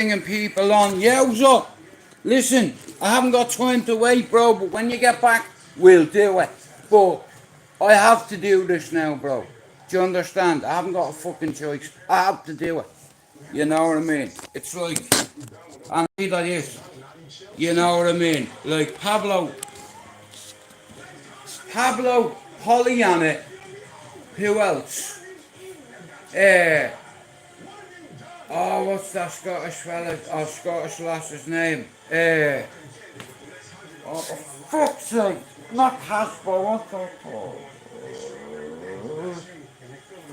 bringing people on. Yowza! Listen, I haven't got time to wait, bro, but when you get back, we'll do it. But I have to do this now, bro. Do you understand? I haven't got a fucking choice. I have to do it. You know what I mean? It's like, and like this. You know what I mean? Like Pablo, Pollyanna, who else? Uh, oh, what's that Scottish fella? Oh, Scottish lass's name? Oh, for fuck's sake. Not Casper, what's that called?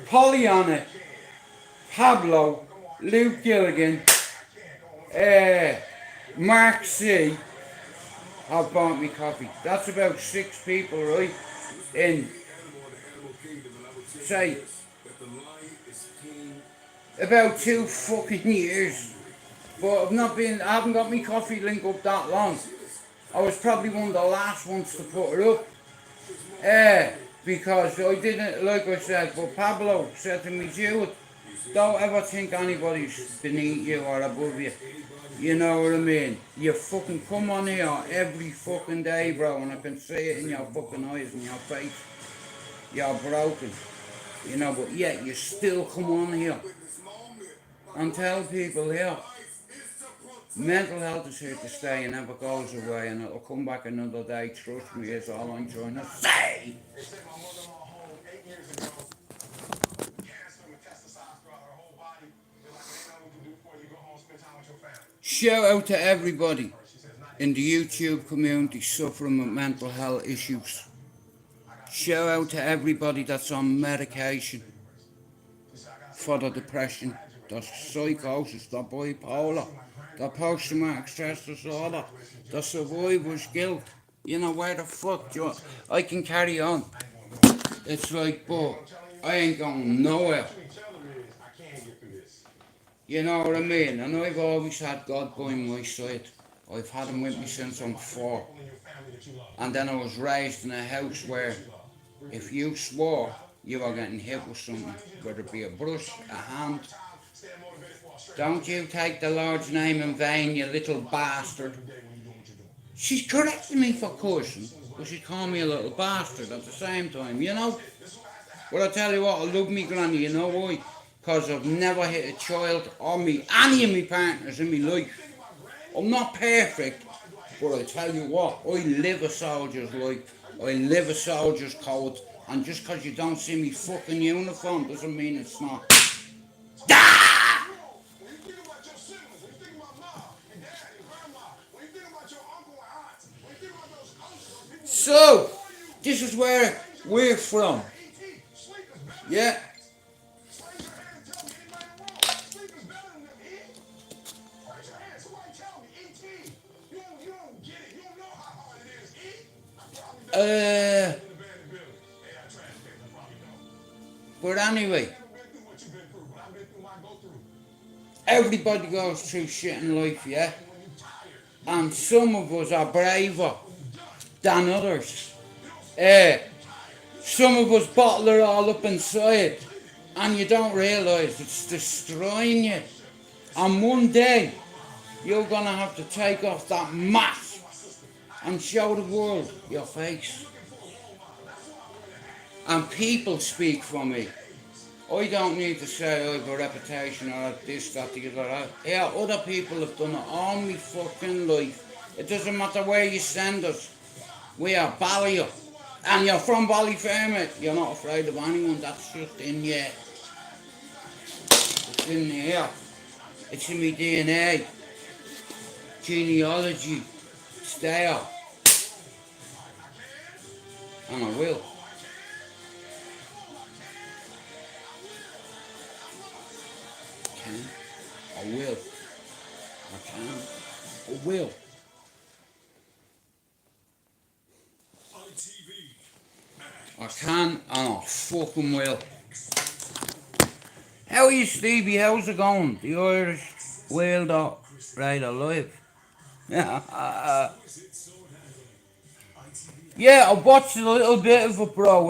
Pollyanna, Pablo, Luke Gilligan, Mark C. have bought me coffee. That's about 6 people, right? In, say, about 2 fucking years. But I haven't got my coffee link up that long. I was probably one of the last ones to put it up. Because I didn't, like I said, but Pablo said to me, Jude, don't ever think anybody's beneath you or above you. You know what I mean? You fucking come on here every fucking day, bro, and I can see it in your fucking eyes and your face. You're broken. You know, but yet you still come on here and tell people here. Mental health is here to stay and never goes away, and it'll come back another day. Trust me, is all I'm trying to say. Shout out to everybody in the YouTube community suffering with mental health issues. Shout out to everybody that's on medication for the depression, the psychosis, the bipolar, the post-traumatic stress disorder, the survivor's guilt. You know, where the fuck do I can carry on. It's like, but I ain't going nowhere. You know what I mean? And I've always had God by my side. I've had him with me since I'm 4. And then I was raised in a house where if you swore, you were getting hit with something, whether it be a brush, a hand. Don't you take the Lord's name in vain, you little bastard. She's correcting me for cursing, but she called me a little bastard at the same time, you know? But I tell you what, I love me granny, you know why? Because I've never hit a child or any of my partners in my life. I'm not perfect, but I tell you what, I live a soldier's life. I live a soldier's code. And just because you don't see me fucking uniform doesn't mean it's not. Ah! So, this is where we're from. Yeah. But anyway, everybody goes through shit in life, yeah? And some of us are braver than others. Some of us bottle it all up inside, and you don't realise it's destroying you. And one day, you're gonna have to take off that mask and show the world your face. And people speak for me. I don't need to say I have a reputation or this, that, the other. Yeah, other people have done it all my fucking life. It doesn't matter where you send us. We are Ballyer. And you're from Ballyfermot. You're not afraid of anyone. That's just in you. It's in here. It's in my DNA. Genealogy. It's there. And I will. I will. I can. I will. I can and I fucking will. How are you, Stevie? How's it going? The Irish Wild Dog right alive. Yeah, I watched a little bit of it, bro.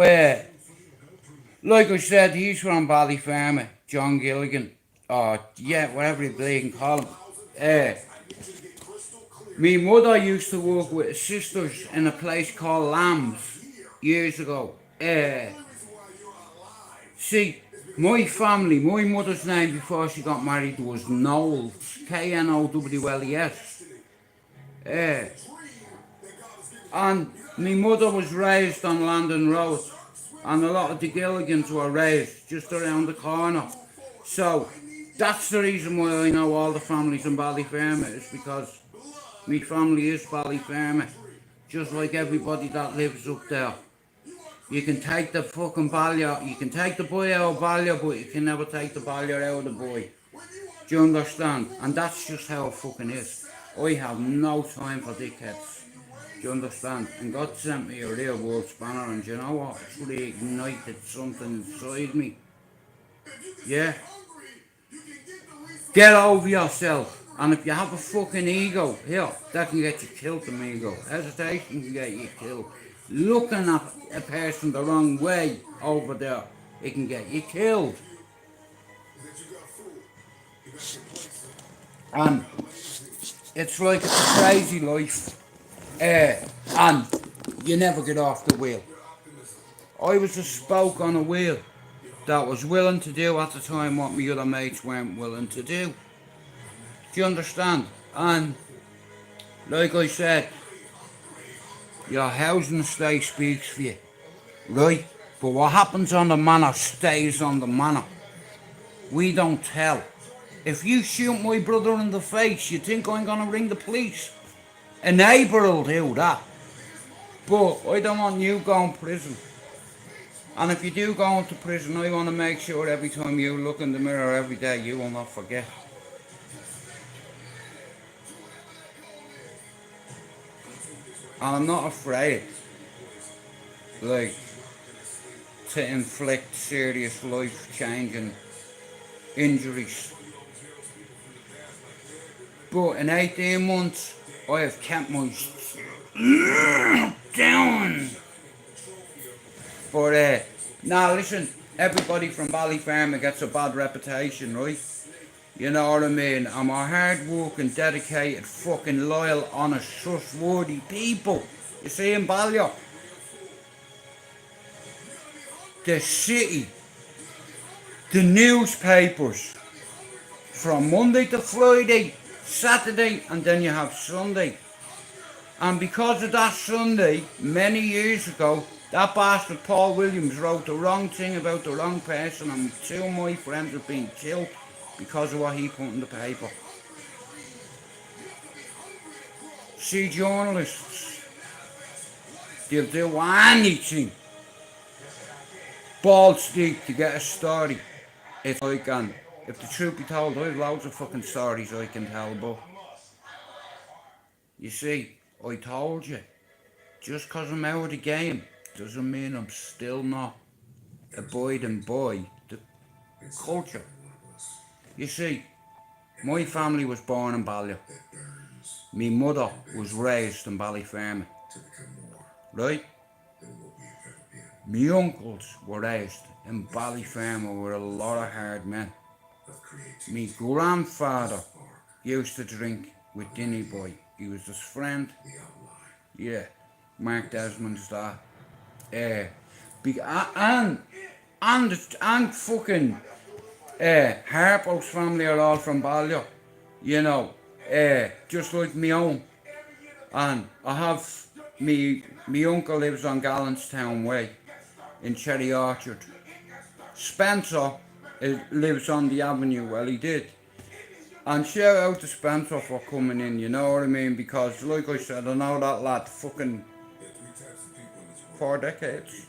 Like I said, he's from Ballyfermot, John Gilligan. Or, yeah, whatever you can call him. My mother used to work with her sisters in a place called Lambs years ago. See, my family, my mother's name before she got married was Knowles, Knowles. And my mother was raised on London Road, and a lot of the Gilligans were raised just around the corner. So that's the reason why I know all the families in Ballyfermot, is because my family is Ballyfermot, just like everybody that lives up there. You can take the fucking Ballyer, you can take the boy out of Ballyer, but you can never take the Ballyer out of the boy. Do you understand? And that's just how it fucking is. I have no time for dickheads. Do you understand? And God sent me a real world spanner, and do you know what? It's really ignited something inside me. Yeah? Get over yourself. And if you have a fucking ego, here, that can get you killed, an ego. Hesitation can get you killed. Looking at a person the wrong way over there, it can get you killed. And it's like it's a crazy life. And you never get off the wheel. I was a spoke on a wheel that was willing to do at the time what my other mates weren't willing to do. Do you understand? And like I said, your housing estate speaks for you, right? But what happens on the manor stays on the manor. We don't tell. If you shoot my brother in the face, you think I'm gonna ring the police? A neighbour will do that. But I don't want you going to prison. And if you do go into prison, I want to make sure every time you look in the mirror every day, you will not forget. And I'm not afraid, like, to inflict serious life-changing injuries. But in 18 months, I have kept my down. But now listen, everybody from Ballyfermot gets a bad reputation, right? You know what I mean? I'm a hard-working, dedicated, fucking loyal, honest, trustworthy people. You see in Ballyer, the city, the newspapers, from Monday to Friday, Saturday, and then you have Sunday. And because of that Sunday, many years ago, that bastard Paul Williams wrote the wrong thing about the wrong person, and two of my friends have been killed because of what he put in the paper. See, journalists, they'll do anything balls deep to get a story. If I can, if the truth be told, I have loads of fucking stories I can tell, but you see, I told you, just cause I'm out of the game doesn't mean I'm still not abiding by the culture. You see, my family was born in Ballyer. My mother was raised in Ballyfermot, right? My uncles were raised in Ballyfermot with a lot of hard men. My grandfather used to drink with Dinny Boy. He was his friend. Yeah, Mark Desmond's dad. And fucking Harpo's family are all from Ballyer, you know, just like me own. And I have me uncle lives on Gallantstown Way in Cherry Orchard. Spencer lives on the avenue, well he did. And shout out to Spencer for coming in, you know what I mean, because like I said, I know that lad fucking 4 decades.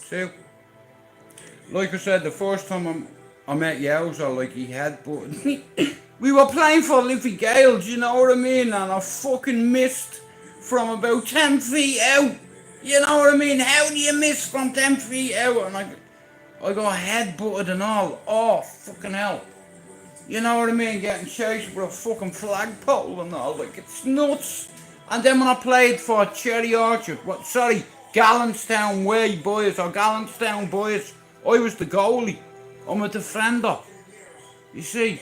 2. Like I said, the first time I met Yowza, like he headbutted me. We were playing for Liffey Gales, you know what I mean, and I fucking missed from about 10 feet out. You know what I mean? How do you miss from 10 feet out? And I got headbutted and all. Oh, fucking hell. You know what I mean? Getting chased with a fucking flagpole and all. Like, it's nuts. And then when I played for Cherry Orchard, Gallantstown Way boys, or Gallantstown boys, I was the goalie. I'm a defender. You see?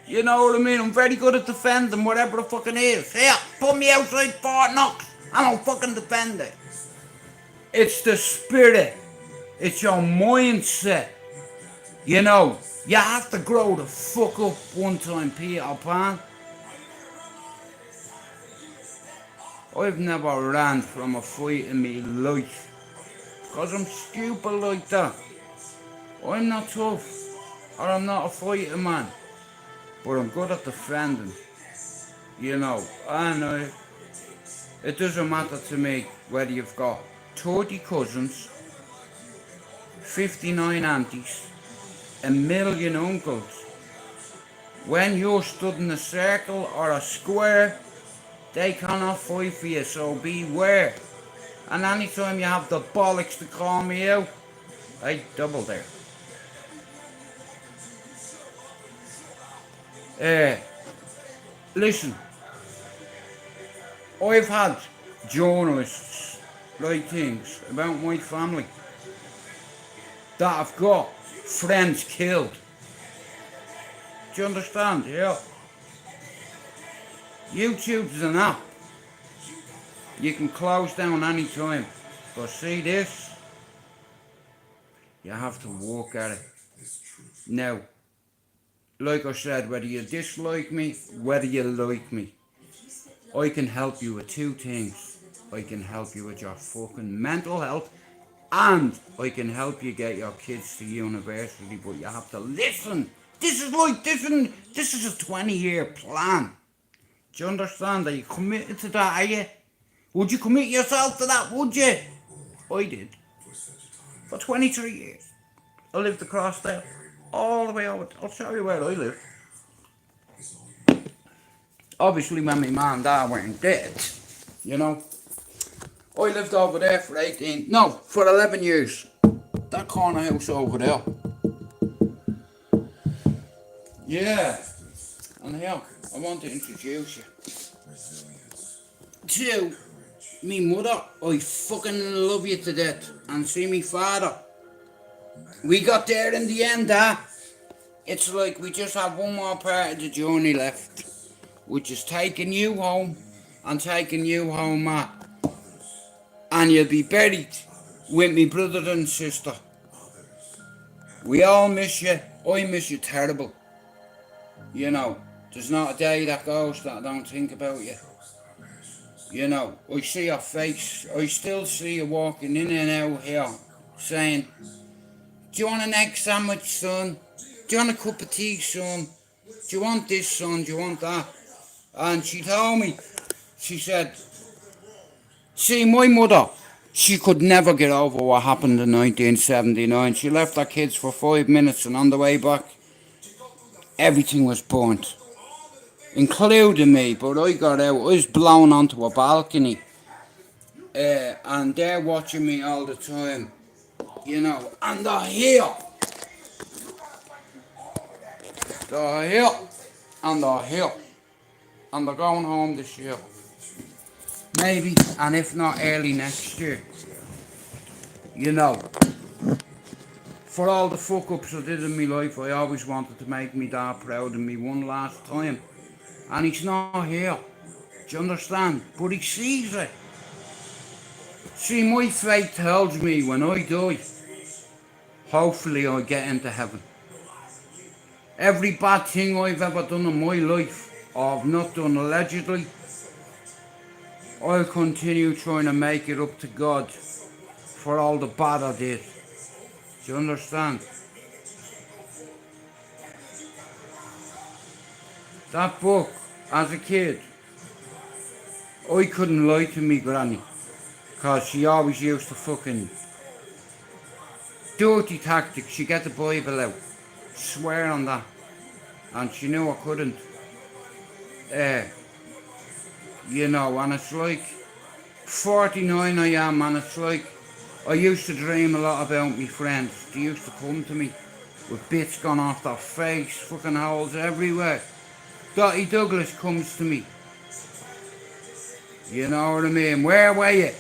You know what I mean? I'm very good at defending whatever the fucking is. Here, put me outside Fort Knox. I don't fucking defend it. It's the spirit. It's your mindset. You know, you have to grow the fuck up one time, Peter Pan. I've never ran from a fight in my life. Because I'm stupid like that. I'm not tough. Or I'm not a fighting man. But I'm good at defending. You know, and it doesn't matter to me whether you've got 30 cousins, 59 aunties, a million uncles. When you're stood in a circle or a square, they cannot fight for you, so beware. And anytime you have the bollocks to call me out, I double dare. Listen, I've had journalists write things about my family that have got friends killed. Do you understand? Yeah. YouTube's an app. You can close down any time. But see this? You have to work at it. Now, like I said, whether you dislike me, whether you like me, I can help you with two things. I can help you with your fucking mental health, and I can help you get your kids to university, but you have to listen. This is a 20-year plan. Do you understand? Are you committed to that, are you? Would you commit yourself to that, would you? I did. For 23 years. I lived across there. All the way over. I'll show you where I live. Obviously when my mum and dad weren't dead, you know. I lived over there for 11 years. That corner house over there. Yeah. And here, I want to introduce you to me mother. I fucking love you to death. And see me father. We got there in the end, It's like we just have one more part of the journey left, which is taking you home and taking you home, Matt. And you'll be buried with me brother and sister. We all miss you. I miss you terrible. You know, there's not a day that goes that I don't think about you. You know, I see your face. I still see you walking in and out here saying, do you want an egg sandwich, son? Do you want a cup of tea, son? Do you want this, son? Do you want that? And she told me, she said, see, my mother, she could never get over what happened in 1979. She left her kids for 5 minutes, and on the way back, everything was burnt, including me. But I got out. I was blown onto a balcony, and they're watching me all the time, you know. And they're here, and they're here, and they're going home this year, maybe, and if not, early next year. You know, for all the fuck-ups I did in my life, I always wanted to make me dad proud of me one last time. And he's not here. Do you understand? But he sees it. See, my fate tells me when I die, hopefully I get into heaven. Every bad thing I've ever done in my life, or have not done allegedly, I'll continue trying to make it up to God for all the bad I did. Do you understand? That book, as a kid, I couldn't lie to me granny, because she always used to fucking dirty tactics. She'd get the Bible out, swear on that, and she knew I couldn't. You know, and it's like 49 I am, and it's like I used to dream a lot about me friends. They used to come to me with bits gone off their face, fucking holes everywhere. Dottie Douglas comes to me. You know what I mean? Where were you?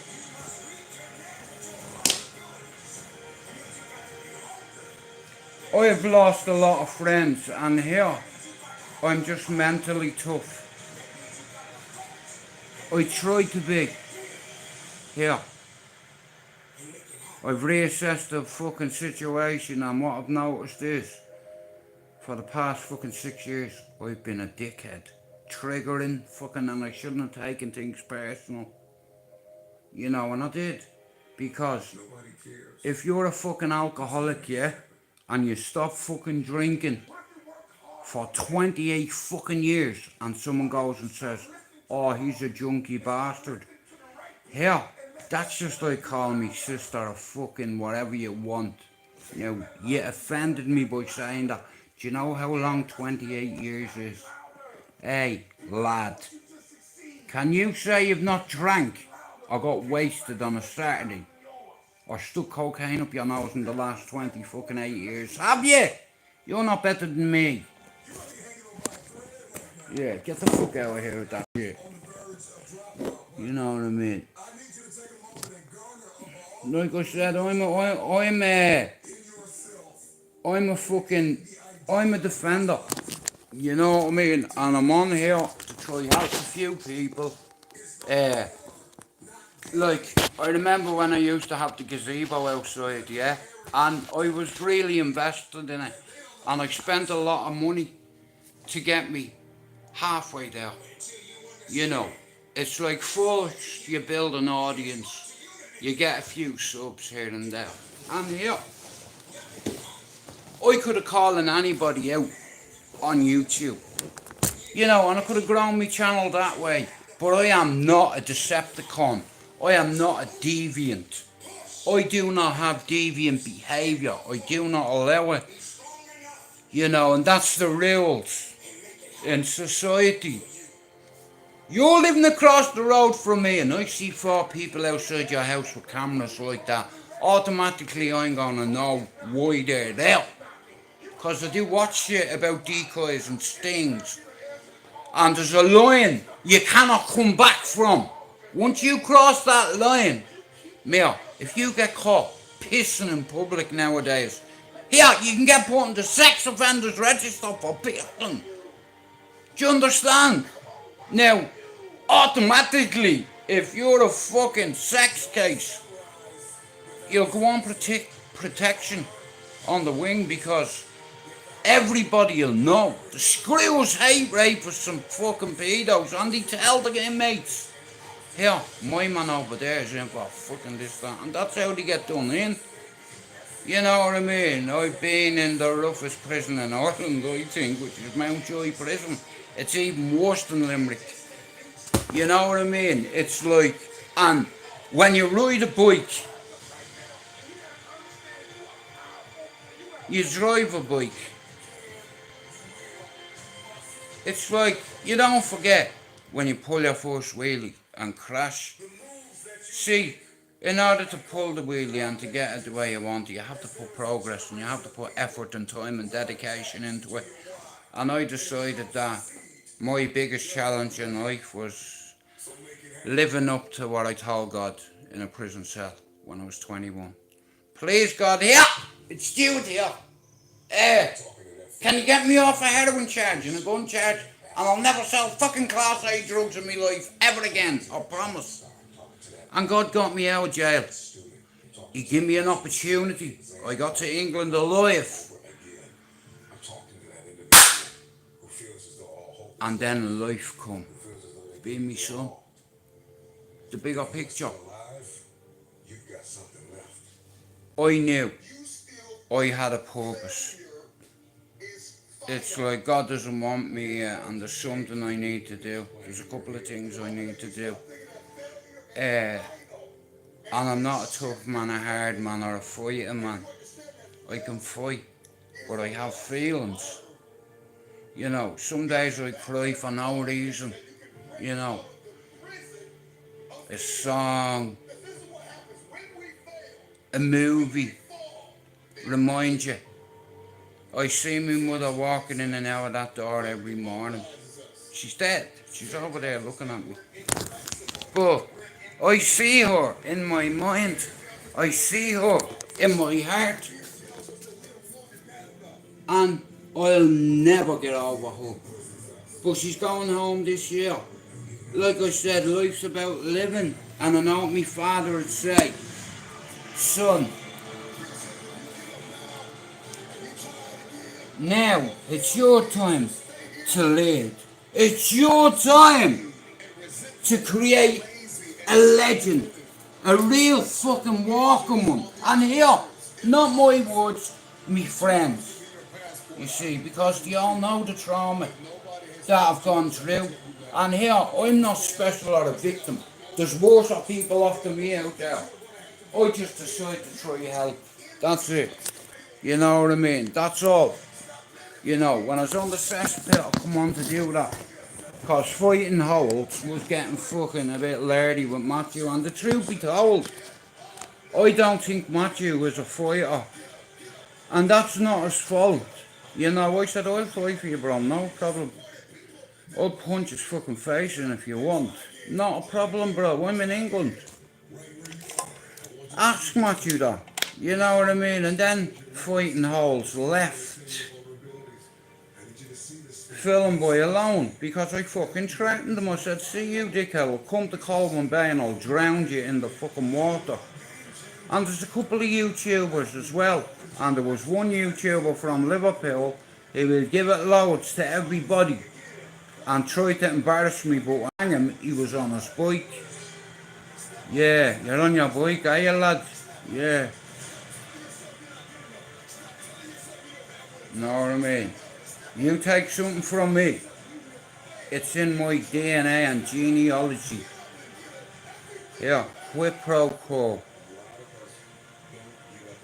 I have lost a lot of friends, and here I'm just mentally tough. I try to be. Here. I've reassessed the fucking situation, and what I've noticed is, for the past fucking 6 years, I've been a dickhead. Triggering, fucking, and I shouldn't have taken things personal. You know, and I did. Because if you're a fucking alcoholic, yeah, and you stop fucking drinking for 28 fucking years, and someone goes and says, oh, he's a junkie bastard. Here, that's just like calling me sister or fucking whatever you want. You know, you offended me by saying that. Do you know how long 28 years is? Hey, lad, can you say you've not drank or got wasted on a Saturday or stuck cocaine up your nose in the last 20 fucking 8 years? Have you? You're not better than me. Yeah, get the fuck out of here with that shit. You know what I mean? Like I said, I'm a defender. You know what I mean? And I'm on here to try help a few people. Like, I remember when I used to have the gazebo outside, yeah? And I was really invested in it. And I spent a lot of money to get me halfway there. You know, it's like first you build an audience, you get a few subs here and there. And here, I could have called anybody out on YouTube. You know, and I could have grown my channel that way. But I am not a Decepticon. I am not a deviant. I do not have deviant behaviour. I do not allow it. You know, and that's the rules in society. You're living across the road from me and I see 4 people outside your house with cameras like that. Automatically I'm going to know why they're there. Because I do watch shit about decoys and stings. And there's a line you cannot come back from. Once you cross that line, Mia, if you get caught pissing in public nowadays, here, you can get put into sex offenders register for pissing. Do you understand? Now, automatically, if you're a fucking sex case, you'll go on protection on the wing because everybody will know. The screws hate rapists and fucking pedos and they tell the inmates, here, my man over there is in for fucking this, that, and that's how they get done in. You know what I mean? I've been in the roughest prison in Ireland, I think, which is Mountjoy Prison. It's even worse than Limerick. You know what I mean? It's like, and when you ride a bike, you drive a bike, it's like, you don't forget when you pull your first wheelie and crash. See, in order to pull the wheelie and to get it the way you want it, you have to put progress and you have to put effort and time and dedication into it. And I decided that my biggest challenge in life was living up to what I told God in a prison cell when I was 21. Please God, here, it's Jude here. Can you get me off a heroin charge and a gun charge? And I'll never sell fucking Class A drugs in my life ever again, I promise. And God got me out of jail. He gave me an opportunity. I got to England alive. And then life come. Being my son. The bigger picture. I knew I had a purpose. It's like God doesn't want me and there's something I need to do. There's a couple of things I need to do. And I'm not a tough man, a hard man or a fighting man. I can fight, but I have feelings. You know, some days I cry for no reason. You know, a song, a movie, remind you. I see my mother walking in and out of that door every morning. She's dead. She's over there looking at me. But I see her in my mind. I see her in my heart. And I'll never get over her. but she's going home this year. Like I said, life's about living, and I know what my father would say. Son, now it's your time to lead. It's your time to create a legend, a real fucking walking one. And here, not my words, me friends. You see, because they all know the trauma that I've gone through. And here, I'm not special or a victim. There's worse people after me out there. I just decided to try help. That's it. You know what I mean? That's all. You know, when I was on the cesspit, I come on to do that. Because fighting holds was getting fucking a bit lardy with Matthew. And the truth be told, I don't think Matthew was a fighter. And that's not his fault. You know, I said, I'll fight for you, bro, no problem. I'll punch his fucking face in if you want. Not a problem, bro, I'm in England. Ask Matthew that. You know what I mean? And then fighting holes left Film Boy alone because I fucking threatened him. I said, see you dickhead, I'll come to Colwyn Bay and I'll drown you in the fucking water. And there's a couple of YouTubers as well. And there was one YouTuber from Liverpool who would give it loads to everybody and tried to embarrass me, but hang him, he was on his bike. Yeah, you're on your bike, are you, lad? Yeah. Know what I mean? You take something from me, it's in my DNA and genealogy. Yeah, quid pro quo.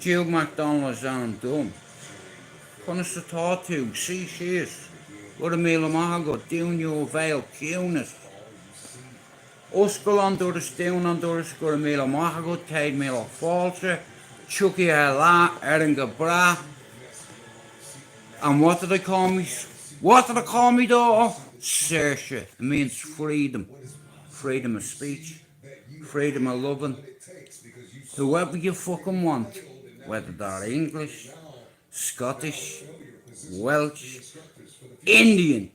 Jill McDonald's and dumb. Connors to talk to, see she's. What a meal of mago, down your veil, cuteness. Oscar on Doris, down on Doris, got a meal of mago, taid meal of falter, chucky a la, eringa bra. And what did they call me? What did they call me, daughter? Saoirse. It means freedom. Freedom of speech. Freedom of loving. Whoever you fucking want. Whether they're English, Scottish, Welsh, Indian,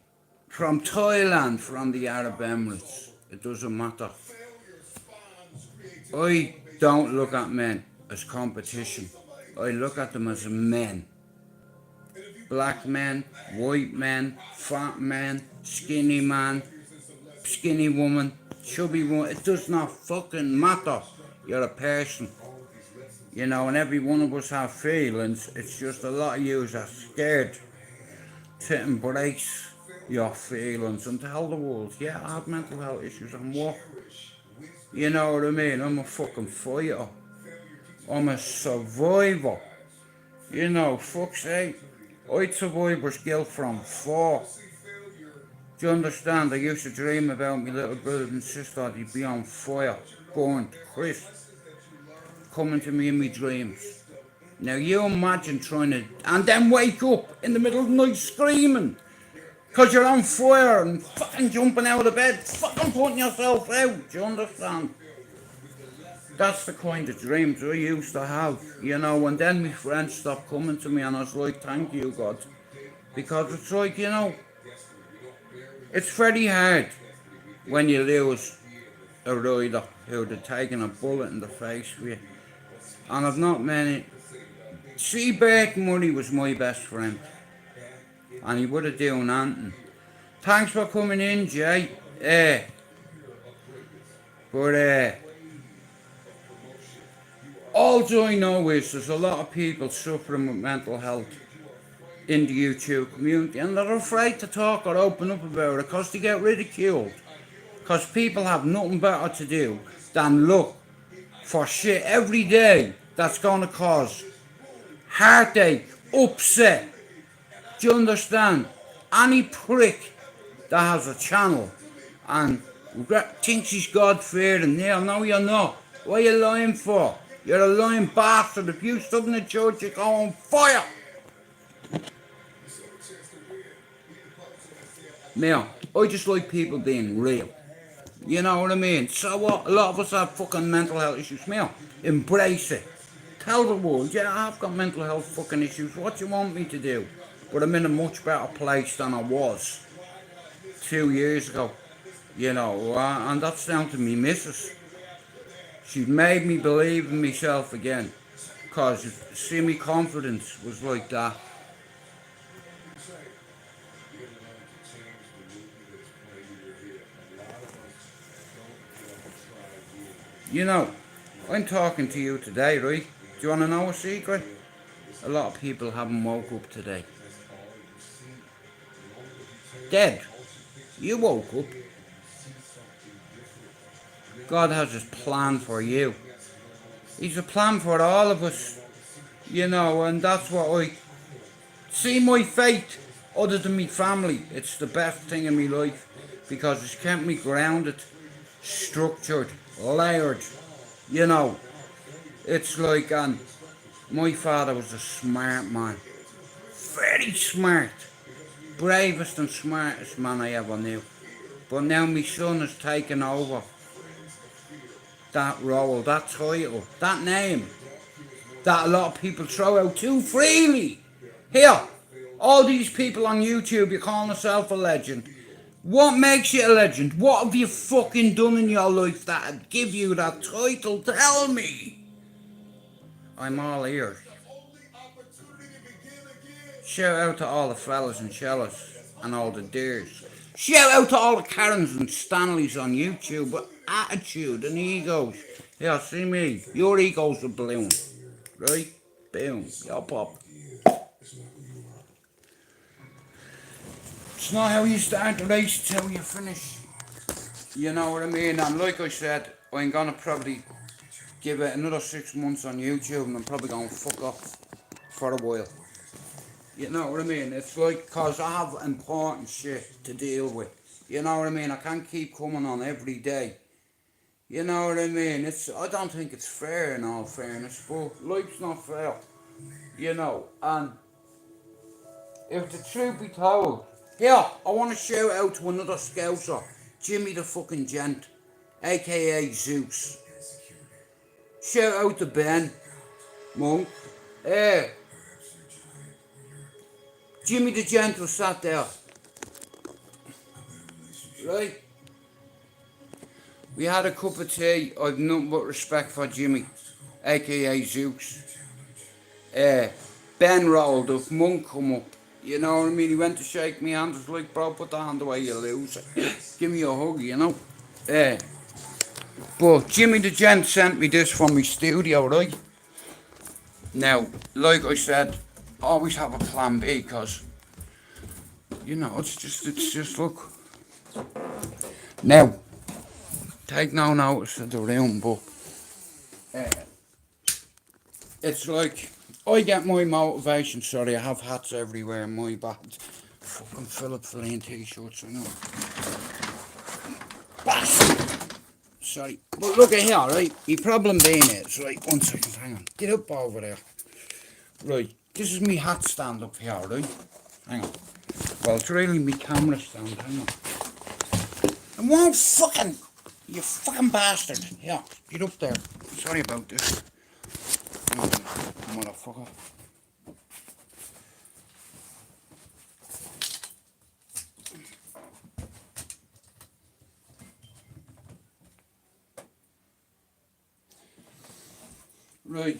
from Thailand, from the Arab Emirates. It doesn't matter. I don't look at men as competition. I look at them as men. Black men, white men, fat men, skinny man, skinny woman, chubby woman. It does not fucking matter. You're a person. You know, and every one of us have feelings. It's just a lot of you are scared to embrace your feelings and tell the world, yeah, I have mental health issues and what? You know what I mean? I'm a fucking fighter. I'm a survivor. You know, fuck's sake. I'd survivor's guilt from 4. Do you understand? I used to dream about my little brother and sister. They'd be on fire, going to crisp, coming to me in my dreams. Now you imagine trying to, and then wake up in the middle of the night screaming, because you're on fire and fucking jumping out of bed, fucking putting yourself out. Do you understand? That's the kind of dreams I used to have, you know, and then my friends stopped coming to me and I was like, thank you, God. Because it's like, you know, it's very hard when you lose a rider who'd have taken a bullet in the face for you. And I've not many. See, Burke Murray was my best friend. And he would have done anything. Thanks for coming in, Jay. All I know is there's a lot of people suffering with mental health in the YouTube community and they're afraid to talk or open up about it because they get ridiculed. Because people have nothing better to do than look for shit every day that's going to cause heartache, upset. Do you understand? Any prick that has a channel and thinks he's God-fearing, no, you're not. What are you lying for? You're a lying bastard. If you stood in the church, you'd go on fire. Now, I just like people being real. You know what I mean? So what? A lot of us have fucking mental health issues. Now, embrace it. Tell the world, yeah, I've got mental health fucking issues. What do you want me to do? But I'm in a much better place than I was 2 years ago, you know, and that's down to me missus. She made me believe in myself again, cause see me confidence was like that. You know, I'm talking to you today, right? Do you want to know a secret? A lot of people haven't woke up today. Dead. You woke up. God has his plan for you. He's a plan for all of us, you know, and that's what I see. My faith, other than my family, it's the best thing in my life because it's kept me grounded, structured, layered, you know. It's like, and my father was a smart man, very smart, bravest and smartest man I ever knew. But now my son has taken over that role, that title, that name that a lot of people throw out too freely. Here, all these people on YouTube, you call yourself a legend. What makes you a legend? What have you fucking done in your life that'd give you that title? Tell me. I'm all ears. Shout out to all the fellas and shellas and all the deers. Shout out to all the Karens and Stanleys on YouTube with attitude and egos. Yeah, see me. Your ego's a balloon. Right? Boom. Yo, pop. It's not how you start the race, it's how you finish. You know what I mean? And like I said, I'm gonna probably give it another 6 months on YouTube and I'm probably gonna fuck off for a while. You know what I mean? It's like, cause I have important shit to deal with. You know what I mean? I can't keep coming on every day. You know what I mean? I don't think it's fair in all fairness, but life's not fair. You know, and if the truth be told, here, I want to shout out to another scouser, Jimmy the fucking Gent, aka Zeus. Shout out to Ben, Monk. Jimmy the Gent was sat there. Right? We had a cup of tea. I've nothing but respect for Jimmy, aka Zeus. Ben rolled up, Monk come up. You know what I mean? He went to shake me hand. I was like, bro, put the hand away, you loser. Give me a hug, you know. But Jimmy the Gent sent me this from my studio, right? Now, like I said, always have a plan B, because, you know, it's just, look. Now, take no notice of the room, but it's like, I get my motivation, sorry, I have hats everywhere in my bag. Fucking Philip Fellaini t-shirts, I know. Bastard! Sorry, but look at here, right? The problem being is, right, 1 second, hang on. Get up over there. Right, this is me hat stand up here, right? Hang on. Well, it's really me camera stand, hang on. And one fucking, you fucking bastard. Yeah, get up there. Sorry about this. Motherfucker. Right.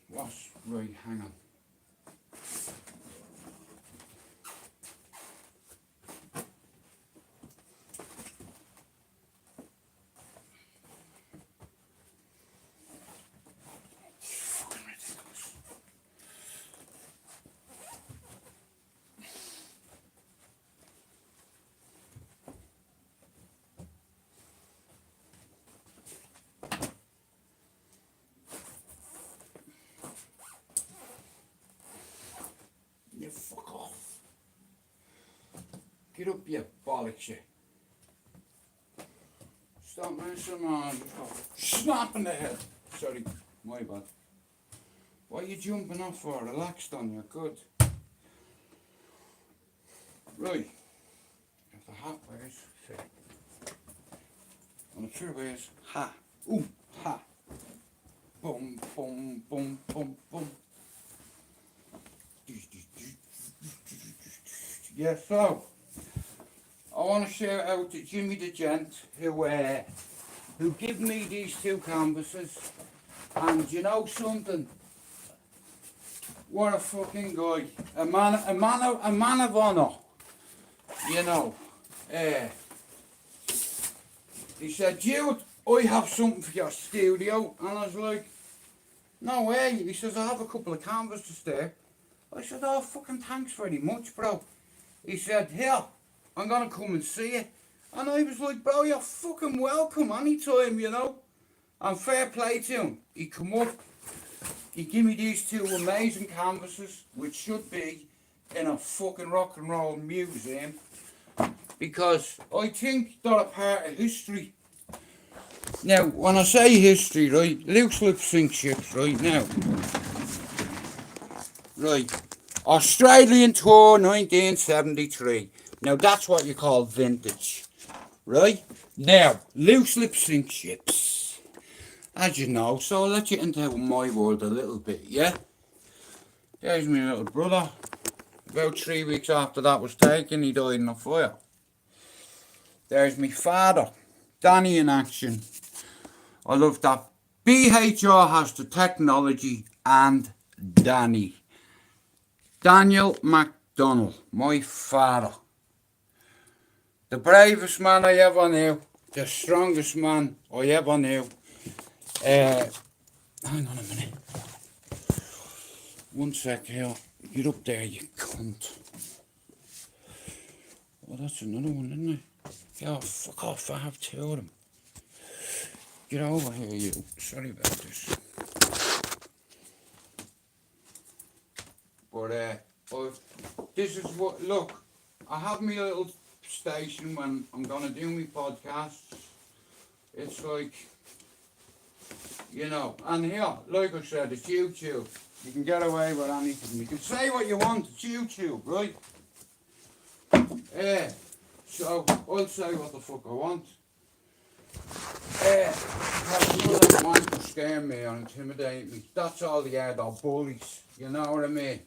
What's right, hang on. Fucking ridiculous. You fuck off. Get up, you bollocks, you. Stop messing around. Snap in the head. Sorry, my bad. What are you jumping off for? Relaxed on you, good. Right. If the hat wears, fit. And the true wears, ha. Ooh, ha. Boom, boom, boom, boom, boom. Yeah, so want to shout out to Jimmy the Gent who gave me these 2 canvases. And you know something? What a fucking guy. A man of honour. You know. He said, Jude, I have something for your studio. And I was like, no way. He says, I have a couple of canvases there. I said, oh, fucking thanks very much, bro. He said, here, I'm going to come and see it. And I was like, bro, you're fucking welcome anytime, you know. And fair play to him. He come up, he gave me these 2 amazing canvases, which should be in a fucking rock and roll museum. Because I think they're a part of history. Now, when I say history, right, loose lip sink ships, right now. Right, Australian Tour 1973. Now, that's what you call vintage. Right? Now, loose lip sink ships. As you know, so I'll let you into my world a little bit, yeah? There's my little brother. About 3 weeks after that was taken, he died in a fire. There's my father, Danny in action. I love that. BHR has the technology and Danny. Daniel MacDonald, my father. The bravest man I ever knew. The strongest man I ever knew. Hang on a minute. 1 sec here. Get up there, you cunt. Oh, that's another one, isn't it? Yeah, fuck off. I have 2 of them. Get over here, you. Sorry about this. But, this is what, look, I have my little station when I'm going to do my podcasts. It's like, you know, and here, like I said, it's YouTube. You can get away with anything. You can say what you want, it's YouTube, right? So, I'll say what the fuck I want. People that want to scare me or intimidate me, that's all they are, they're bullies, you know what I mean?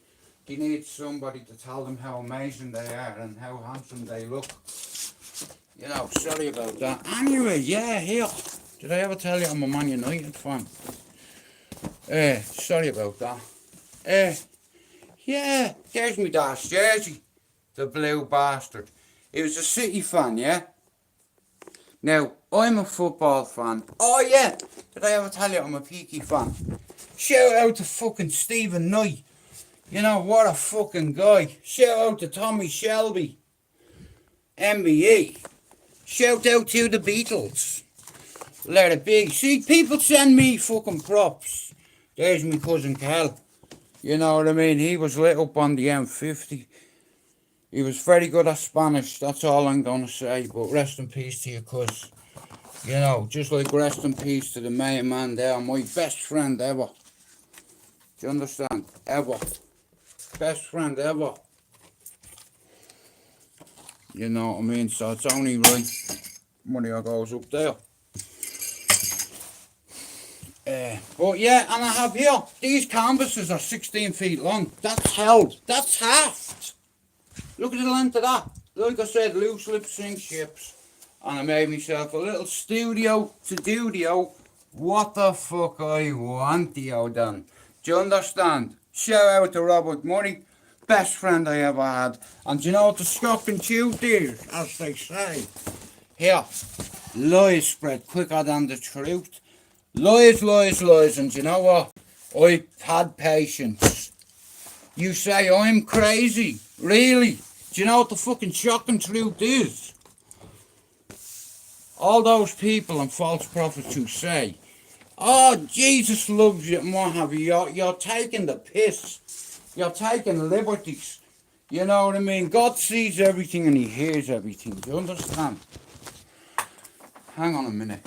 They need somebody to tell them how amazing they are and how handsome they look. You know, sorry about that. Anyway, yeah, here. Did I ever tell you I'm a Man United fan? Sorry about that. Yeah, there's my dad's jersey. The blue bastard. He was a City fan, yeah? Now, I'm a football fan. Oh, yeah. Did I ever tell you I'm a Peaky fan? Shout out to fucking Stephen Knight. You know, what a fucking guy. Shout out to Tommy Shelby. MBE. Shout out to the Beatles. Let it be. See, people send me fucking props. There's my cousin Cal. You know what I mean? He was lit up on the M50. He was very good at Spanish. That's all I'm going to say. But rest in peace to you, cuz. You know, just like rest in peace to the main man there. My best friend ever. Do you understand? Ever. Best friend ever. You know what I mean? So it's only right money goes up there. But yeah, and I have here, these canvases are 16 feet long. That's held. That's halved. Look at the length of that. Like I said, loose lip sync ships. And I made myself a little studio to do what the fuck I want, then. Do you understand? Shout out to Robert Murray, best friend I ever had. And do you know what the shocking truth is, as they say? Here, lies spread quicker than the truth. Lies, lies, lies, and do you know what? I've had patience. You say I'm crazy, really? Do you know what the fucking shocking truth is? All those people and false prophets who say, oh, Jesus loves you and what have you, you're taking the piss. You're taking liberties. You know what I mean? God sees everything and he hears everything. Do you understand? Hang on a minute.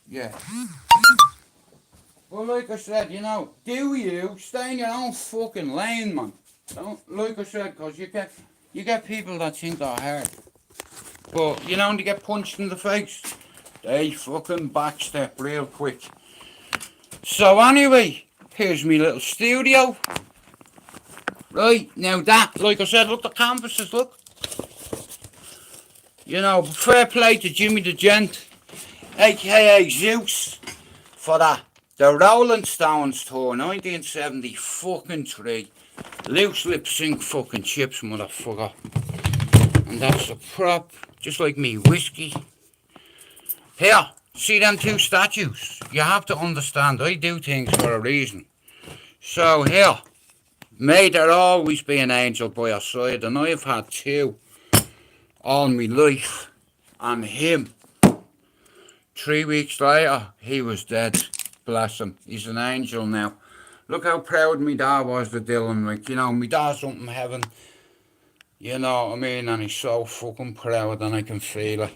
Yeah. Well, like I said, you know, do you stay in your own fucking lane, man. Don't, like I said, because you get people that think they're hard. But, you know, when they get punched in the face, they fucking backstep real quick. So anyway, here's me little studio. Right, now that, like I said, look, the canvases, look. You know, fair play to Jimmy the Gent, aka Zeus, for that. The Rolling Stones tour, 1970 fucking 3. Loose lip sync fucking chips, motherfucker. And that's a prop, just like me whiskey. Here, see them two statues? You have to understand, I do things for a reason. So here, may there always be an angel by your side, and I've had two all my life. And him, 3 weeks later, he was dead. Bless him. He's an angel now. Look how proud me dad was to Dylan. Like, you know, me dad's up in heaven. You know what I mean? And he's so fucking proud, and I can feel it.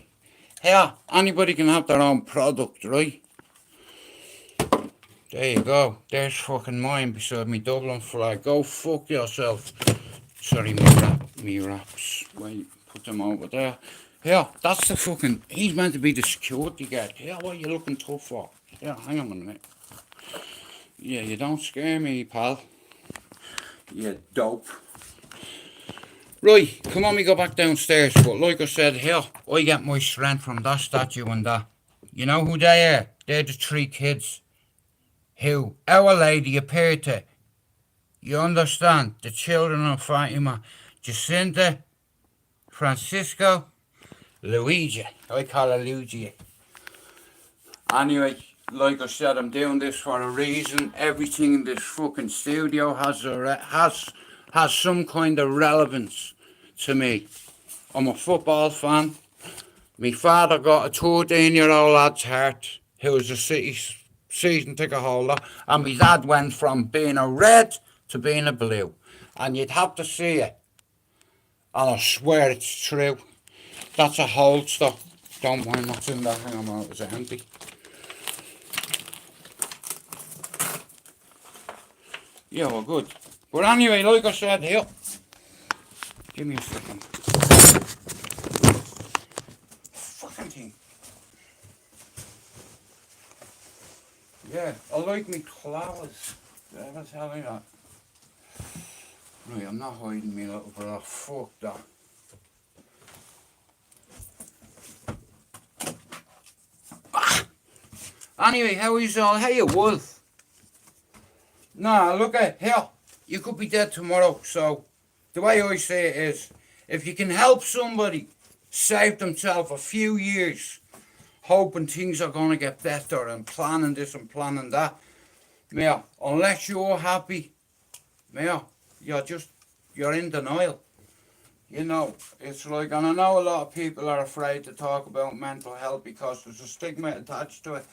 Here, anybody can have their own product, right? There you go. There's fucking mine beside me Dublin flag. Go fuck yourself. Sorry, me wraps. Wait, put them over there. Yeah, that's the fucking... He's meant to be the security guard. Yeah, what are you looking tough for? Yeah, hang on a minute. Yeah, you don't scare me, pal. You dope. Right, come on, we go back downstairs. But like I said, here, I get my strength from that statue and that. You know who they are? They're the 3 kids who Our Lady appeared to. You understand? The children of Fatima. Jacinta, Francisco, Luigi. I call her Luigi. Anyway, like I said, I'm doing this for a reason. Everything in this fucking studio has some kind of relevance to me. I'm a football fan. My father got a 13-year-old lad's heart who was a season ticket holder, and my dad went from being a red to being a blue. And you'd have to see it. And I swear it's true. That's a holster. Don't mind what's in there. Hang on, it was empty. Yeah, well, good. But anyway, like I said, here. Give me a second. Fucking thing. Yeah, I like me clothes. Did I ever tell you that? Right, I'm not hiding me little brother. Fuck that. Anyway, how is all? Hey, you wolf. Nah, look at here. You could be dead tomorrow. So, the way I say it is, if you can help somebody save themselves a few years, hoping things are going to get better and planning this and planning that, yeah, unless you're happy, yeah, you're in denial. You know, it's like, and I know a lot of people are afraid to talk about mental health because there's a stigma attached to it.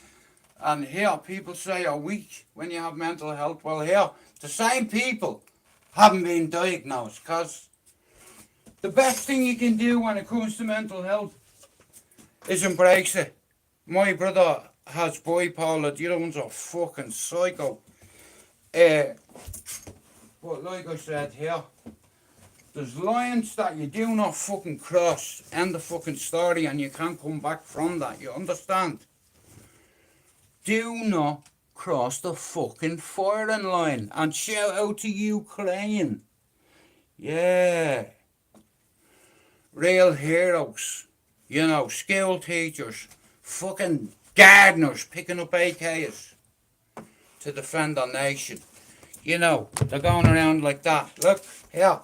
And here, people say you're weak when you have mental health. Well, here, the same people haven't been diagnosed, because the best thing you can do when it comes to mental health is embrace it. My brother has bipolar, the other one's a fucking psycho. But like I said here, there's lines that you do not fucking cross, end the fucking story, and you can't come back from that, you understand? Do not cross the fucking firing line. And shout out to Ukraine. Yeah. Real heroes. You know, school teachers, fucking gardeners picking up AKs to defend our nation. You know, they're going around like that. Look, here.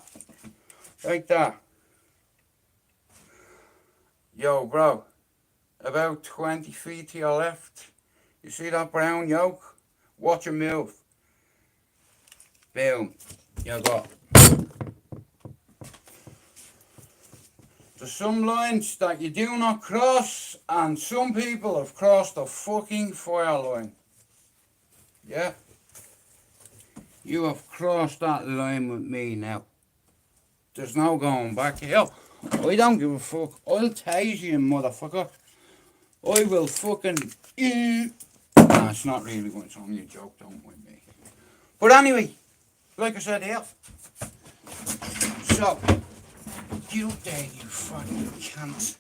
Like that. Yo, bro. About 20 feet to your left. You see that brown yoke? Watch your move. Boom. You got. There's some lines that you do not cross, and some people have crossed the fucking fire line. Yeah? You have crossed that line with me now. There's no going back. Hell, I don't give a fuck. I'll tase you, motherfucker. I will fucking... Nah, it's not really going. It's only a joke, don't mind me. But anyway, like I said here. So, you there, you fucking cunt.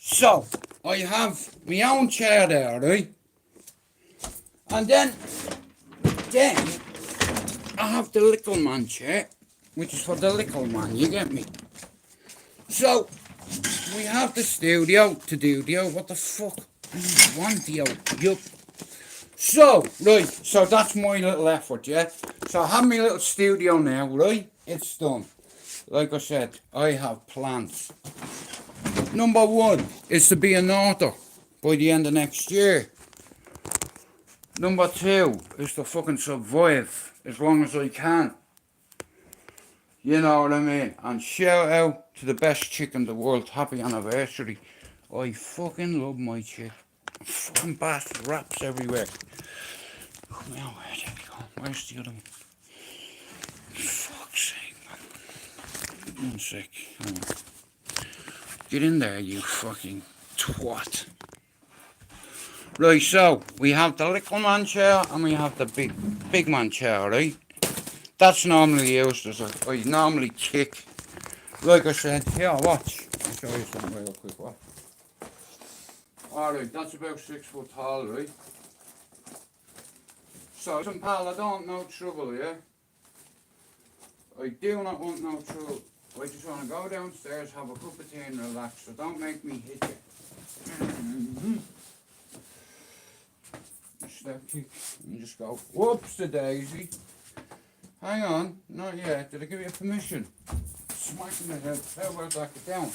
So, I have my own chair there, right? And then I have the little man chair, which is for the little man, you get me? So, we have the studio to do the what the fuck do you want the yup. So, right, so that's my little effort, yeah? So I have my little studio now, right? It's done. Like I said, I have plans. Number one is to be an author by the end of next year. Number two is to fucking survive as long as I can. You know what I mean? And shout out to the best chick in the world. Happy anniversary. I fucking love my chick. Fucking bastard raps everywhere. Come on, where did we go? Where's the other one? Fuck's sake, man. 1 sec. Get in there, you fucking twat. Right, so we have the little man chair and we have the big man chair, right? That's normally used as I normally kick. Like I said, here, watch. I'll show you something real quick, watch. Alright, that's about 6 foot tall, right? So, some pal, I don't know trouble, yeah? I do not want no trouble. I just want to go downstairs, have a cup of tea and relax, so don't make me hit you. Step kick and just go, whoops the daisy. Hang on, not yet. Did I give you permission? Smacking the head. How about that? Get down.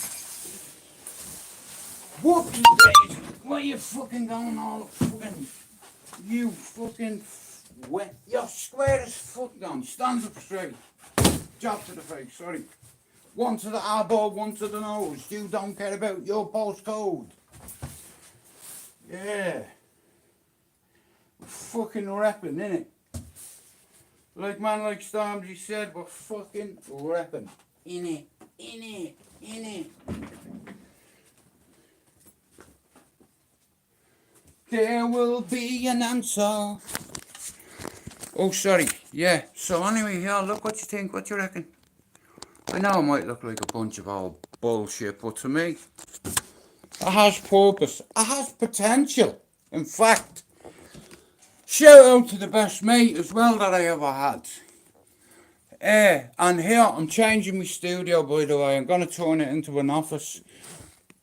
Whoops the daisy. Why are you fucking going all fucking... You fucking... wet. You're square as fuck down. Stand up straight. Jab to the face, sorry. One to the elbow, one to the nose. You don't care about your postcode. Yeah. We're fucking repping, innit? Like man like Stormzy said, we're fucking repping. Innit, innit, innit. There will be an answer. Oh, sorry. Yeah. So anyway, yeah, look what you think. What you reckon? I know it might look like a bunch of old bullshit, but to me, it has purpose. It has potential. In fact, shout out to the best mate as well that I ever had. And here, I'm changing my studio, by the way. I'm going to turn it into an office.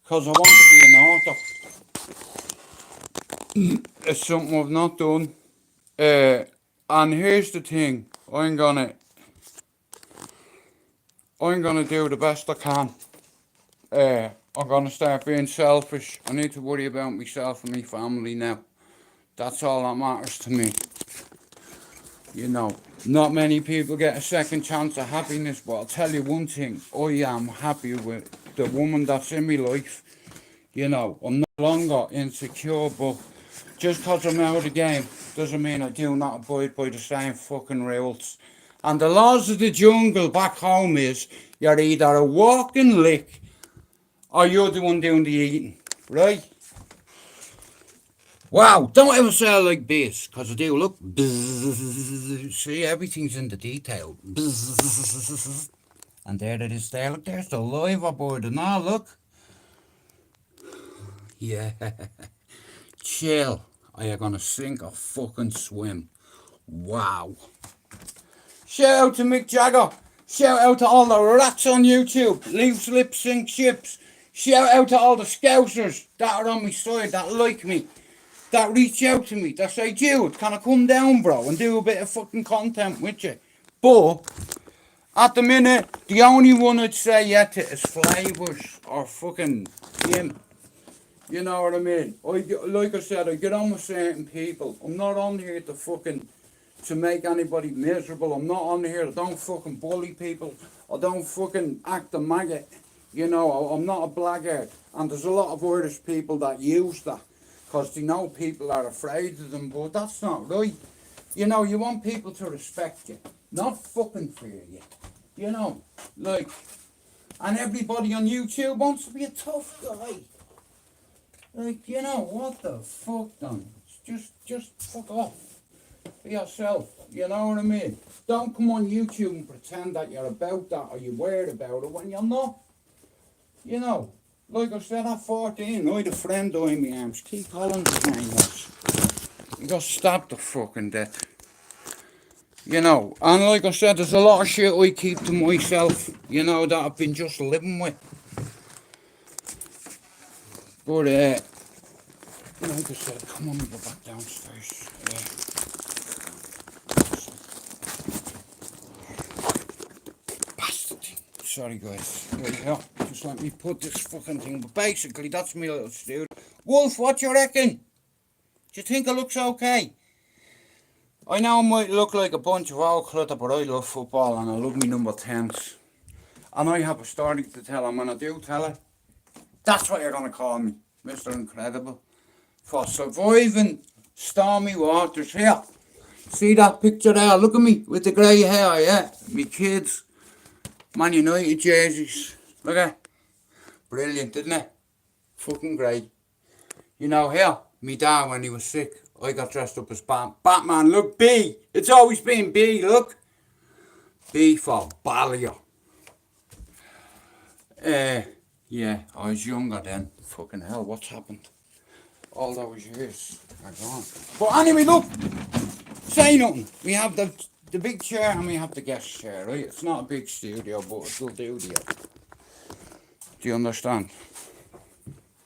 Because I want to be an author. It's something I've not done. And here's the thing. I'm gonna do the best I can. I'm gonna start being selfish. I need to worry about myself and my family now. That's all that matters to me. You know, not many people get a second chance of happiness, but I'll tell you one thing. I am happy with the woman that's in my life. You know, I'm no longer insecure, but just because I'm out of the game doesn't mean I do not abide by the same fucking rules. And the laws of the jungle back home is you're either a walking lick or you're the one doing the eating, right? Wow, don't ever say it like this, because I do, look. See, everything's in the detail. And there it is there, look, there's the live aboard and all, look. Yeah. Chill. Are you gonna sink or fucking swim? Wow. Shout out to Mick Jagger. Shout out to all the rats on YouTube. Leaves lip sync ships. Shout out to all the scousers that are on my side, that like me, that reach out to me, that say, Jude, can I come down, bro, and do a bit of fucking content with you? But at the minute, the only one I'd say yet to is Flavours or fucking him. You know what I mean? Like I said, I get on with certain people. I'm not on here to make anybody miserable. I'm not on here. I don't fucking bully people. I don't fucking act a maggot. You know, I'm not a blackguard. And there's a lot of Irish people that use that because they know people are afraid of them, but that's not right. You know, you want people to respect you, not fucking fear you. You know, like, and everybody on YouTube wants to be a tough guy. Like, you know, what the fuck, then? Just fuck off. Be yourself, you know what I mean? Don't come on YouTube and pretend that you're about that or you're worried about it when you're not. You know, like I said, at 14, I had a friend in my arms. Keith Collins' his name was. He got stabbed to fucking death. You know, and like I said, there's a lot of shit I keep to myself, you know, that I've been just living with. But, like I said, come on, we go back downstairs. Bastard thing. Sorry, guys. Right, yeah, just let me put this fucking thing. But basically, that's my little studio. Wolf, what you reckon? Do you think it looks okay? I know it might look like a bunch of old clutter, but I love football and I love me number 10s. And I have a story to tell, and when I do tell it, that's what you're going to call me, Mr. Incredible. For surviving stormy waters. Here, see that picture there? Look at me with the grey hair, yeah? Me kids, Man United jerseys. Look at brilliant, isn't it? Fucking great. You know, here, me dad, when he was sick, I got dressed up as Batman. Look, B. It's always been B, look. B for Ballier. Yeah, I was younger then. Fucking hell, what's happened? All those years are gone. But anyway, look. Say nothing. We have the big chair and we have the guest chair, right? It's not a big studio, but it'll do the job. Do you understand?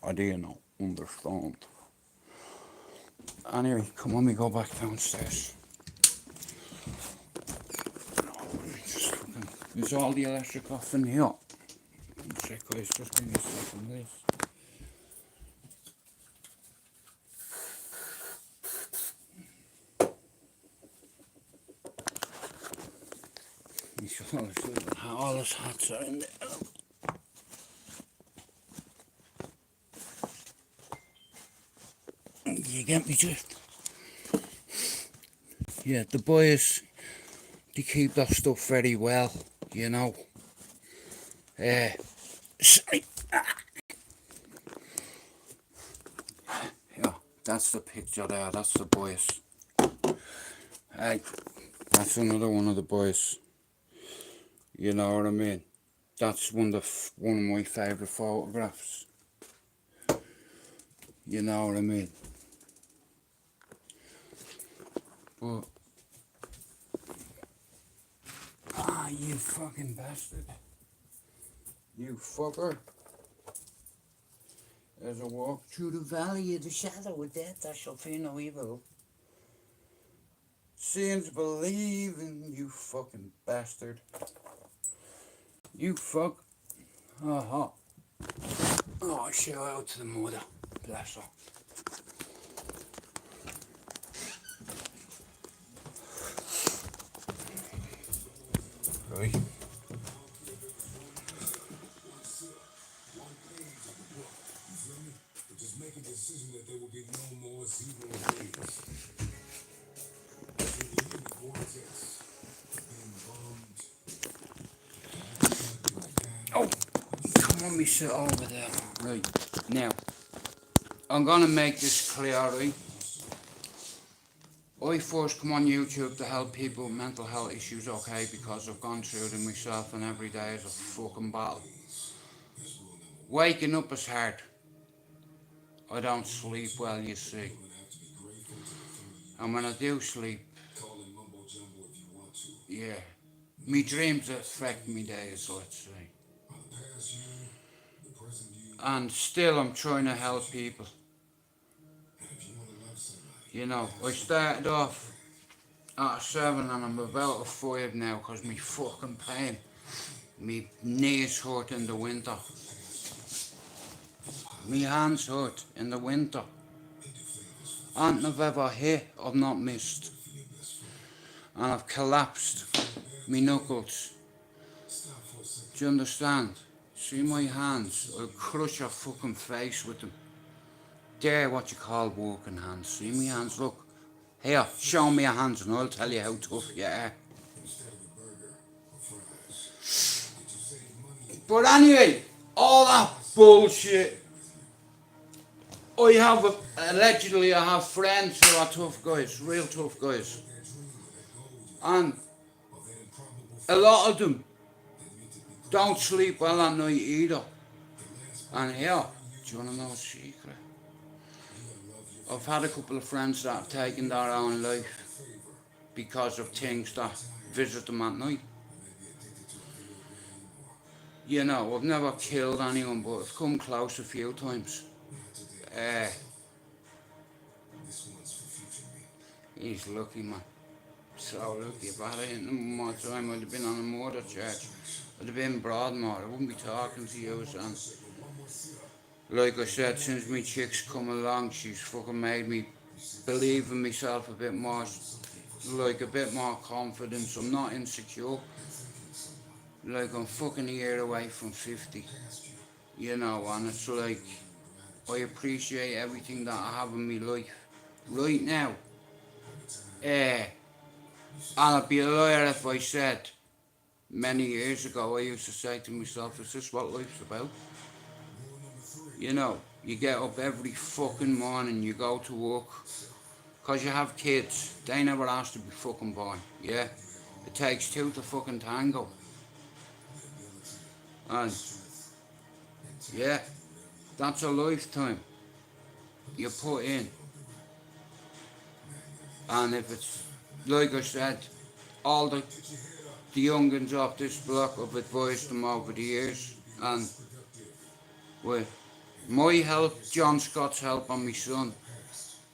Or do you not understand? Anyway, come on, we go back downstairs. There's all the electric off in here. One sec, guys, just give me a second, please. All his hats are in there. You get me, drift? Yeah, the boys, they keep that stuff very well, you know. Sorry. Yeah, that's the picture there, that's the boys. Hey, that's another one of the boys. You know what I mean? That's one of my favourite photographs. You know what I mean? But you fucking bastard. You fucker. As I walk through the valley of the shadow of death, I shall fear no evil. Seeing to believe in you fucking bastard. You fuck. Oh, shout out to the mother. Bless her. Right. Just make a decision that there will be no more 0 days. Oh, come on, me sit over there. Right, now, I'm gonna make this clear, right? I first come on YouTube to help people with mental health issues, okay, because I've gone through them myself and every day is a fucking battle. Waking up is hard. I don't sleep well, you see. And when I do sleep, yeah, me dreams affect me days, let's say. And still I'm trying to help people. You know, I started off at a 7 and I'm about a 5 now because me fucking pain. Me knees hurt in the winter. Me hands hurt in the winter. And I've ever hit, I've not missed. And I've collapsed me knuckles. Do you understand? See my hands? I'll crush your fucking face with them. They're what you call working hands. See me hands? Look. Here, show me your hands and I'll tell you how tough you are. But anyway, all that bullshit. Allegedly I have friends who are tough guys, real tough guys. And a lot of them don't sleep well at night either. And here, do you want to know a secret? I've had a couple of friends that have taken their own life because of things that visit them at night. You know, I've never killed anyone, but I've come close a few times. Uh, he's lucky, man. So lucky. If I had more time, I'd have been on a murder charge. I'd have been Broadmoor. I wouldn't be talking to you, and like I said, since my chick's come along, she's fucking made me believe in myself a bit more, like a bit more confidence. I'm not insecure. Like I'm fucking a year away from 50, you know, and it's like I appreciate everything that I have in my life right now. And I'd be a liar if I said many years ago I used to say to myself, is this what life's about? You know, you get up every fucking morning, you go to work, because you have kids, they never asked to be fucking born, yeah? It takes two to fucking tango. And, yeah, that's a lifetime you put in. And if it's, like I said, all the young'uns off this block, I've advised them over the years, and with my help, John Scott's help, and my son,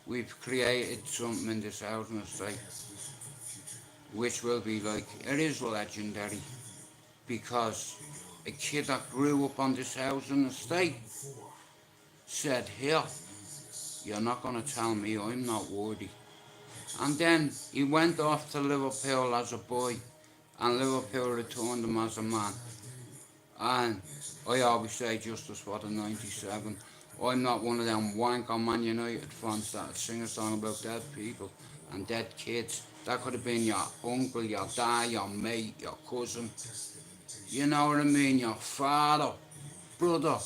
we've created something in this housing estate, which will be like, it is legendary, because a kid that grew up on this housing estate said, here, you're not going to tell me I'm not worthy. And then he went off to Liverpool as a boy, and Liverpool returned him as a man. And I always say justice for the 97. I'm not one of them wanker Man United fans that sing a song about dead people and dead kids. That could have been your uncle, your dad, your mate, your cousin. You know what I mean? Your father, brother.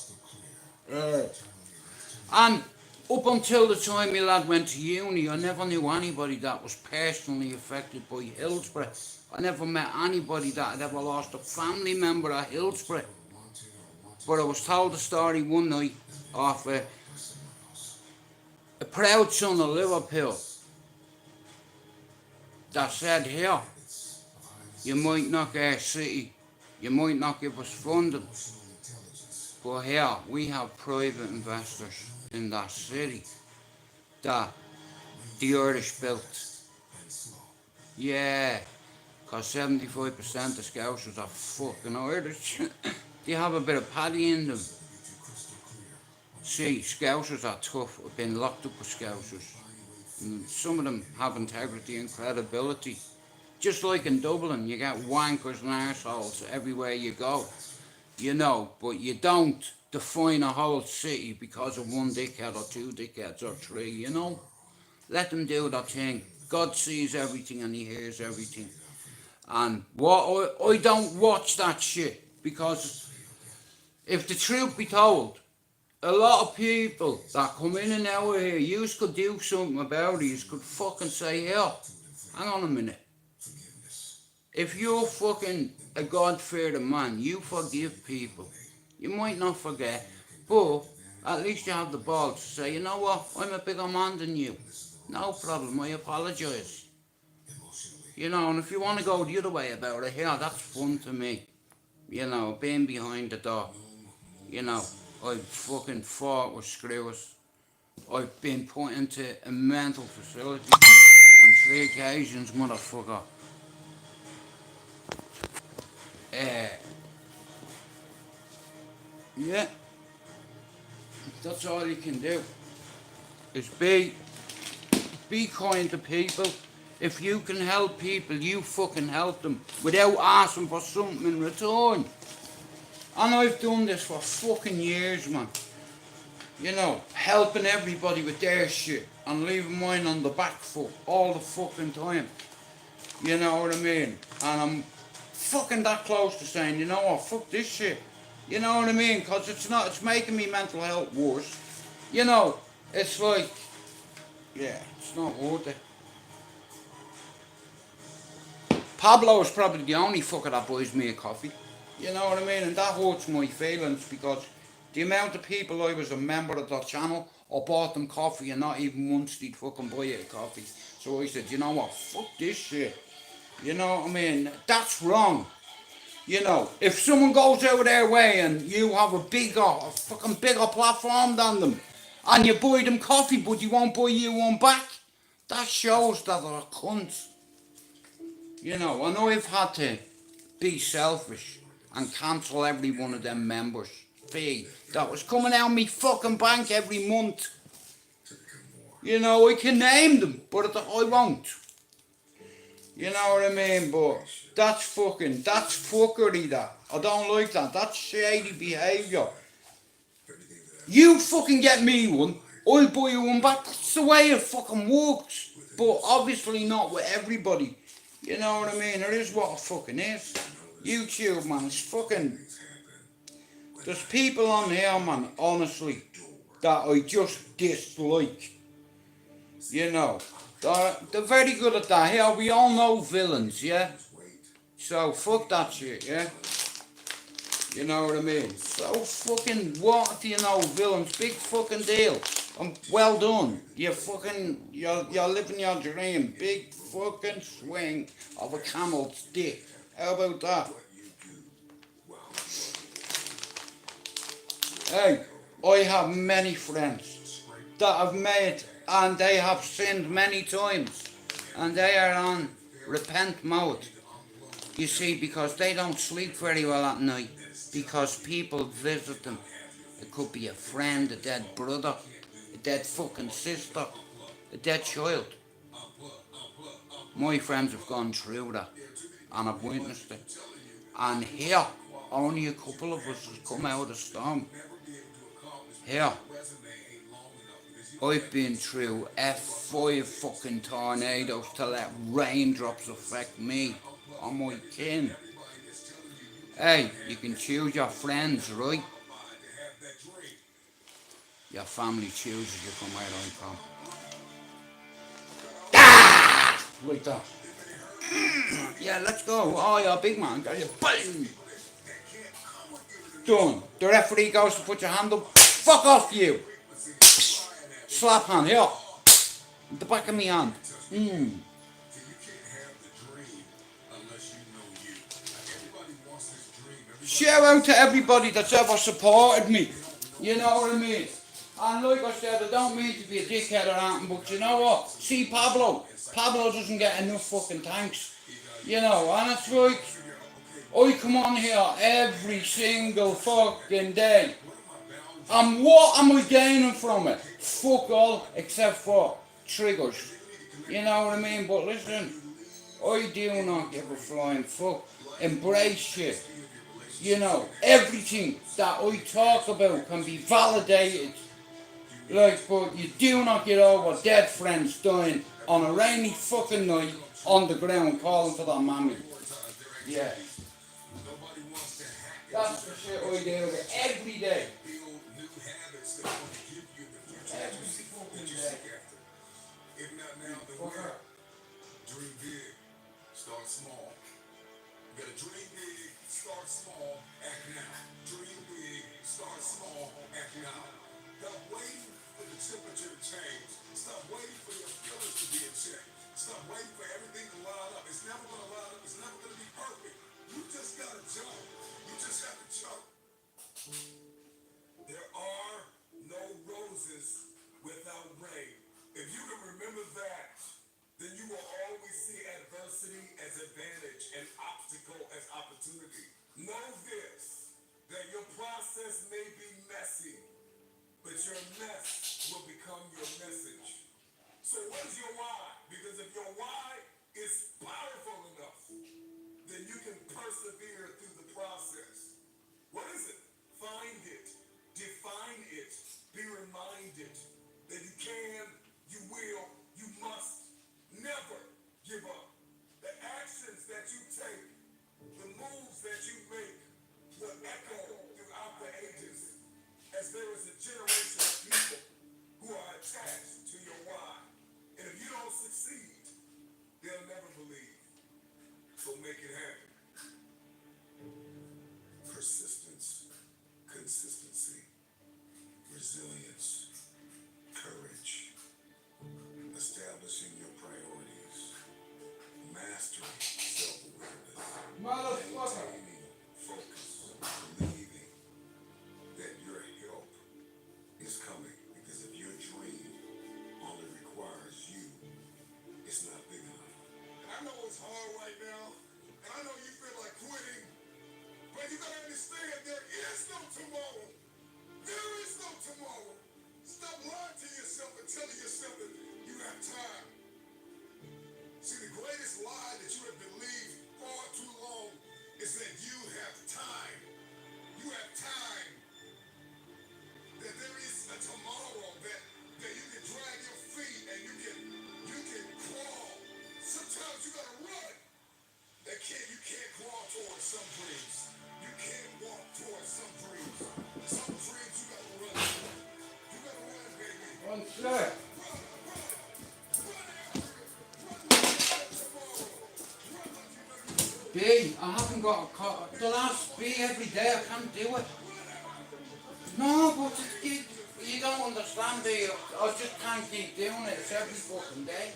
And up until the time my lad went to uni, I never knew anybody that was personally affected by Hillsborough. I never met anybody that had ever lost a family member at Hillsborough. But I was told a story one night of a proud son of Liverpool that said, here, you might not get a city, you might not give us funding, but here, we have private investors in that city that the Irish built. Yeah, because 75% of Scousers are fucking Irish. They have a bit of paddy in them. See, Scousers are tough. I've been locked up with Scousers. And some of them have integrity and credibility. Just like in Dublin, you get wankers and arseholes everywhere you go. You know, but you don't define a whole city because of one dickhead or two dickheads or three, you know? Let them do their thing. God sees everything and he hears everything. And what I don't watch that shit, because if the truth be told, a lot of people that come in and out of here, you could do something about it. You could fucking say, here, hang on a minute. If you're fucking a God-fearing man, you forgive people. You might not forget, but at least you have the balls to say, you know what, I'm a bigger man than you. No problem, I apologise. You know, and if you want to go the other way about it, yeah, that's fun to me. You know, being behind the door. You know, I've fucking fought with screws. I've been put into a mental facility on 3 occasions, motherfucker. Yeah, that's all you can do. Is be kind to people. If you can help people, you fucking help them without asking for something in return. And I've done this for fucking years, man. You know, helping everybody with their shit and leaving mine on the back foot all the fucking time. You know what I mean? And I'm fucking that close to saying, you know what, fuck this shit. You know what I mean? Because it's making me mental health worse. You know, it's like, yeah, it's not worth it. Pablo is probably the only fucker that buys me a coffee. You know what I mean? And that hurts my feelings, because the amount of people I was a member of that channel, I bought them coffee and not even once they'd fucking buy a coffee. So I said, you know what, fuck this shit. You know what I mean? That's wrong. You know, if someone goes out of their way and you have a fucking bigger platform than them, And you buy them coffee, but you won't buy you one back. That shows that they're cunts. You know, and I've had to be selfish and cancel every one of them members fee that was coming out of me fucking bank every month. You know, I can name them, but I won't. You know what I mean? But that's fuckery that. I don't like that. That's shady behaviour. You fucking get me one, I'll buy you one back. That's the way it fucking works. But obviously not with everybody. You know what I mean? It is what it fucking is. YouTube, man, it's fucking... There's people on here, man, honestly, that I just dislike. You know, they're very good at that. Here, we all know villains, yeah? So, fuck that shit, yeah? You know what I mean? So fucking, what do you know, villains? Big fucking deal. Well done. You're living your dream. Big fucking swing of a camel's dick. How about that? Hey, I have many friends that have made, and they have sinned many times, and they are on repent mode. You see, because they don't sleep very well at night, because people visit them. It could be a friend, a dead brother, a dead fucking sister, a dead child. My friends have gone through that, and I've witnessed it. And here, only a couple of us have come out of the storm. Here, I've been through F5 fucking tornadoes to let raindrops affect me or my kin. Hey, you can choose your friends, right? Your family chooses you from where I'm from. Ah! Like that. Yeah, let's go. Oh, you're a big man. Got you. Bang! Done. The referee goes to put your hand up. Fuck off, you. Slap hand, here. The back of my hand. Shout out to everybody that's ever supported me. You know what I mean? And like I said, I don't mean to be a dickhead or anything, but you know what? See Pablo. Pablo doesn't get enough fucking thanks. You know, and it's like, I come on here every single fucking day. And what am I gaining from it? Fuck all, except for triggers. You know what I mean? But listen, I do not give a flying fuck. Embrace shit. You know, everything that I talk about can be validated. Like, but you do not get over dead friends dying on a rainy fucking night on the ground calling for their mammy. Yeah. That's the shit I do every day. Every fucking day. If not now, then where? Dream big, start small. You gotta dream big, start small, act now. Dream big, start small, act now. Stop waiting for the temperature to change. Stop waiting for your feelings to be in check. Stop waiting for everything to line up. It's never gonna line up. It's never gonna be perfect. You just gotta jump. You just have to jump. There are no roses without rain. If you can remember that, then you will always see adversity as advantage and obstacle as opportunity. Know this, that your process may be messy, but your mess will become your message. So what is your why? Because if your why is powerful enough, then you can persevere through the process. What is it? Find it, define it, be reminded that you can, you will, you must never give up. The actions that you take, the moves that you make will echo throughout the ages, as there is a generation of people who are attached to your why. And if you don't succeed, they'll never believe. So make it happen. Persistence, consistency, resilience, right now, and I know you feel like quitting, but you gotta understand there is no tomorrow. There is no tomorrow. Stop lying to yourself and telling yourself that you have time. See, the greatest lie that you have believed far too long is that you have time. You have time. That there is a tomorrow that you can drag your feet and you can crawl. Sometimes you gotta run. You can't crawl towards some dreams. You can't walk towards some dreams. Some dreams you gotta run. You gotta run, baby. One sec. B, I haven't got a car. The last B every day, I can't do it. No, but you don't understand, B. I just can't keep doing it. It's every fucking day.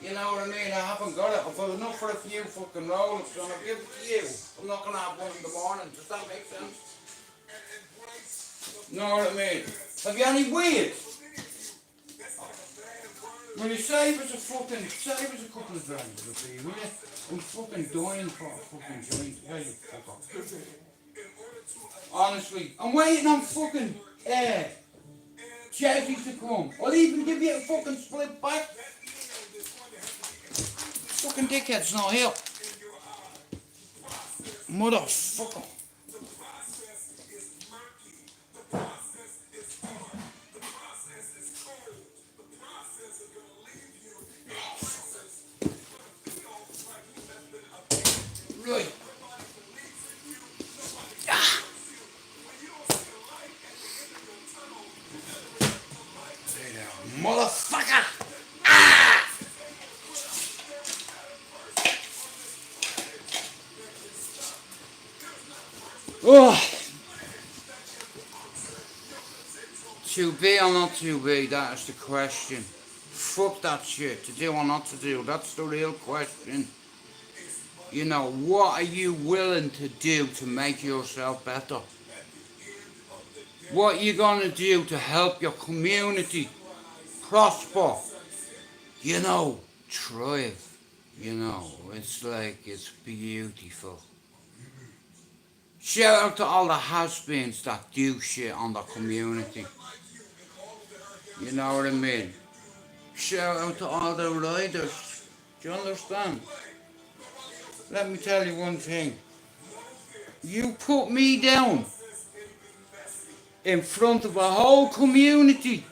You know what I mean? I haven't got it. I've got enough for a few fucking rolls, and I'll give it to you. I'm not going to have one in the morning. Does that make sense? Know what I mean? Have you any weed? Will you save us a couple of grams of it, will you? I'm fucking dying for a fucking joint. Yeah, you fuck off. Honestly, I'm waiting on fucking Chevy to come. I'll even give you a fucking split back. Fucking dickhead's not here. Motherfucker. Right. Ah. Motherfucker! Ah! Oh. To be or not to be, that is the question. Fuck that shit. To do or not to do, that's the real question. You know, what are you willing to do to make yourself better? What are you gonna do to help your community prosper? You know, thrive. You know, it's like, it's beautiful. Shout out to all the has-beens that do shit on the community. You know what I mean? Shout out to all the riders. Do you understand? Let me tell you one thing. You put me down in front of a whole community.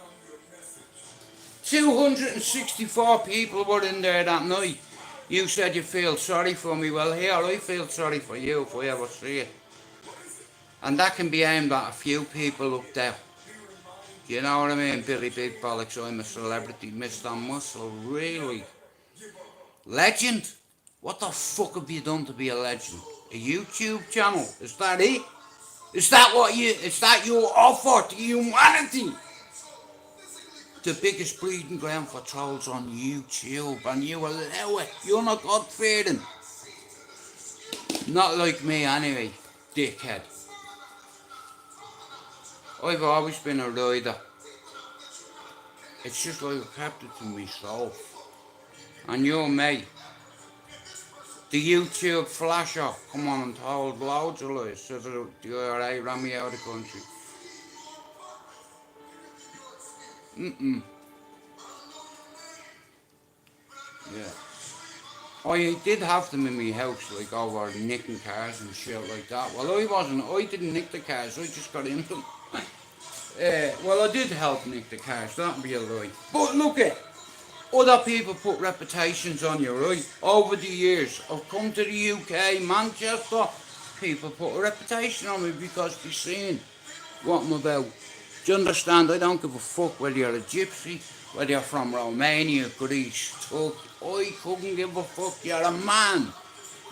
264 people were in there that night. You said you feel sorry for me. Well, here, I feel sorry for you if I ever see it. And that can be aimed at a few people up there. You know what I mean? Billy Big Bollocks, I'm a celebrity, Mr. Muscle, really? Legend? What the fuck have you done to be a legend? A YouTube channel? Is that it? Is that your offer to humanity? The biggest breeding ground for trolls on YouTube, and you allow it. You're not God-fearing. Not like me anyway, dickhead. I've always been a rider. It's just like I kept it to myself. And you, mate, the YouTube flasher, come on and told loads of lies, said that the IRA ran me out of the country. Yeah. I did have them in my house, like over nicking cars and shit like that. Well, I didn't nick the cars, I just got into them. Well, I did help nick the cars, that'd be a lie. But look at, other people put reputations on you, right? Over the years, I've come to the UK, Manchester, people put a reputation on me because they've seen what I'm about. Do you understand? I don't give a fuck whether you're a gypsy, whether you're from Romania, Greece, Turkey. I couldn't give a fuck. You're a man.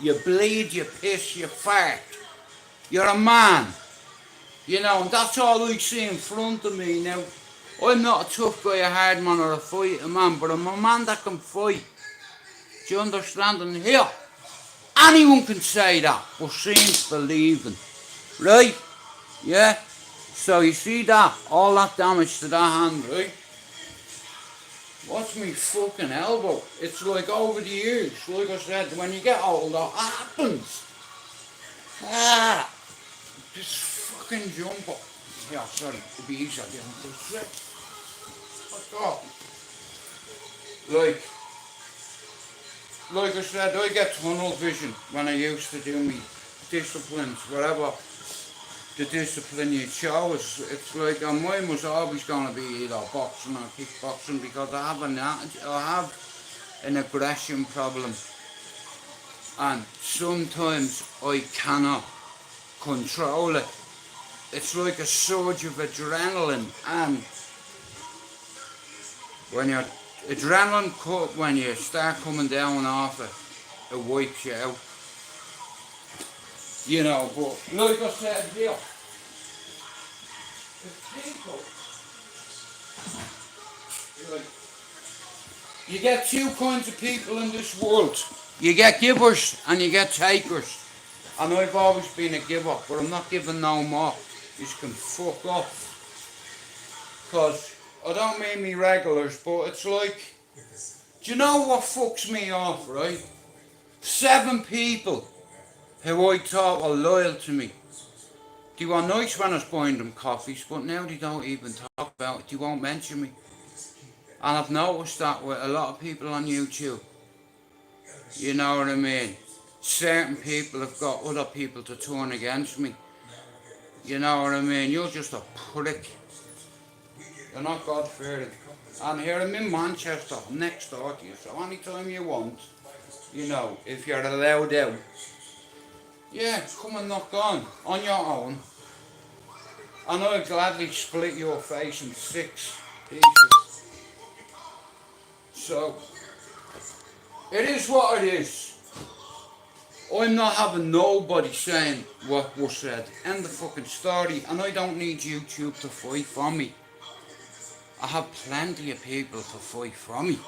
You bleed, you piss, you fart. You're a man. You know, and that's all I see in front of me now. I'm not a tough guy, a hard man, or a fighting man, but I'm a man that can fight. Do you understand? And here, anyone can say that, but seeing's believing. Right? Yeah? So you see that? All that damage to that hand, right? What's hurts me fucking elbow. It's like over the years, like I said, when you get older, it happens. Ah, this fucking jumper. Yeah, sorry, to be easy, I didn't do shit. Fuck off. Like I said, I get tunnel vision when I used to do me disciplines, whatever the discipline you chose. It's like mine was always going to be either boxing or kickboxing because I have an aggression problem, and sometimes I cannot control it. It's like a surge of adrenaline, and when your adrenaline when you start coming down off it, it wipes you out. You know, but like I said, yeah, it's people. Like, you get two kinds of people in this world. You get givers and you get takers. And I've always been a giver, but I'm not giving no more. You can fuck off. Because I don't mean me regulars, but it's like, do you know what fucks me off, right? 7 people who I thought were loyal to me. They were nice when I was buying them coffees, but now they don't even talk about it. They won't mention me. And I've noticed that with a lot of people on YouTube. You know what I mean? Certain people have got other people to turn against me. You know what I mean? You're just a prick. You're not God-fearing. And here I'm in Manchester, next door to you, so anytime you want, you know, if you're allowed out, yeah, come and knock on your own. And I'll gladly split your face in 6 pieces. So, it is what it is. I'm not having nobody saying what was said. End the fucking story. And I don't need YouTube to fight for me. I have plenty of people to fight for me.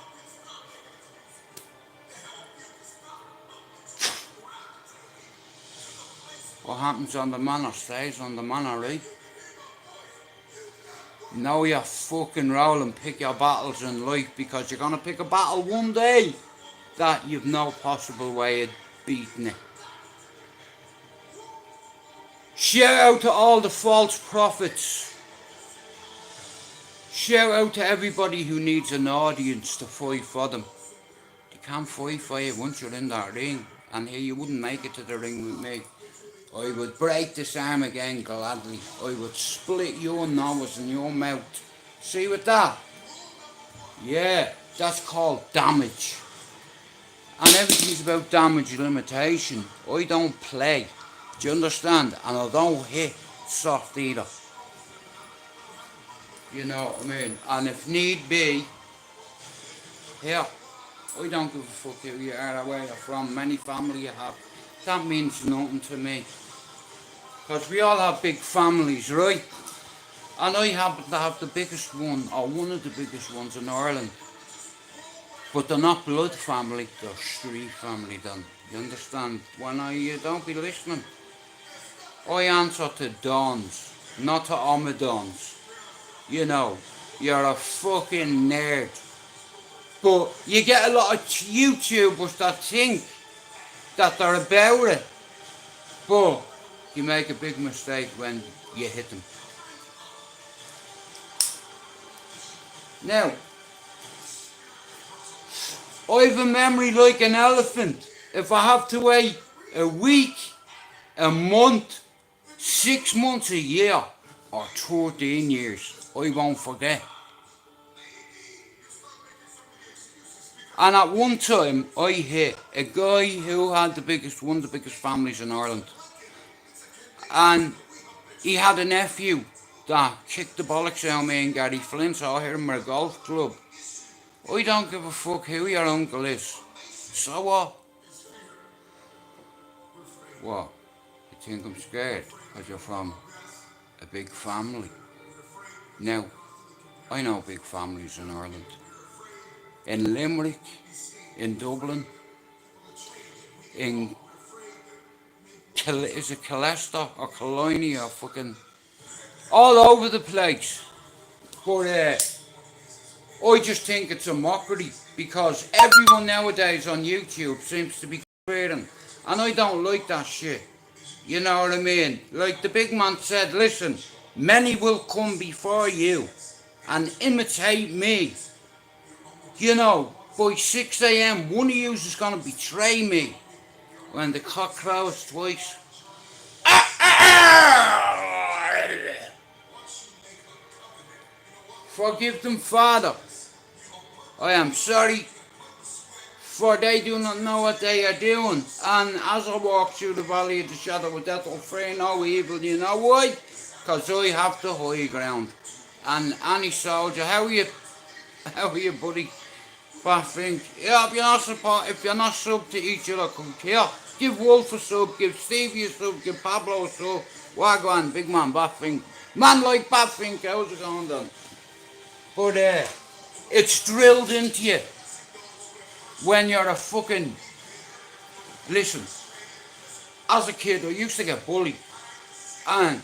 What happens on the manor stays on the manor, right? Know your fucking role and pick your battles in life, because you're gonna pick a battle one day that you've no possible way of beating it. Shout out to all the false prophets. Shout out to everybody who needs an audience to fight for them. They can't fight for you once you're in that ring. And here you wouldn't make it to the ring with me. I would break this arm again gladly. I would split your nose and your mouth. See with that? Yeah, that's called damage. And everything's about damage limitation. I don't play. Do you understand? And I don't hit soft either. You know what I mean? And if need be, here, I don't give a fuck who you are or where you're from, many family you have. That means nothing to me. Because we all have big families, right? And I happen to have the biggest one, or one of the biggest ones in Ireland. But they're not blood family, they're street family then. You understand? When you don't be listening. I answer to dons, not to omadons. You know, you're a fucking nerd. But you get a lot of YouTubers that think that they're about it. But you make a big mistake when you hit them. Now, I've a memory like an elephant. If I have to wait a week, a month, 6 months, a year, or 13 years, I won't forget. And at one time, I hit a guy who had one of the biggest families in Ireland. And he had a nephew that kicked the bollocks out of me and Gary Flynn, so I hit him at a golf club. I don't give a fuck who your uncle is. So what? What? You think I'm scared because you're from a big family? Now, I know big families in Ireland. In Limerick, in Dublin, in is it Colester or Killiney or fucking all over the place. But I just think it's a mockery because everyone nowadays on YouTube seems to be creating, and I don't like that shit. You know what I mean? Like the big man said, listen, many will come before you and imitate me. You know, by 6 a.m., one of you is going to betray me when the cock crows twice. Forgive them, Father. I am sorry, for they do not know what they are doing. And as I walk through the valley of the shadow of death, I'll fear no evil. You know why? Because I have the high ground. And Annie Soldier, how are you? How are you, buddy? Baffing. Yeah, if you're not sub to each other, come here. Give Wolf a sub, give Stevie a sub, give Pablo a sub. Wagwan, big man, Baffing. Man like Baffing, how's it going then? But it's drilled into you when you're a fucking... Listen, as a kid I used to get bullied. And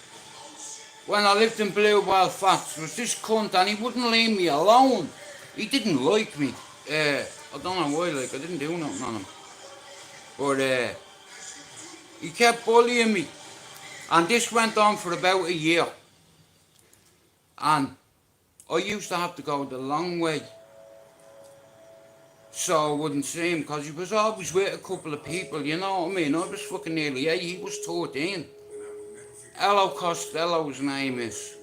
when I lived in Blue Wild Flats, there was this cunt and he wouldn't leave me alone. He didn't like me. I don't know why, like, I didn't do nothing on him. But he kept bullying me. And this went on for about a year. And I used to have to go the long way so I wouldn't see him, because he was always with a couple of people, you know what I mean? I was fucking nearly 8, he was 13. Hello Costello, his name is,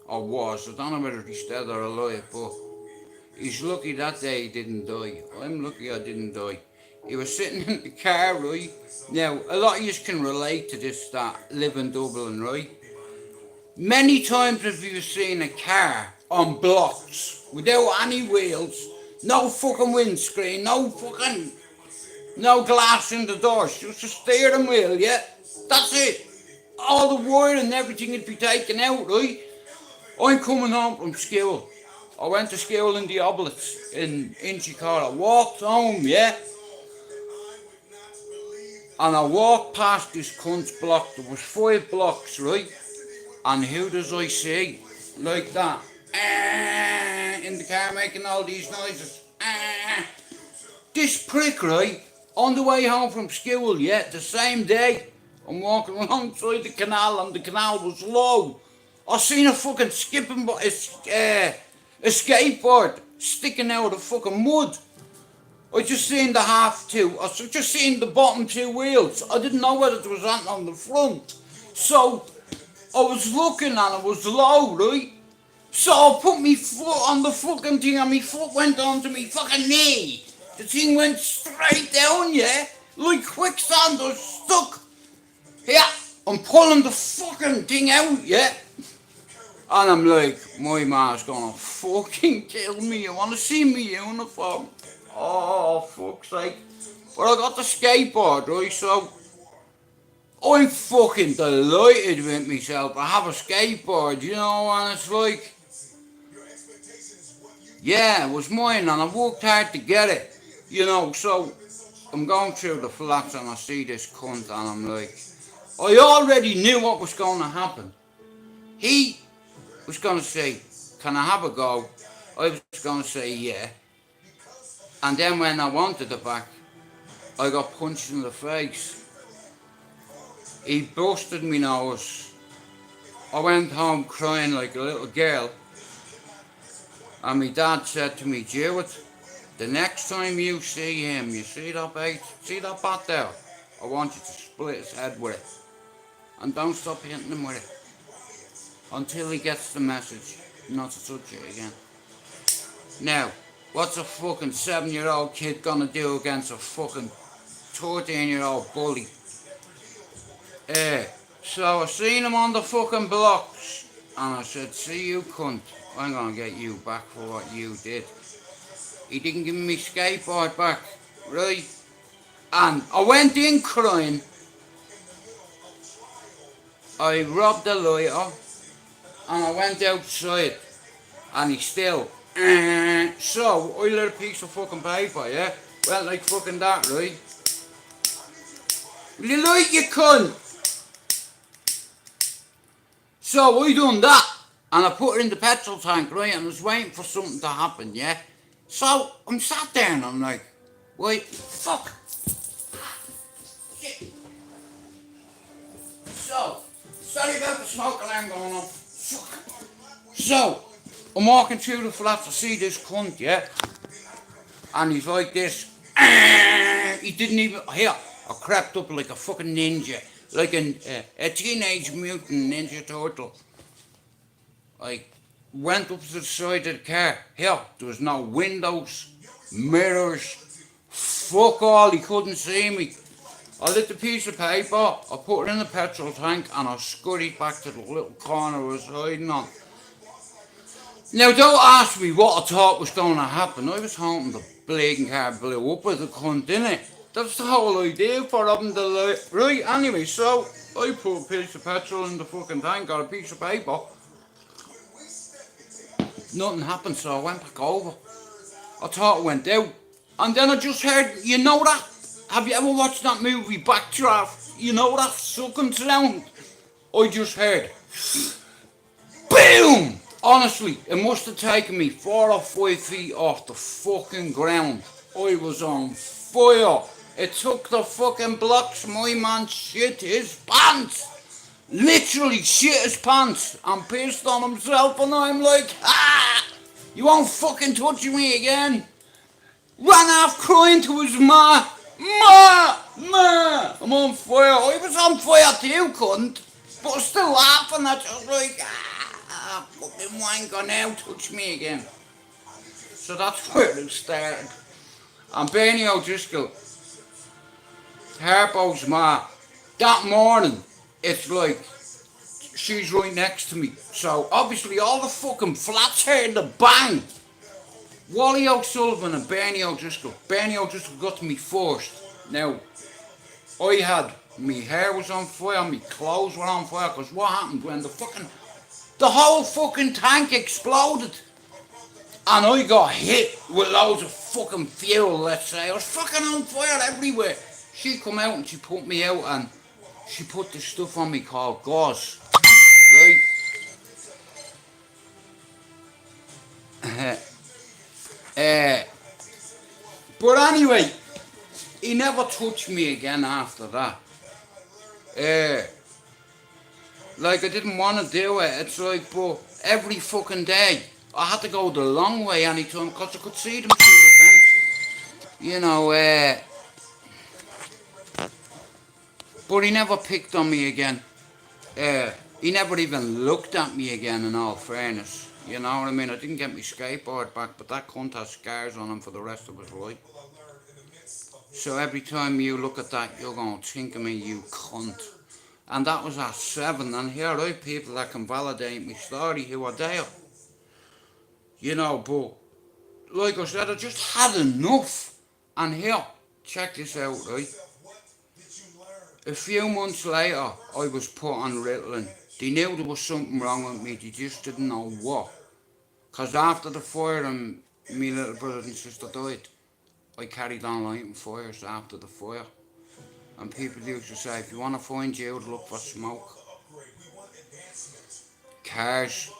or was, I don't know whether he's dead or alive, but he's lucky that day he didn't die. I'm lucky I didn't die. He was sitting in the car, right? Now, a lot of you can relate to this that live in Dublin, right? Many times have you seen a car on blocks without any wheels, no fucking windscreen, no glass in the doors, just a steering wheel, yeah? That's it. All the wire and everything would be taken out, right? I'm coming home from school. I went to school in the Oblats in Inchicore. I walked home, yeah? And I walked past this cunt's block. There was 5 blocks, right? And who does I see? Like that. In the car making all these noises. This prick, right? On the way home from school, yeah, the same day, I'm walking alongside the canal and the canal was low. I seen a fucking a skateboard sticking out of the fucking mud. I just seen the I just seen the bottom 2 wheels. I didn't know whether there was anything on the front. So I was looking and it was low, right? So I put my foot on the fucking thing and my foot went onto my fucking knee. The thing went straight down, yeah? Like quicksand, I was stuck. Yeah, I'm pulling the fucking thing out, yeah? And I'm like, my ma's gonna fucking kill me. You wanna see me uniform? Oh, fuck's sake. But I got the skateboard, right? So I'm fucking delighted with myself. I have a skateboard, you know, and it's like, yeah, it was mine and I worked hard to get it, you know. So I'm going through the flats and I see this cunt and I'm like, I already knew what was going to happen. He was going to say, can I have a go? I was going to say yeah. And then when I wanted it back, I got punched in the face. He busted me nose. I went home crying like a little girl. And my dad said to me, Jewett, the next time you see him, you see that bat there? I want you to split his head with it. And don't stop hitting him with it. Until he gets the message not to touch it again. Now, what's a fucking 7-year-old kid gonna do against a fucking 13-year-old bully? So I seen him on the fucking blocks, and I said, see you cunt, I'm gonna get you back for what you did. He didn't give me skateboard back, right? And I went in crying. I robbed the lighter, and I went outside, and he still, so I lit a piece of fucking paper, yeah? Well, like fucking that, right? Will you light, you cunt? So I done that, And I put it in the petrol tank, right, and I was waiting for something to happen, yeah? So, I'm sat there and I'm like, wait, fuck. Shit. So, sorry about the smoke alarm going on. Fuck. So, I'm walking through the flats, I see this cunt, yeah? And he's like this. He didn't even, here, I crept up like a fucking ninja. Like a teenage mutant ninja turtle. I went up to the side of the car. Here, there was no windows, mirrors, fuck all, he couldn't see me. I lit the piece of paper, I put it in the petrol tank, and I scurried back to the little corner I was hiding on. Now, don't ask me what I thought was going to happen. I was hoping the bleeding car blew up with a cunt in it. That's the whole idea for having the light. Right, anyway, so I put a piece of petrol in the fucking tank, got a piece of paper. Nothing happened, so I went back over. I thought it went out. And then I just heard, you know that? Have you ever watched that movie, Backdraft? You know that sucking sound? I just heard, BOOM! Honestly, it must have taken me 4 or 5 feet off the fucking ground. I was on fire. It took the fucking blocks. My man shit his pants. Literally shit his pants and pissed on himself, and I'm like, you won't fucking touch me again. Ran off crying to his ma. Ma, I'm on fire. I was on fire too, cunt. But still laughing at you, like, fucking wanker now, touch me again. So that's where it started. And Bernie O'Driscoll, Harpo's ma, that morning, it's like, she's right next to me. So obviously all the fucking flats heard the bang. Wally O'Sullivan and Bernie O'Driscoll. Bernie O'Driscoll got to me first. Now, I had, my hair was on fire, my clothes were on fire, because what happened when the whole fucking tank exploded. And I got hit with loads of fucking fuel, let's say. I was fucking on fire everywhere. She come out and she put me out and she put this stuff on me called gauze. Right? But anyway, he never touched me again after that. Like, I didn't want to do it. It's like, but every fucking day, I had to go the long way anytime because I could see them through the fence. You know, but he never picked on me again. He never even looked at me again, in all fairness. You know what I mean? I didn't get my skateboard back, but that cunt has scars on him for the rest of his life. So every time you look at that, you're going to think of me, you cunt. And that was at 7, and here are people that can validate my story who are there. You know, but like I said, I just had enough. And here, check this out, right? A few months later, I was put on Ritalin. They knew there was something wrong with me, they just didn't know what. Because after the fire and my little brother and sister died, I carried on lighting fires after the fire. And people used to say, if you want to find you, look for smoke. Cars,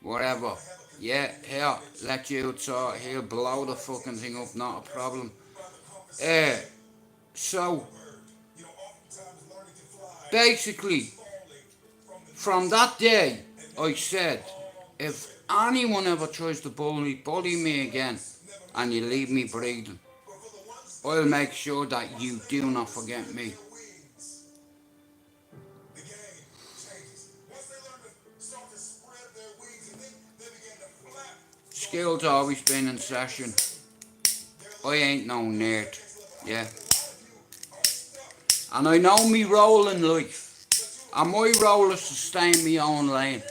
whatever. Yeah, here, let you outside, he'll blow the fucking thing up, not a problem. So, basically, from that day, I said, if anyone ever tries to bully me again, and you leave me breathing, I'll make sure that you do not forget me. School's always been in session. I ain't no nerd, yeah. And I know me role in life. And my role is to stay in my own lane.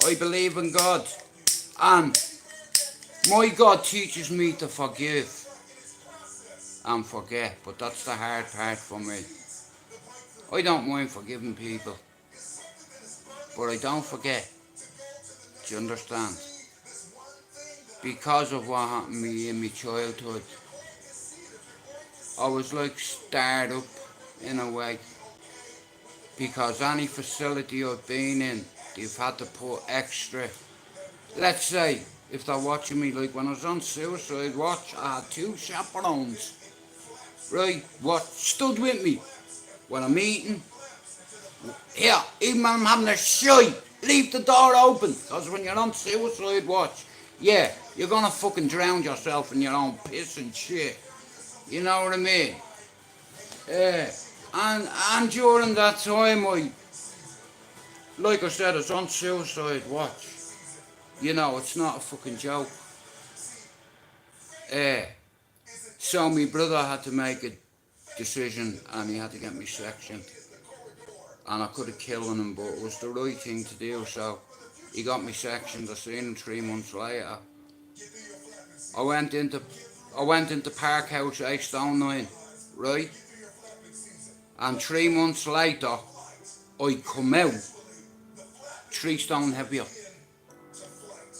I believe in God. And my God teaches me to forgive and forget. But that's the hard part for me. I don't mind forgiving people. But I don't forget. Do you understand? Because of what happened to me in my childhood, I was like scarred up in a way. Because any facility I've been in, They've had to put extra. Let's say, if they're watching me, like when I was on Suicide Watch, I had 2 chaperones, right, what stood with me when I'm eating. Yeah, even when I'm having a shite, leave the door open, because when you're on Suicide Watch, yeah, you're gonna fucking drown yourself in your own piss and shit. You know what I mean? Yeah. And during that time, like I said, it's on Suicide Watch. You know, it's not a fucking joke. So my brother had to make a decision and he had to get me sectioned. And I could have killed him, but it was the right thing to do, so he got me sectioned. I seen him 3 months later. I went into Park House 8 stone 9, right? And 3 months later, I come out 3 stone heavier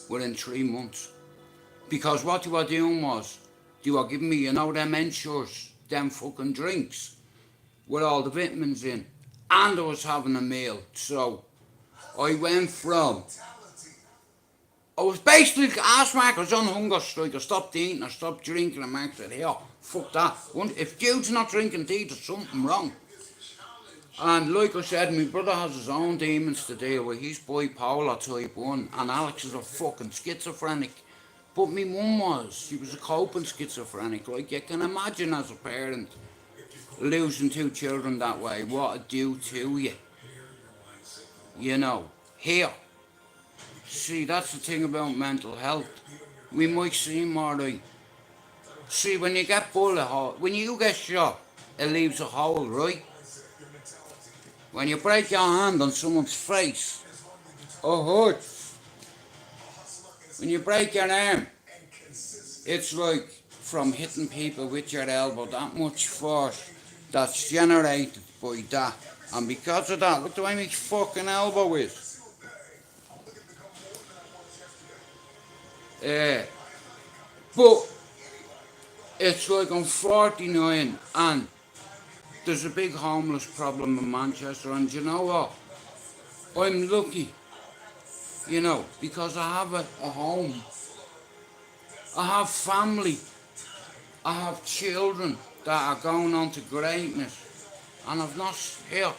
within 3 months. Because what they were doing was, they were giving me, you know, them ensures, them fucking drinks, with all the vitamins in. And I was having a meal. So, I went from, I was basically ass Mark, I was on hunger strike. I stopped eating, I stopped drinking, and Mark said, here, fuck that. If dude's not drinking tea, there's something wrong. And like I said, my brother has his own demons to deal with. He's bipolar type 1, and Alex is a fucking schizophrenic. But my mum was. She was a coping schizophrenic. Like, you can imagine as a parent losing 2 children that way, what it do to you. You know, here. See, that's the thing about mental health. We might seem alright. See, when you get bullet hole, when you get shot, it leaves a hole, right? When you break your hand on someone's face, it hurts. When you break your arm, it's like from hitting people with your elbow, that much force that's generated by that. And because of that, look the way my fucking elbow is. But it's like I'm 49 and there's a big homeless problem in Manchester, and you know what? I'm lucky, you know, because I have a home. I have family. I have children that are going on to greatness. And I've not here.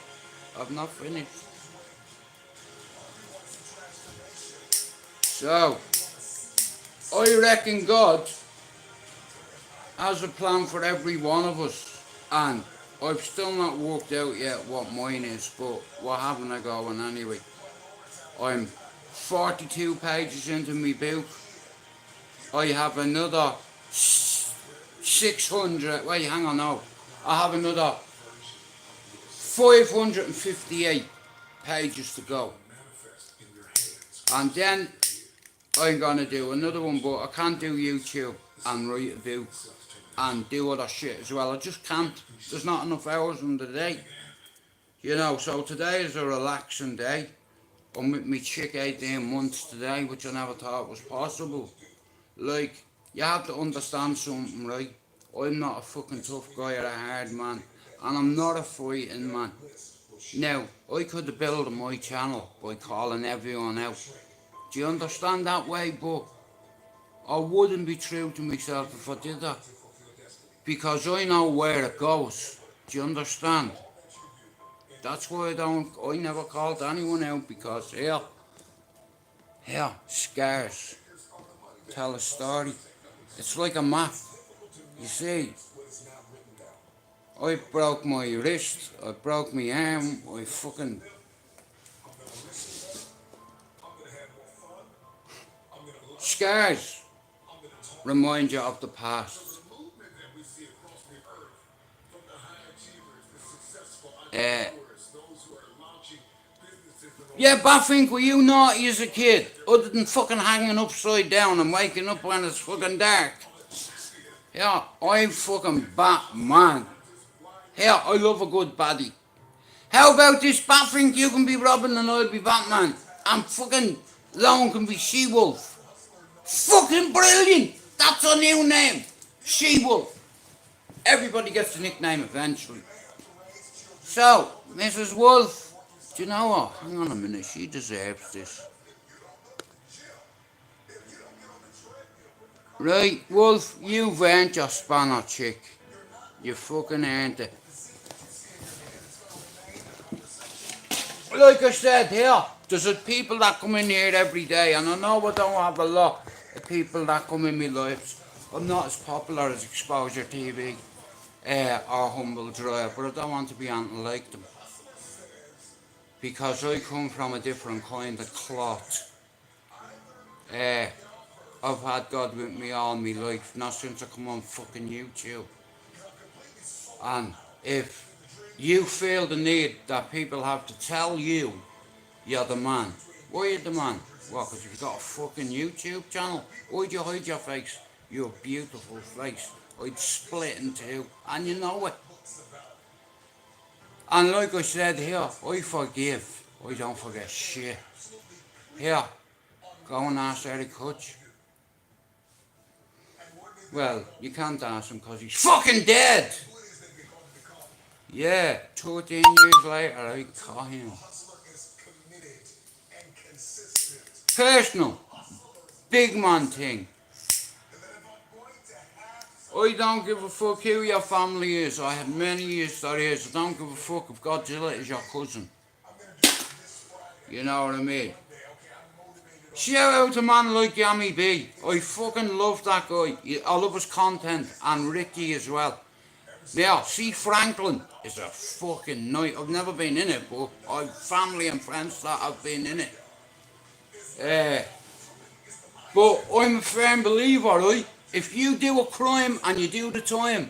I've not finished. So, I reckon God has a plan for every one of us. And I've still not worked out yet what mine is, but we're having a go on anyway. I'm 42 pages into my book. I have another 600, wait, hang on now. I have another 558 pages to go. And then I'm gonna do another one, but I can't do YouTube and write a book and do other shit as well. I just can't. There's not enough hours in the day. You know, so today is a relaxing day. I'm with my chick 18 months today, which I never thought was possible. Like, you have to understand something, right? I'm not a fucking tough guy or a hard man. And I'm not a fighting man. Now, I could have built my channel by calling everyone out. Do you understand that way? But I wouldn't be true to myself if I did that. Because I know where it goes. Do you understand? That's why I never called anyone out, because here, scars tell a story. It's like a map. You see, I broke my wrist, I broke my arm, I fucking... Scars remind you of the past. Yeah, Baffink, were you naughty as a kid? Other than fucking hanging upside down and waking up when it's fucking dark? Yeah, I'm fucking Batman. Yeah, I love a good baddie. How about this, Baffink? You can be Robin and I'll be Batman. And fucking Lone can be She-Wolf. Fucking brilliant! That's a new name. She-Wolf. Everybody gets a nickname eventually. So, Mrs. Wolf, Do you know what? Hang on a minute, she deserves this. Right, Wolf, you've earned your spanner, chick. You fucking earned it. Like I said here, there's people that come in here every day, and I know I don't have a lot of people that come in my lives. I'm not as popular as Exposure TV or Humble Dryer, but I don't want to be anything like them. Because I come from a different kind of cloth. I've had God with me all my life, not since I come on fucking YouTube. And if you feel the need that people have to tell you you're the man, why are you the man? What, because you've got a fucking YouTube channel? Why'd you hide your face? Your beautiful face. I'd split in two, and you know it. And like I said here, I forgive. I don't forget shit. Here, go and ask Eric Hutch. Well, you can't ask him because he's fucking dead. Yeah, 13 years later, I caught him. Personal, big man thing. I don't give a fuck who your family is. I had many years that is. I don't give a fuck if Godzilla is your cousin. You know what I mean? Shout out to a man like Yummy B. I fucking love that guy. I love his content, and Ricky as well. Now, see, Franklin is a fucking night. I've never been in it, but I've family and friends that have been in it. But I'm a firm believer, right? If you do a crime and you do the time,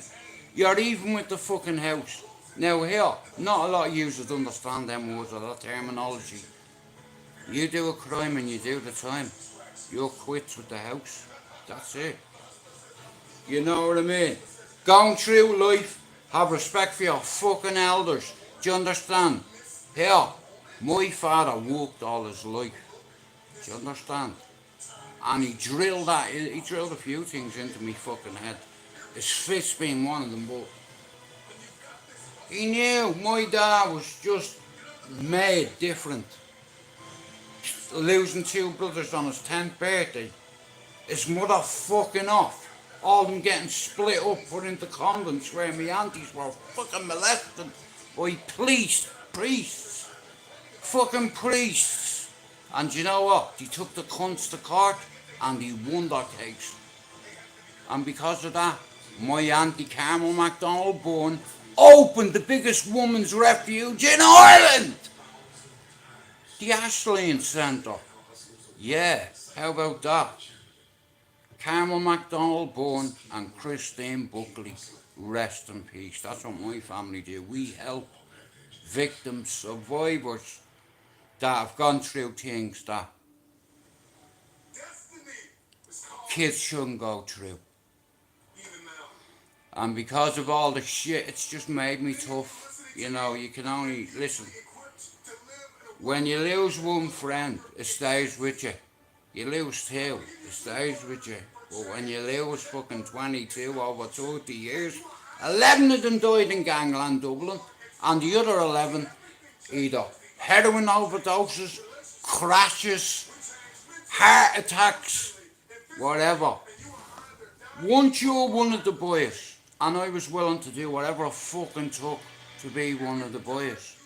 you're even with the fucking house. Now here, not a lot of users understand them words or that terminology. You do a crime and you do the time, you're quits with the house. That's it. You know what I mean? Going through life, have respect for your fucking elders. Do you understand? Here, my father worked all his life. Do you understand? And he drilled a few things into me fucking head. His fist being one of them, but he knew my dad was just made different. Losing two brothers on his 10th birthday, his mother fucking off, all of them getting split up, put into convents where my aunties were fucking molested by priests, fucking priests. And you know what? He took the cunts to court and he won that case. And because of that, my auntie Carmel MacDonald Bourne opened the biggest women's refuge in Ireland! The Ashland Centre. Yeah, how about that? Carmel MacDonald Bourne and Christine Buckley, rest in peace. That's what my family do. We help victims, survivors that have gone through things that kids shouldn't go through. And because of all the shit, it's just made me tough. You know, you can only listen. When you lose one friend, it stays with you. You lose two, it stays with you. But when you lose fucking 22 over 30 years, 11 of them died in Gangland, Dublin, and the other 11 either heroin overdoses, crashes, heart attacks, whatever. Once you're one of the boys, and I was willing to do whatever I fucking took to be one of the boys.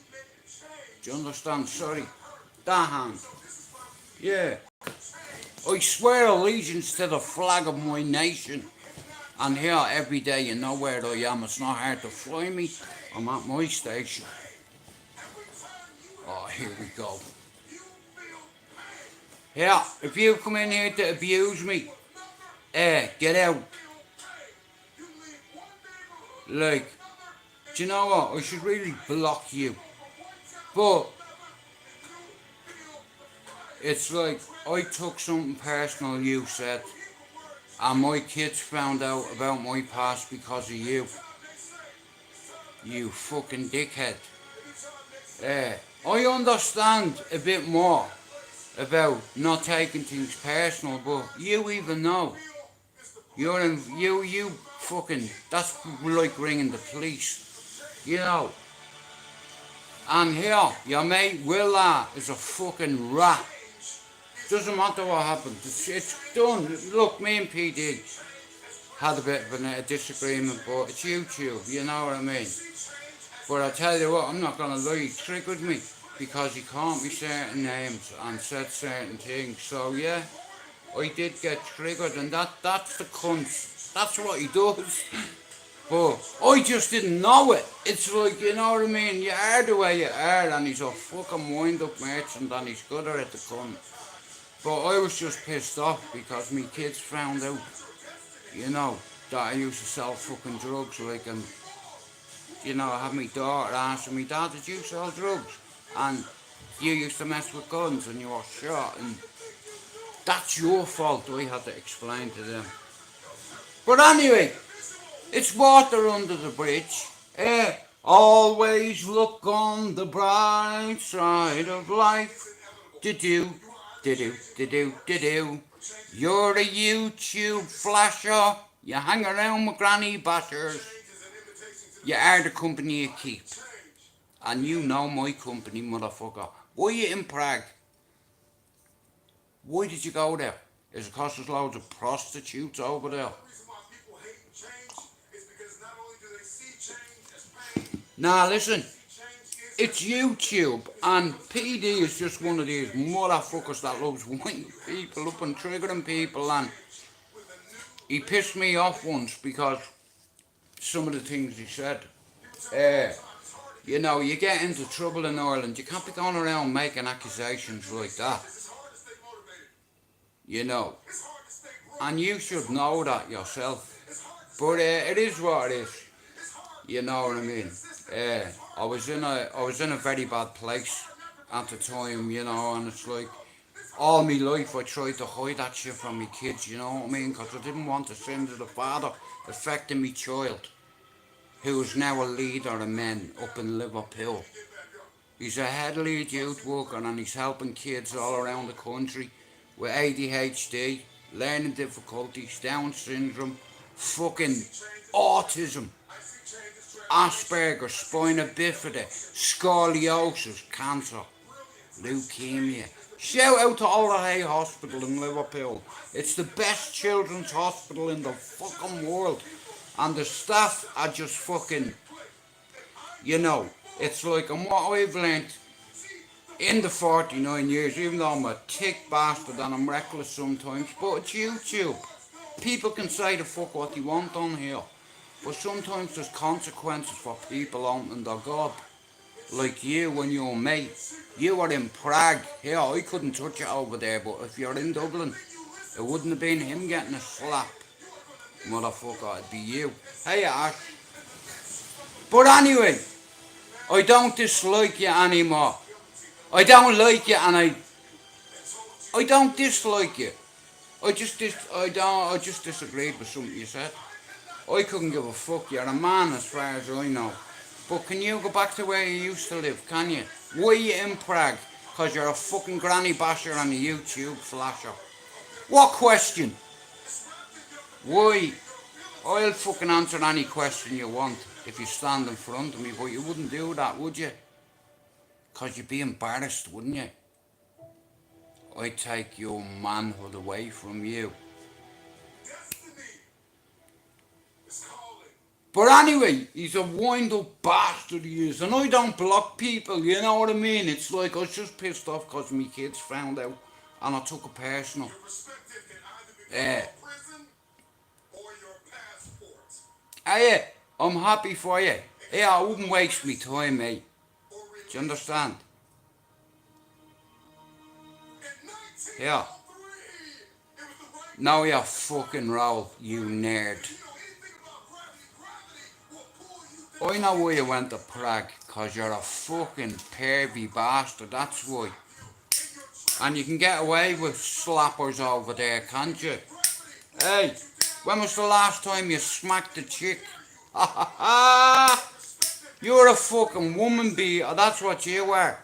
Do you understand? Sorry. That hand. Yeah. I swear allegiance to the flag of my nation. And here every day you know where I am. It's not hard to find me. I'm at my station. Oh, here we go. Yeah, if you come in here to abuse me, get out. Like, do you know what? I should really block you. But it's like I took something personal you said, and my kids found out about my past because of you. You fucking dickhead. I understand a bit more about not taking things personal, but you even know. You fucking, that's like ringing the police. You know, And here, your mate Willa is a fucking rat. Doesn't matter what happens, it's done. Look, me and PD had a bit of a disagreement, but it's YouTube, you know what I mean? But I tell you what, I'm not gonna lie, he triggered me because he called me certain names and said certain things. So yeah, I did get triggered, and that's the cunt. That's what he does. But I just didn't know it. It's like, you know what I mean? You are the way you are, and he's a fucking wind-up merchant, and he's good at it, the cunt. But I was just pissed off because me kids found out, you know, that I used to sell fucking drugs, like, and, you know, I had my daughter asking me, Dad, did you sell drugs? And you used to mess with guns and you were shot, and that's your fault, I had to explain to them. But anyway, it's water under the bridge. Always look on the bright side of life. Do-do, do-do, do-do, do-do. You're a YouTube flasher. You hang around with granny bashers. You are the company you keep. And you know my company, motherfucker. Why you in Prague? Why did you go there? Is it because there's loads of prostitutes over there? Nah, listen. It's YouTube, and PD is just one of these motherfuckers that loves winding people up and triggering people, and he pissed me off once because some of the things he said. You know, you get into trouble in Ireland, you can't be going around making accusations like that. You know, and you should know that yourself. But it is what it is. You know what I mean? I was in a very bad place at the time, you know, and it's like all my life I tried to hide that shit from my kids, you know what I mean? Because I didn't want the sins of the father affecting my child, who is now a leader of men up in Liverpool. He's a head lead youth worker, and he's helping kids all around the country with ADHD, learning difficulties, Down syndrome, fucking autism, Asperger's, spina bifida, scoliosis, cancer, leukemia. Shout out to Hay Hospital in Liverpool. It's the best children's hospital in the fucking world. And the staff are just fucking, you know, it's like, and what I've learned in the 49 years, even though I'm a thick bastard and I'm reckless sometimes, but it's YouTube. People can say the fuck what they want on here. But sometimes there's consequences for people opening their gob. Like you when you're mate. You were in Prague. Yeah, I couldn't touch it over there, but if you're in Dublin, it wouldn't have been him getting a slap. Motherfucker, it'd be you. Hey Ash. But anyway, I don't dislike you anymore. I don't like you, and I don't dislike you. I just disagreed with something you said. I couldn't give a fuck. You're a man as far as I know. But can you go back to where you used to live, can you? Why are you in Prague? Because you're a fucking granny basher and a YouTube flasher. What question? Why? I'll fucking answer any question you want if you stand in front of me, but you wouldn't do that, would you? Because you'd be embarrassed, wouldn't you? I'd take your manhood away from you. But anyway, he's a wind-up bastard, he is. And I don't block people, you know what I mean? It's like I was just pissed off because my kids found out and I took it personal. Yeah, I'm happy for you. Yeah, I wouldn't waste my time, mate. Do you understand? Yeah. Now you're fucking roll, you nerd. I know why you went to Prague, because you're a fucking pervy bastard, that's why. And you can get away with slappers over there, can't you? Hey, when was the last time you smacked a chick? Ha ha ha! You're a fucking woman beater, that's what you are.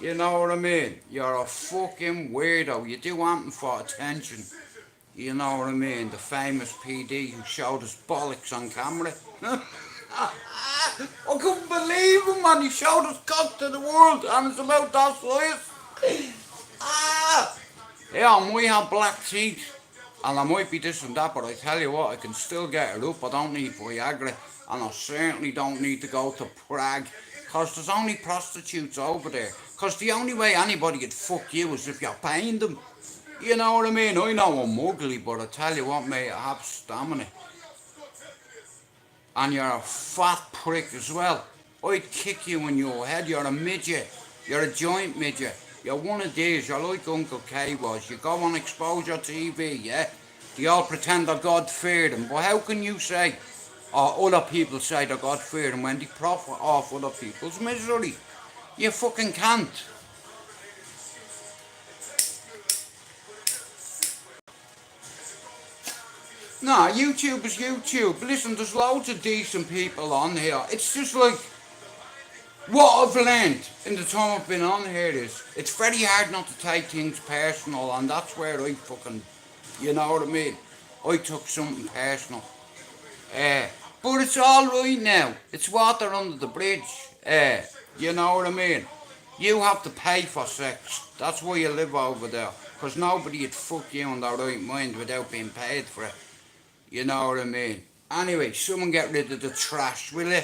You know what I mean? You're a fucking weirdo, you do anything for attention. You know what I mean? The famous PD who showed his bollocks on camera. I couldn't believe him, man. He showed his cock to the world, and it's about that size. Ah! Yeah, I might have black teeth, and I might be this and that, but I tell you what, I can still get it up. I don't need Viagra, and I certainly don't need to go to Prague, because there's only prostitutes over there. Because the only way anybody would fuck you is if you're paying them. You know what I mean? I know I'm ugly, but I tell you what, mate, I have stamina. And you're a fat prick as well. I'd kick you in your head. You're a midget. You're a joint midget. You're one of these. You're like Uncle K was. You go on exposure TV, yeah? They all pretend they're God-fearing. But how can you say, or other people say they're God-fearing when they profit off other people's misery? You fucking can't. Nah, YouTube is YouTube. Listen, there's loads of decent people on here. It's just like, what I've learned in the time I've been on here is, it's very hard not to take things personal, and that's where I fucking, you know what I mean? I took something personal. Uh, but it's alright now. It's water under the bridge. You know what I mean? You have to pay for sex. That's why you live over there. Because nobody would fuck you in their right mind without being paid for it. You know what I mean? Anyway, someone get rid of the trash, will you?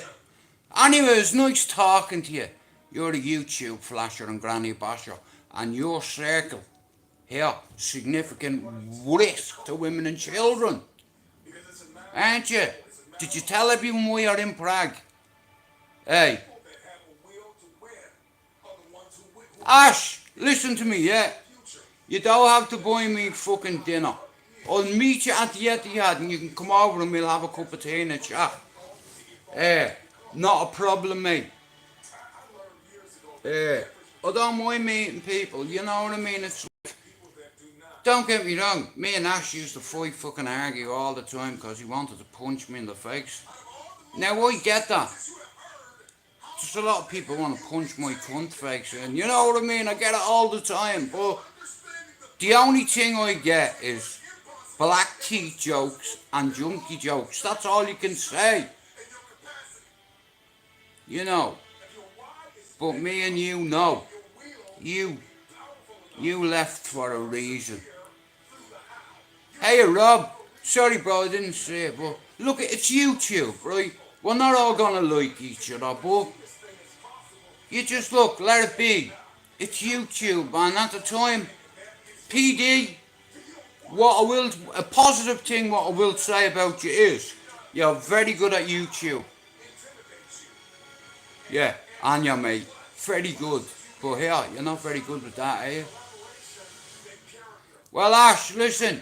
Anyway, it's nice talking to you. You're a YouTube flasher and granny basher. And your circle here, significant risk to women and children. Aren't you? Did you tell everyone we are in Prague? Hey. Ash, listen to me, yeah? You don't have to buy me fucking dinner. I'll meet you at the Etihad and you can come over and we'll have a cup of tea and a chat. Not a problem, mate. I don't mind meeting people, you know what I mean? It's like, don't get me wrong, me and Ash used to fight fucking argue all the time because he wanted to punch me in the face. Now I get that. Just a lot of people want to punch my cunt face and you know what I mean? I get it all the time, but the only thing I get is black teeth jokes and junkie jokes. That's all you can say. You know. But me and you know. You left for a reason. Hey Rob. Sorry bro, I didn't say it, but look, it's YouTube, right? We're not all gonna like each other, but you just look, let it be. It's YouTube, and at the time, PD, a positive thing what I will say about you is, you're very good at YouTube. Yeah, and you mate, very good. But here, you're not very good with that, are you? Well Ash, listen,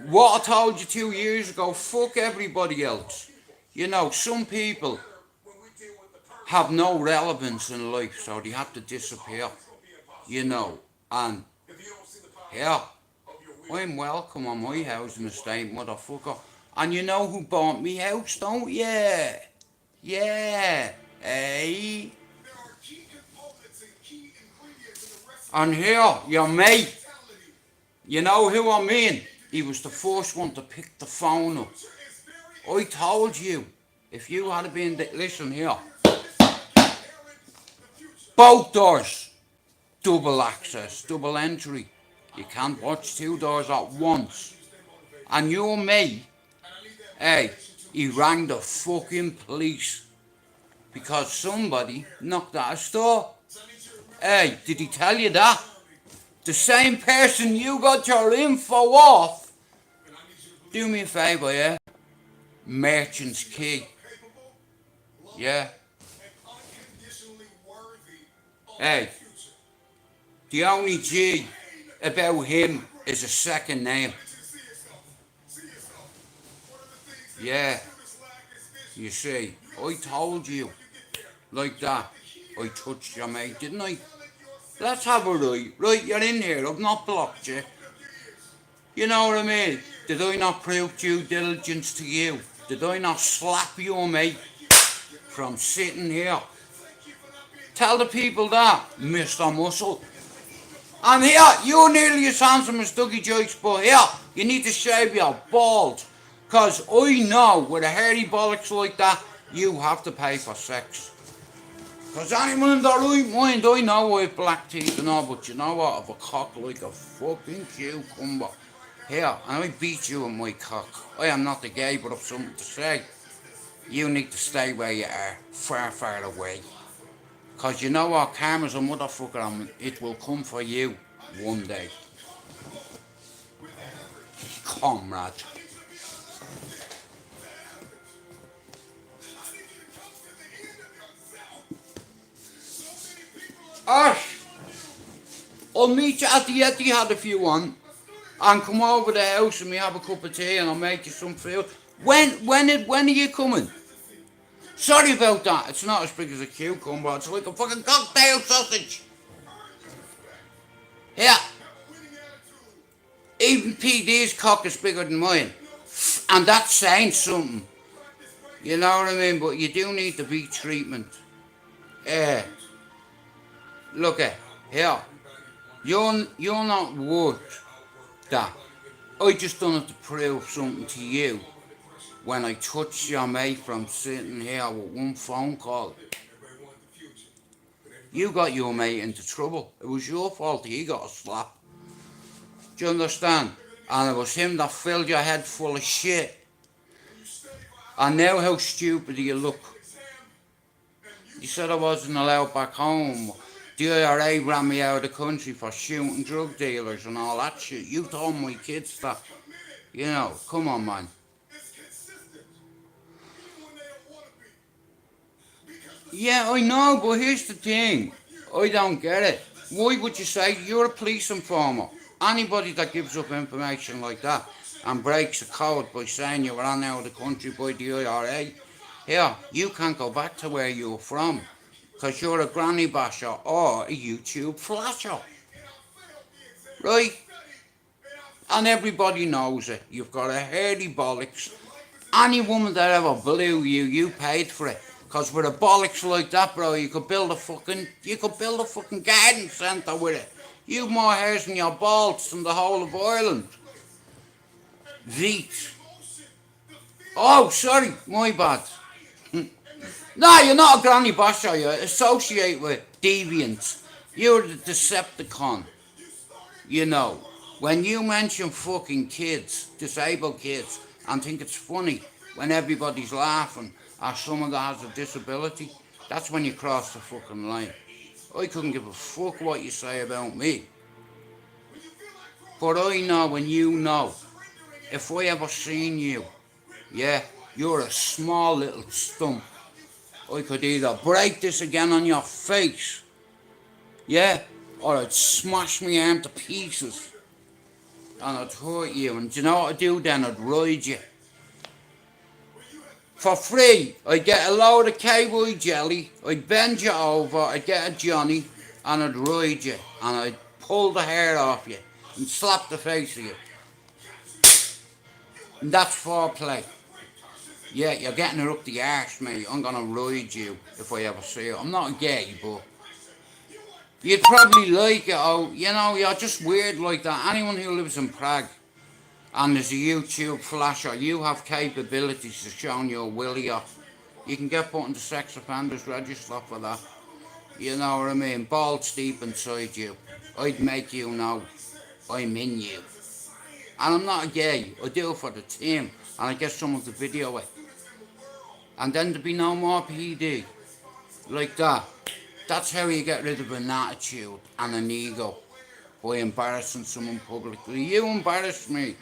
what I told you 2 years ago, fuck everybody else. You know, some people have no relevance in life, so they have to disappear. You know, and yeah, I'm welcome on my housing estate, motherfucker. And you know who bought me house, don't you? Yeah, hey. And here, your mate, you know who I mean? He was the first one to pick the phone up. I told you, if you had been, listen here, both doors, double access, double entry. You can't watch two doors at once. And your mate, hey, he rang the fucking police because somebody knocked at his door. Hey, did he tell you that? The same person you got your info off. Do me a favour, yeah? Merchant's key. Yeah. Hey, the only G about him is a second name. Yeah. You see, I told you. Like that. I touched you, mate, didn't I? Let's have a right. Right, you're in here. I've not blocked you. You know what I mean? Did I not prove due diligence to you? Did I not slap you, mate, from sitting here? Tell the people that, Mr. Muscle. And here, you're nearly as handsome as Dougie Joyce, but here, you need to shave your balls. Because I know with a hairy bollocks like that, You have to pay for sex. Because anyone in their right mind, I know I have black teeth and all, but you know what? I have a cock like a fucking cucumber. Here, and I beat you with my cock. I am not the gay, but I've something to say. You need to stay where you are, far, far away. Because you know what? Karma's a motherfucker and it will come for you one day. Comrade. Ash, I'll meet you at the Etihad if you want. And come over the house and we have a cup of tea and I'll make you some food. When are you coming? Sorry about that. It's not as big as a cucumber. It's like a fucking cocktail sausage. Yeah. Even PD's cock is bigger than mine. And that's saying something. You know what I mean? But you do need the beat treatment. Look at here. You're not worth that. I just done it to prove something to you. When I touched your mate from sitting here with one phone call. You got your mate into trouble. It was your fault he got a slap. Do you understand? And it was him that filled your head full of shit. And now how stupid do you look? You said I wasn't allowed back home. The IRA ran me out of the country for shooting drug dealers and all that shit. You told my kids that. You know, come on, man. Yeah, I know, but here's the thing. I don't get it. Why would you say you're a police informer? Anybody that gives up information like that and breaks the code by saying you were on out of the country by the IRA, here, you can't go back to where you're from because you're a granny basher or a YouTube flasher. Right? And everybody knows it. You've got a hairy bollocks. Any woman that ever blew you, you paid for it. Because with a bollocks like that, bro, you could build a fucking garden centre with it. You've more hairs in your balls than the whole of Ireland. Veet. Oh, sorry, my bad. No, you're not a granny basher, you associate with deviants. You're the Decepticon. You know, when you mention fucking kids, disabled kids, and think it's funny when everybody's laughing at someone that has a disability, that's when you cross the fucking line. I couldn't give a fuck what you say about me. But I know when you know, if I ever seen you, yeah, you're a small little stump. I could either break this again on your face, yeah, or I'd smash my arm to pieces. And I'd hurt you, and do you know what I'd do then? I'd ride you. For free, I'd get a load of KY jelly, I'd bend you over, I'd get a Johnny, and I'd ride you, and I'd pull the hair off you, and slap the face of you. And that's foreplay. Yeah, you're getting her up the arse, mate. I'm gonna ride you if I ever see you. I'm not gay, but you'd probably like it. Oh, you know, you're just weird like that. Anyone who lives in Prague and is a YouTube flasher, you have capabilities to show your willy off. You can get put into sex offenders register for that. You know what I mean? Balls deep inside you. I'd make you know I'm in you. And I'm not gay. I do it for the team. And I get someone to video it. And then there'd be no more PD. Like that. That's how you get rid of an attitude and an ego. By embarrassing someone publicly. You embarrassed me.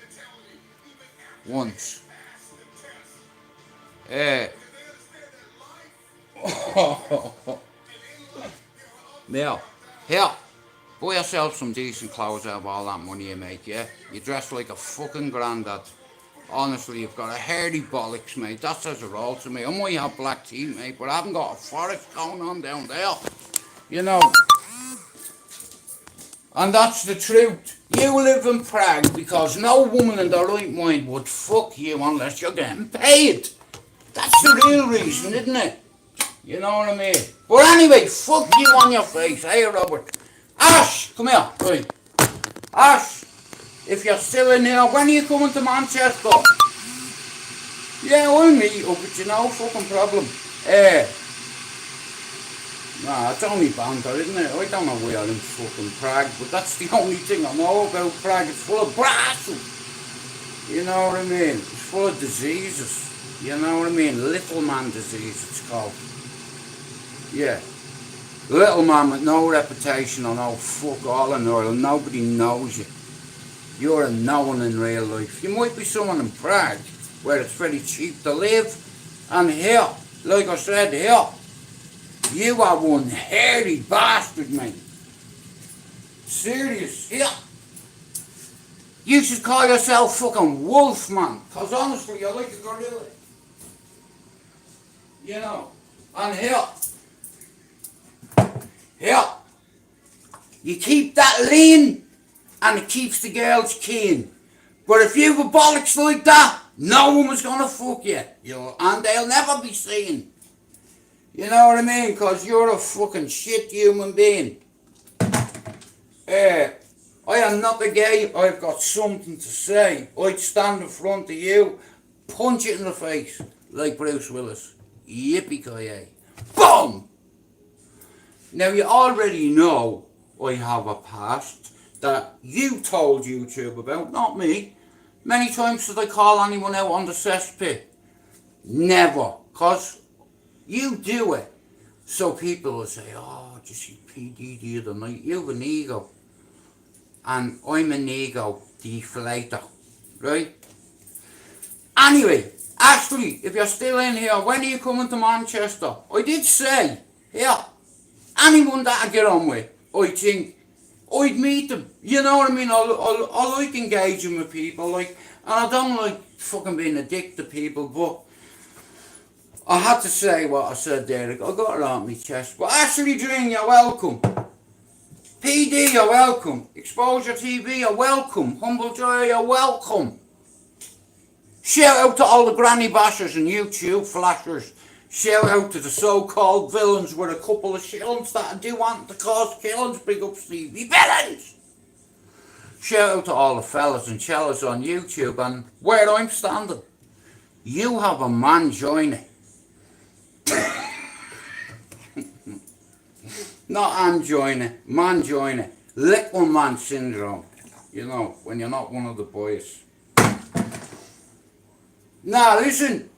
Once. Yeah. Here. Buy yourself some decent clothes out of all that money you make, yeah? You dress like a fucking granddad. Honestly, you've got a hairy bollocks, mate. That says it all to me. I might have black teeth, mate, but I haven't got a forest going on down there. You know. And that's the truth. You live in Prague because no woman in their right mind would fuck you unless you're getting paid. That's the real reason, isn't it? You know what I mean? But anyway, fuck you on your face. Hey, Robert. Ash, come here. Right. Ash, if you're still in here, when are you coming to Manchester? Yeah, I'll meet up, but you know, fucking problem. Nah, it's only banter, isn't it? I don't know where in fucking Prague, but that's the only thing I know about Prague. It's full of brass. You know what I mean? It's full of diseases. You know what I mean? Little man disease, it's called. Yeah. Little man with no reputation or no fuck all in the world. Nobody knows you. You're a no one in real life. You might be someone in Prague where it's very cheap to live. And here, like I said, here, you are one hairy bastard, mate. Serious, here. You should call yourself fucking Wolf, man. Because honestly, you're like a gorilla. You know. And here. Here. You keep that lean, and it keeps the girls keen. But if you've a bollocks like that, no woman's gonna fuck you. And they'll never be seen. You know what I mean? Because you're a fucking shit human being. I am not a gay. I've got something to say. I'd stand in front of you, punch it in the face like Bruce Willis. Yippee-ki-yay. Boom! Now you already know I have a past that you told YouTube about, not me. Many times did I call anyone out on the cesspit? Never. Because you do it. So people will say, oh, did you see PD the other night? You have an ego. And I'm an ego deflator. Right? Anyway, actually, if you're still in here, when are you coming to Manchester? I did say, here, anyone that I get on with, I think I'd meet them. You know what I mean? I like engaging with people, like, and I don't like fucking being a dick to people, but I had to say what I said there. I got it on my chest. But actually, Dream, you're welcome. PD, you're welcome. Exposure TV, you're welcome. Humble Joy, you're welcome. Shout out to all the granny bashers and YouTube flashers. Shout out to the so-called villains with a couple of shillings that do want to cause killings. Big up Stevie Villains. Shout out to all the fellas and cellas on YouTube, and where I'm standing, you have a man joining. Not I'm joining, man joining. Little man syndrome. You know, when you're not one of the boys. Now listen,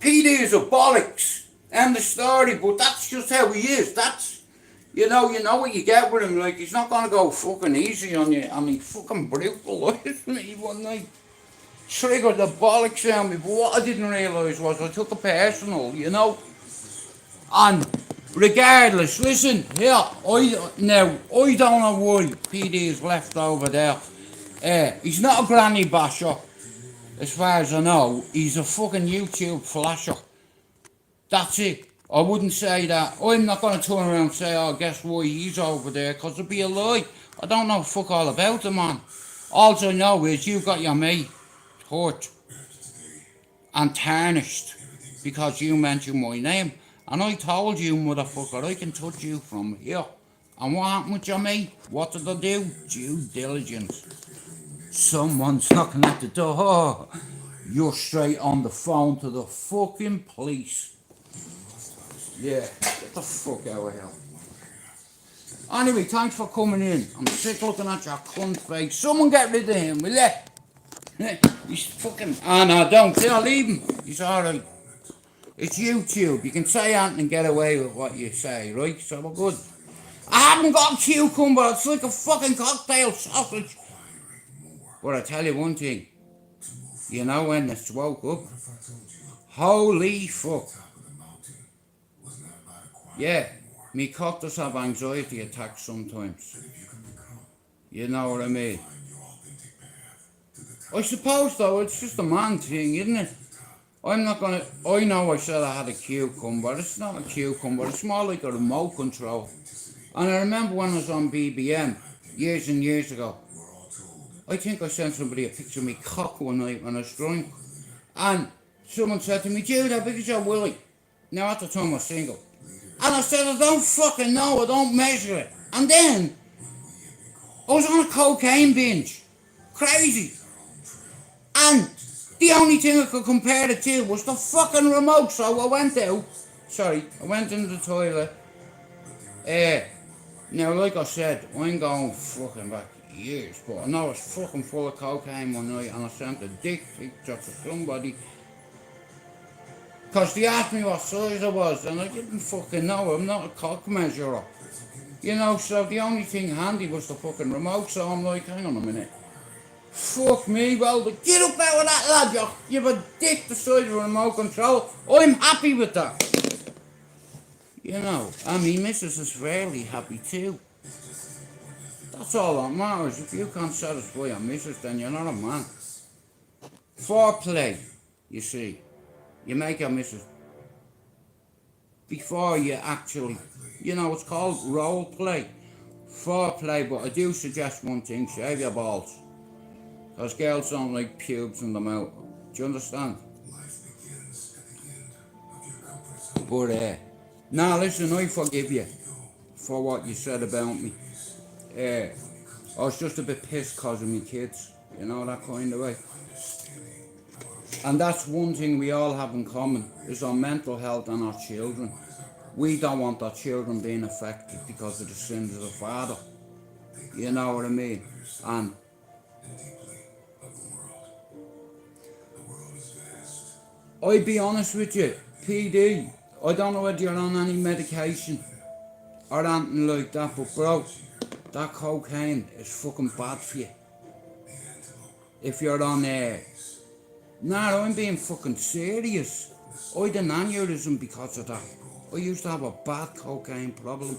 PD is a bollocks. End the story, but that's just how he is. That's, you know what you get with him. Like, he's not gonna go fucking easy on you, and he fucking brutalised me one night. Triggered the bollocks on me, but what I didn't realise was I took it personal, you know. And regardless, listen, here, I don't know why PD is left over there. He's not a granny basher, as far as I know. He's a fucking YouTube flasher. That's it. I wouldn't say that. I'm not going to turn around and say, oh, guess why he's over there, because it'd be a lie. I don't know fuck all about the man. All I know is you got your mate hurt and tarnished because you mentioned my name. And I told you, motherfucker, I can touch you from here. And what happened with your mate? What did I do? Due diligence. Someone's knocking at the door. Oh, you're straight on the phone to the fucking police. Yeah, get the fuck out of here. Anyway, thanks for coming in. I'm sick looking at your cunt face. Someone get rid of him, will you? He's fucking... Oh no, don't. I'll leave him. He's alright. It's YouTube. You can say anything and get away with what you say, right? So we're good. I haven't got a cucumber. It's like a fucking cocktail sausage. But I tell you one thing. You know when it's woke up? Holy fuck. Yeah, me cock does have anxiety attacks sometimes. You know what I mean? I suppose though, it's just a man thing, isn't it? I'm not gonna... I know I said I had a cucumber. It's not a cucumber. It's more like a remote control. And I remember when I was on BBM, years and years ago, I think I sent somebody a picture of me cock one night when I was drunk. And someone said to me, Jude, how big is your willy? Now at the time I was single. And I said, I don't fucking know, I don't measure it. And then, I was on a cocaine binge. Crazy. And The only thing I could compare it to was the fucking remote, so I went out. Sorry, I went into the toilet. Now, like I said, I'm going fucking back years, but I know I was fucking full of cocaine one night and I sent a dick picture to somebody because they asked me what size I was and I didn't fucking know. I'm not a cock measurer. You know, so the only thing handy was the fucking remote, so I'm like, hang on a minute. Fuck me, well, get up out of that, lad. You've a dick the size of a remote control. I'm happy with that. You know, I mean, Mrs. is fairly happy too. That's all that matters. If you can't satisfy your missus, then you're not a man. Foreplay, you see. You make your missus before you actually, you know, it's called role play. Foreplay, but I do suggest one thing, shave your balls. Because girls don't like pubes in the mouth. Do you understand? But, now listen, I forgive you for what you said about me. I was just a bit pissed because of me kids. You know, that kind of way. And that's one thing we all have in common, is our mental health and our children. We don't want our children being affected because of the sins of the father. You know what I mean? And I'd be honest with you, PD, I don't know whether you're on any medication or anything like that, but bro, that cocaine is fucking bad for you. If you're on there, nah, I'm being fucking serious. I had an aneurysm because of that. I used to have a bad cocaine problem.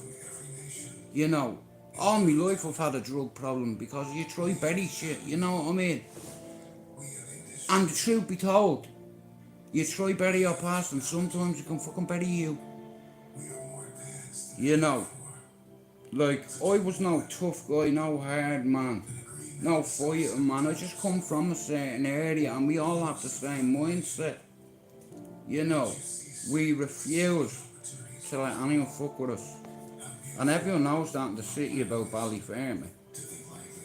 You know, all my life I've had a drug problem because you try berry shit, you know what I mean? And the truth be told, you try bury your past and sometimes you can fucking bury you. You know, like, I was no tough guy, no hard man, no fighting man. I just come from a certain area and we all have the same mindset. You know, we refuse to let anyone fuck with us. And everyone knows that in the city about Ballyfermot.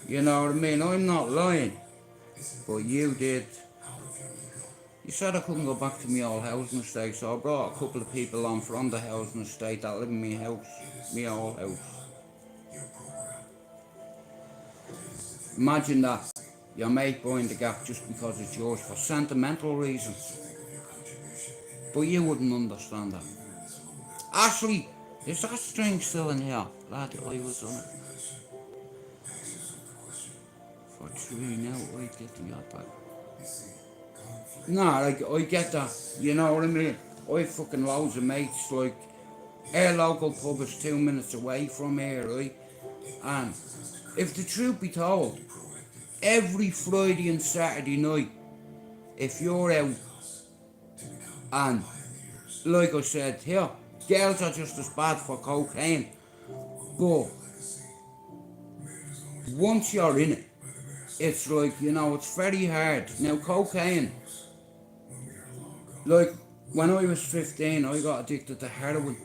You know what I mean? I'm not lying. But you did. You said I couldn't go back to my old housing estate, so I brought a couple of people on from the housing estate that live in my house, my old house. Imagine that, your mate buying the gap just because it's yours for sentimental reasons. But you wouldn't understand that. Ashley, is that string still in here? Lad, I was on it. For 3 now, I did the back. Nah, like, I get that, you know what I mean? I fucking loads of mates, like, our local pub is 2 minutes away from here, right? And if the truth be told, every Friday and Saturday night, if you're out, and like I said here, girls are just as bad for cocaine, but once you're in it, it's like, you know, it's very hard. Now, cocaine, like, when I was 15, I got addicted to heroin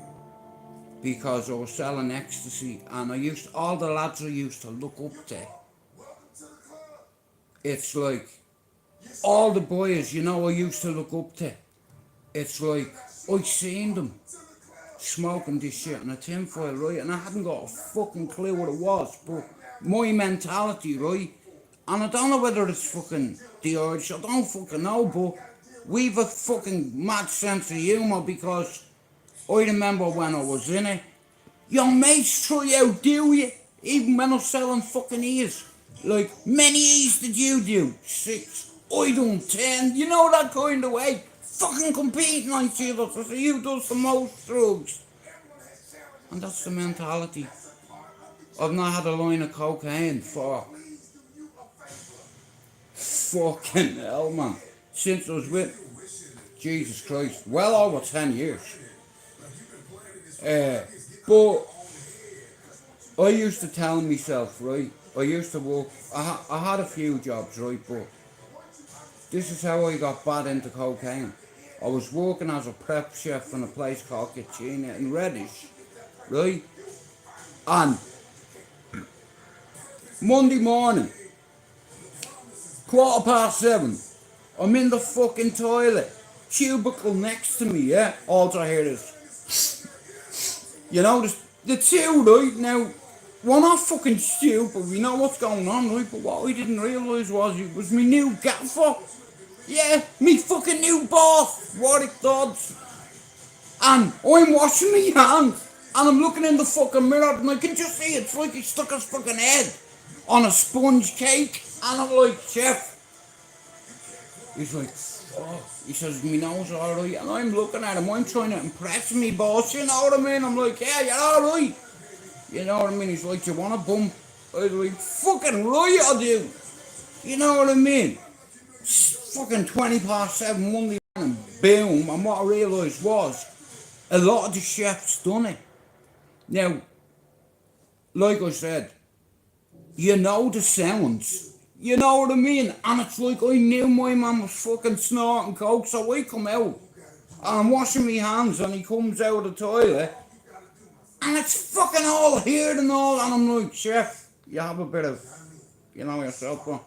because I was selling ecstasy, and all the lads I used to look up to, it's like, all the boys, you know, I used to look up to, it's like, I seen them smoking this shit in a tinfoil, right, and I hadn't got a fucking clue what it was, but my mentality, right, and I don't know whether it's fucking the urge, I don't fucking know, but we've a fucking mad sense of humour because I remember when I was in it, your mates try out, do you? Even when I was selling fucking ears. Like, many ears did you do? 6. I done 10. You know that kind of way? Fucking competing on each other to see who does the most drugs. And that's the mentality. I've not had a line of cocaine for fucking hell, man. Since I was with Jesus Christ, well over 10 years. But I used to tell myself, right, I used to work, I had a few jobs, right, but this is how I got bad into cocaine. I was working as a prep chef in a place called Kitchena in Reddish, right, and Monday morning, 7:15, I'm in the fucking toilet. Cubicle next to me, yeah? All I hear is, you know, the two, right? Now, we're not fucking stupid. We know what's going on, right? But what we didn't realise was it was me new gaffer. Yeah, me fucking new boss. Warwick Dodds. And I'm washing my hands. And I'm looking in the fucking mirror and I can just see it's like he stuck his fucking head on a sponge cake. And I'm like, chef. He's like, oh. He says, me nose alright. And I'm looking at him, I'm trying to impress me boss, you know what I mean? I'm like, yeah, you're alright. You know what I mean? He's like, do you want a bump? I was like, fucking right I do. You know what I mean? It's fucking 7 Monday and boom. And what I realised was, a lot of the chefs done it. Now, like I said, you know the sounds. You know what I mean? And it's like I knew my man was fucking snorting coke, so I come out and I'm washing my hands and he comes out of the toilet and it's fucking all here and all, and I'm like, chef, you have a bit of, you know, yourself, bro.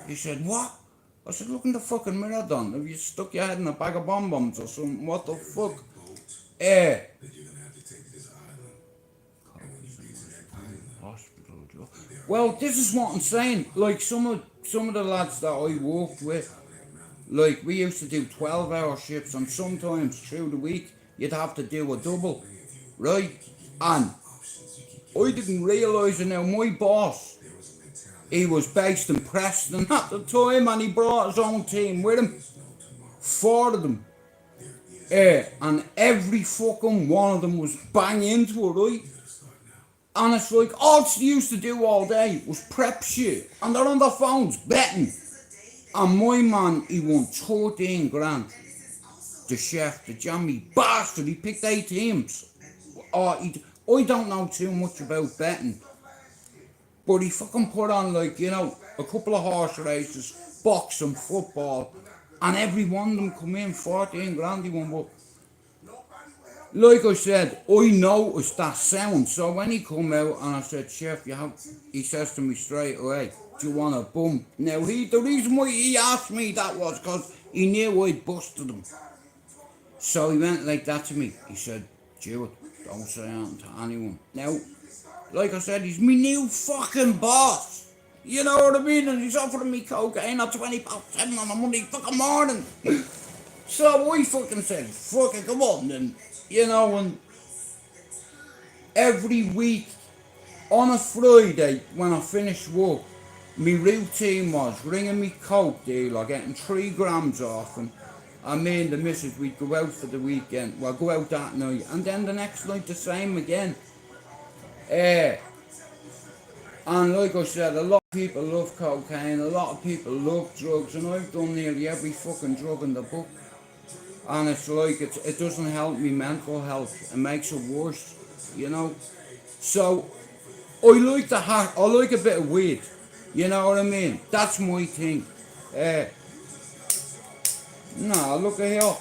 He said, what? I said, look in the fucking mirror, Don. Have you stuck your head in a bag of bonbons or something? What the fuck? Well, this is what I'm saying. Like some of the lads that I worked with, like we used to do 12-hour shifts, and sometimes through the week you'd have to do a double, right? And I didn't realise it now. My boss, he was based in Preston at the time, and he brought his own team with him, 4 of them. And every fucking one of them was bang into it, right? And it's like, all they used to do all day was prep shit. And they're on their phones betting. And my man, he won 13 grand. The chef, the jammy bastard, he picked 8 teams. I don't know too much about betting. But he fucking put on, like, you know, a couple of horse races, boxing, football. And every one of them come in, 14 grand he won. But like I said, I noticed that sound. So when he come out and I said, chef, he says to me straight away, do you want a bump? Now, the reason why he asked me that was because he knew I'd busted him. So he went like that to me. He said, Stuart, don't say anything to anyone. Now, like I said, he's my new fucking boss. You know what I mean? And he's offering me cocaine at 7 on a Monday fucking morning. So I fucking said, fuck it, come on then. You know, and every week on a Friday when I finished work, my routine was ringing me coke dealer, getting 3 grams off him. And me and the missus, we'd go out for the weekend. Well, go out that night, and then the next night the same again. And like I said, a lot of people love cocaine, a lot of people love drugs, and I've done nearly every fucking drug in the book. And it's like, it doesn't help me mental health, it makes it worse, you know. So, I like a bit of weed, you know what I mean? That's my thing. Nah, look at here.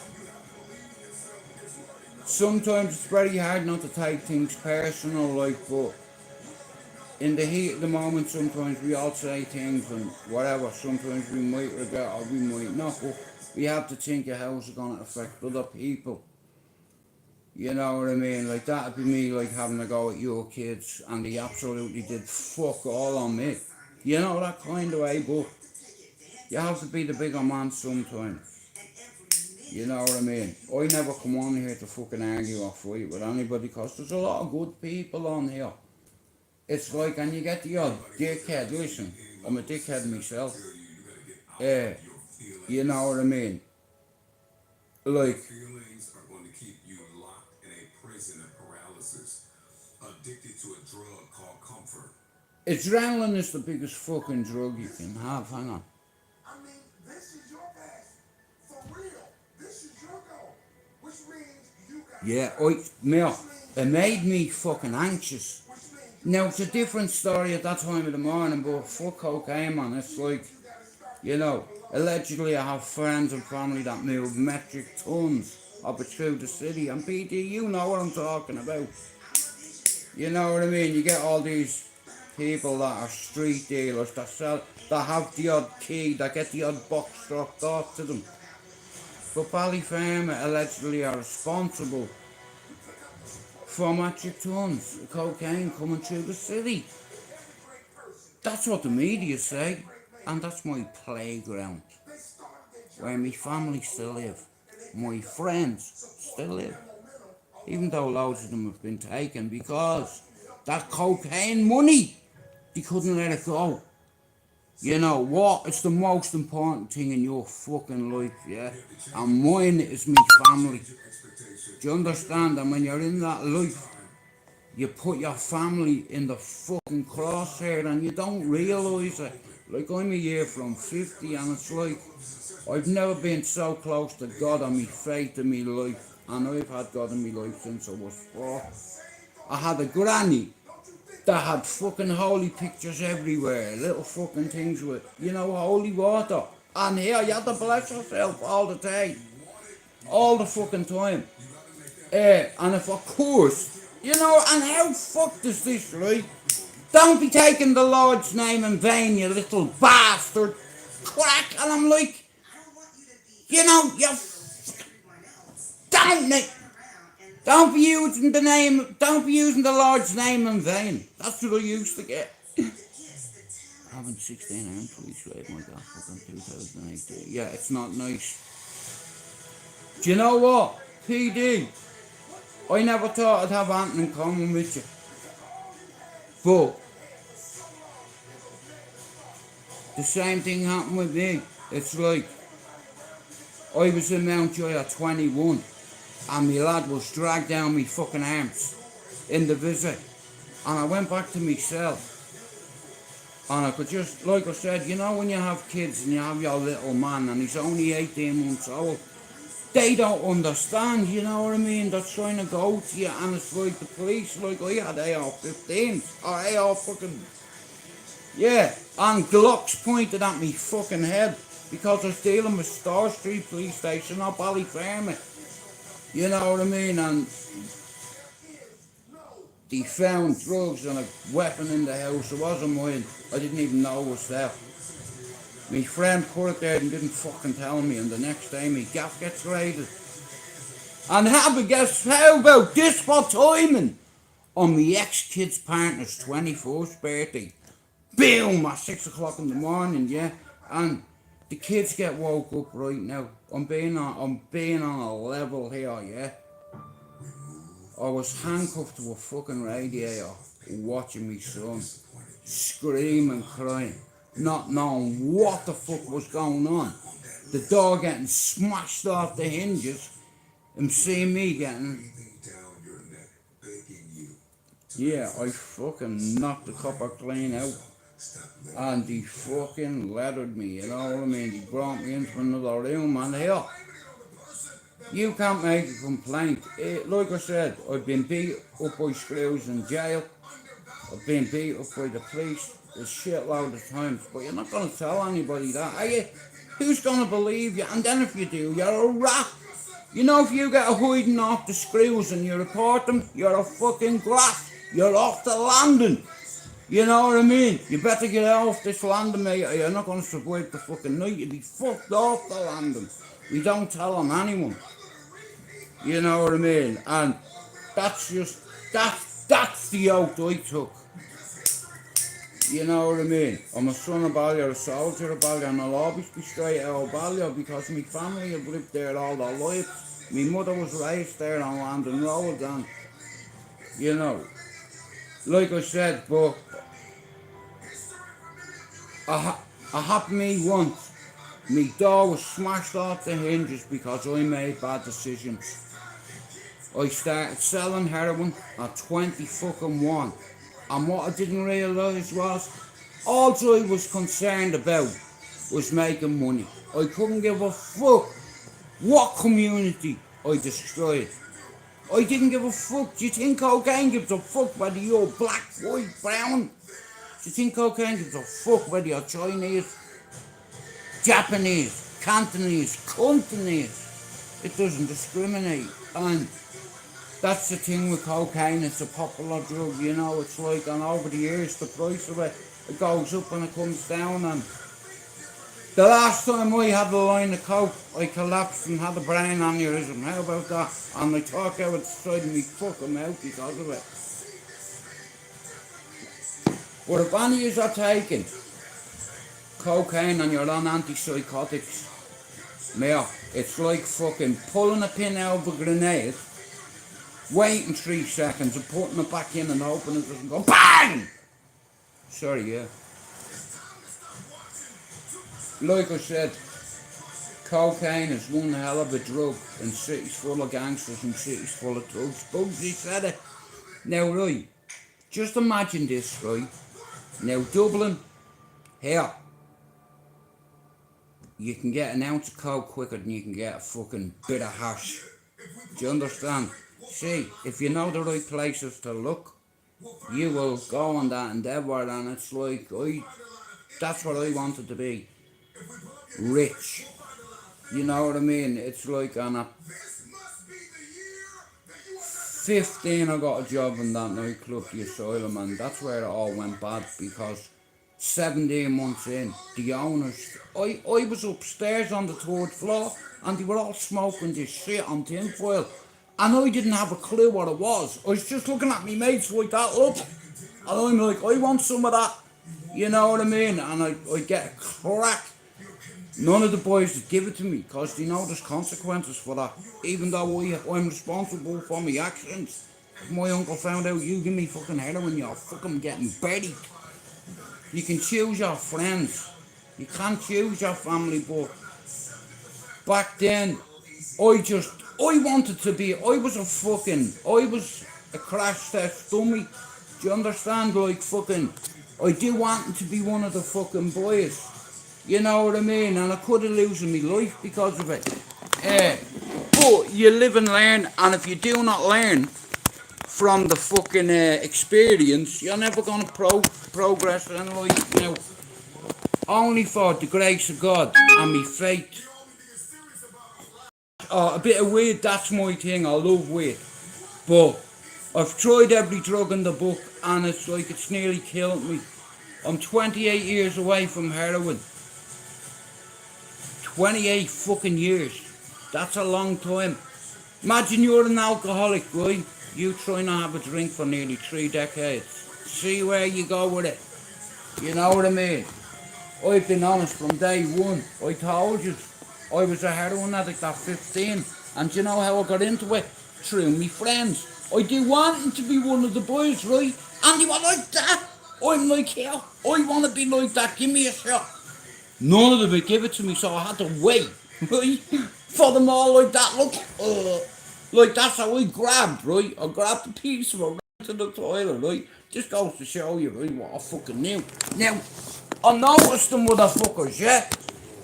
Sometimes it's very hard not to take things personal, like, but in the heat of the moment, sometimes we all say things and whatever. Sometimes we might regret or we might not, but we have to think of how it's going to affect other people. You know what I mean? Like, that'd be me, like, having a go at your kids, and they absolutely did fuck all on me. You know, that kind of way, but you have to be the bigger man sometimes. You know what I mean? I never come on here to fucking argue or fight with anybody, because there's a lot of good people on here. It's like, and you get the odd dickhead. Listen, I'm a dickhead myself. You know what I mean? Like, Feelings are going to keep you locked in a prison of paralysis, addicted to a drug called comfort. Adrenaline is the biggest fucking drug you can have. Hang on. I mean, this is your past. For real. This is your goal. Which means you got It made me fucking anxious. Now, it's a different story at that time of the morning, but fuck cocaine, man. It's like, you know, allegedly I have friends and family that move metric tons up it through the city. And PT, you know what I'm talking about. You know what I mean? You get all these people that are street dealers that sell, that have the odd key, that get the odd box dropped off to them. But Ballyfermot allegedly are responsible for metric tons of cocaine coming through the city. That's what the media say, and that's my playground, where my family still live, my friends still live, even though loads of them have been taken because that cocaine money, they couldn't let it go. You know what? It's the most important thing in your fucking life, yeah? And mine is my family. Do you understand? And when you're in that life, you put your family in the fucking crosshair and you don't realise it. Like, I'm a year from 50 and it's like, I've never been so close to God and my faith in my life. And I've had God in my life since I was 4. I had a granny that had fucking holy pictures everywhere, little fucking things with, holy water. And here, you had to bless yourself all the time. All the fucking time. And if I cursed, and how fucked is this, right? Don't be taking the Lord's name in vain, you little bastard. Crack. And I'm like, you don't be using don't be using the Lord's name in vain. That's what I used to get. Having 16 and police raid my God, fucking 2018. Yeah, it's not nice. Do you know what? PD, I never thought I'd have anything in common with you. But the same thing happened with me. It's like, I was in Mountjoy at 21 and my lad was dragged down me fucking arms in the visit. And I went back to myself. And I could just, like I said, when you have kids and you have your little man and he's only 18 months old, they don't understand, you know what I mean? They're trying to go to you and it's like the police, like I had AR-15s or AR fucking, yeah, and Glocks pointed at me fucking head because I was dealing with Star Street Police Station, not Ballyfermot. You know what I mean? And they found drugs and a weapon in the house. It wasn't mine. I didn't even know it was there. My friend put it there and didn't fucking tell me, and the next day my gaff gets raided. And how about this for timing? On my ex-kid's partner's 21st birthday. Boom! At 6 o'clock in the morning, yeah? And the kids get woke up right now. I'm being on a level here, yeah? I was handcuffed to a fucking radiator watching my son screaming, crying, not knowing what the fuck was going on. The door getting smashed off the hinges and seeing me getting... Yeah, I fucking knocked the copper clean out. And they fucking leathered me, you know what I mean? They brought me into another room and here, you can't make a complaint. Like I said, I've been beat up by screws in jail. I've been beat up by the police a shitload of times. But you're not going to tell anybody that, are you? Who's going to believe you? And then if you do, you're a rat. If you get a hiding off the screws and you report them, you're a fucking grass. You're off the landing. You know what I mean? You better get off this landing, mate, or you're not going to survive the fucking night. You'll be fucked off the landing. We don't tell on anyone. You know what I mean? And that's the oath I took. You know what I mean? I'm a son of Ballyer, a soldier of Ballyer, and I'll always be straight out of Ballyer because my family have lived there all their lives. My mother was raised there on Landon Road, and, like I said, but I happened me once. My door was smashed off the hinges because I made bad decisions. I started selling heroin at 20 fucking 1. And what I didn't realise was, all I was concerned about was making money. I couldn't give a fuck what community I destroyed. I didn't give a fuck. Do you think cocaine gives a fuck whether you're black, white, brown? Do you think cocaine gives a fuck whether you're Chinese, Japanese, Cantonese, Cantonese? It doesn't discriminate. And that's the thing with cocaine. It's a popular drug, you know. It's like, and over the years, the price of it, it goes up and it comes down. And the last time I had a line of coke, I collapsed and had a brain aneurysm. How about that? And I talk out the side of me fucking mouth because of it. But if any of you are taking cocaine and you're on antipsychotics, yeah, it's like fucking pulling a pin out of a grenade, waiting 3 seconds and putting it back in and hoping it doesn't go BANG! Sorry, yeah. Like I said, cocaine is one hell of a drug in cities full of gangsters and cities full of thugs. Bugsy said it. Now, right, just imagine this, right? Now, Dublin, here, you can get an ounce of coke quicker than you can get a fucking bit of hash. Do you understand? See, if you know the right places to look, you will go on that endeavour, and it's like, that's what I wanted to be. Rich. You know what I mean? It's like on a 15 I got a job in that nightclub, the Asylum, and that's where it all went bad because 17 months in, the owners, I was upstairs on the 3rd floor and they were all smoking this shit on tinfoil and I didn't have a clue what it was. I was just looking at me mates like that, look, and I'm like, I want some of that, you know what I mean? And I get a crack. None of the boys would give it to me because they know there's consequences for that. Even though I'm responsible for my actions. If my uncle found out you give me fucking heroin, you're fucking getting buried. You can choose your friends. You can't choose your family, but back then, I wanted to be, I was a crash test dummy. Do you understand? Like fucking, I do want to be one of the fucking boys. You know what I mean? And I could have lost my life because of it. But you live and learn, and if you do not learn from the fucking experience, you're never gonna progress in life. You know, only for the grace of God and me faith. A bit of weed, that's my thing. I love weed, but I've tried every drug in the book, and it's like it's nearly killed me. I'm 28 years away from heroin. 28 fucking years. That's a long time. Imagine you're an alcoholic, right? You try not have a drink for nearly 3 decades. See where you go with it. You know what I mean? I've been honest from day one. I told you, I was a heroin addict at 15. And you know how I got into it? Through me friends. I do want to be one of the boys, right? And they were like that. I'm like, yeah, I want to be like that. Give me a shot. None of them would give it to me, so I had to wait, right? For them all like that, look. Like that's how I grabbed, right? I grabbed a piece of it, ran to the toilet, right? Just goes to show you, right, what I fucking knew. Now, I noticed the motherfuckers, yeah?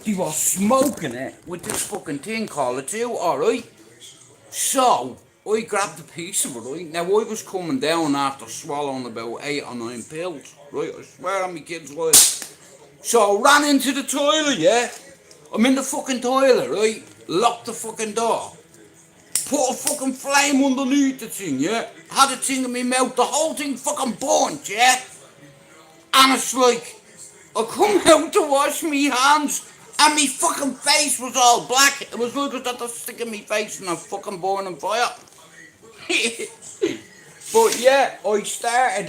They were smoking it with this fucking thing called a 2, alright? So, I grabbed a piece of it, right? Now, I was coming down after swallowing about 8 or 9 pills, right? I swear on my kid's life. So I ran into the toilet, yeah? I'm in the fucking toilet, right? Locked the fucking door. Put a fucking flame underneath the thing, yeah? Had a thing in my mouth, the whole thing fucking burnt, yeah? And it's like, I come out to wash me hands, and my fucking face was all black. It was like I had to stick in my face in a fucking burning fire. But yeah, I started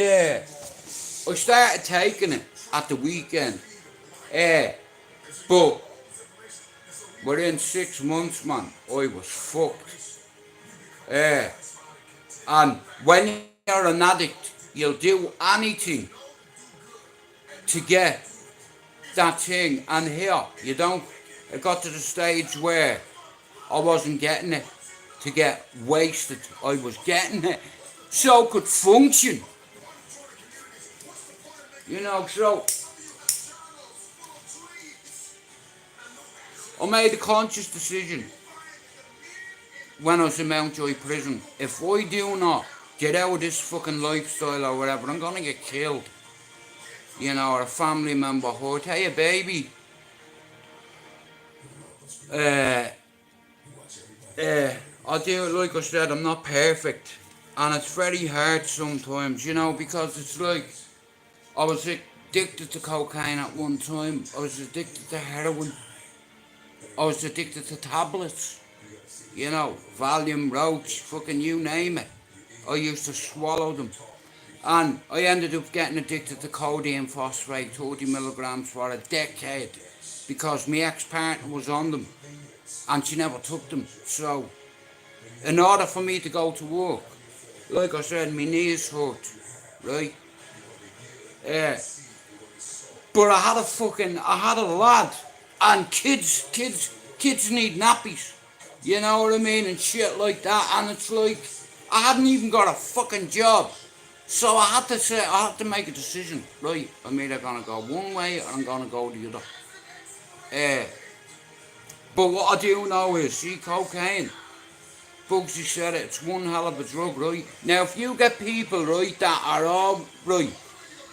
taking it at the weekend. But within 6 months, man, I was fucked. And when you're an addict, you'll do anything to get that thing. And here, you don't. It got to the stage where I wasn't getting it to get wasted. I was getting it so I could function. You know, so I made a conscious decision when I was in Mountjoy prison. If I do not get out of this fucking lifestyle or whatever, I'm gonna get killed. You know, or a family member hurt. Hey, a baby. I do, like I said, I'm not perfect. And it's very hard sometimes, you know, because it's like I was addicted to cocaine at one time. I was addicted to heroin. I was addicted to tablets. You know, Valium, Roach, fucking you name it. I used to swallow them. And I ended up getting addicted to codeine phosphate, 30 milligrams for a decade. Because my ex-partner was on them. And she never took them. So, in order for me to go to work, like I said, my knees hurt. Right? Yeah. But I had a lad, and kids need nappies. You know what I mean? And shit like that. And it's like, I hadn't even got a fucking job. So I had to make a decision. Right, I'm either gonna go one way or I'm gonna go the other. Uh, but what I do know is, see, cocaine, Bugsy said it, it's one hell of a drug, right? Now, if you get people, right, that are all, right,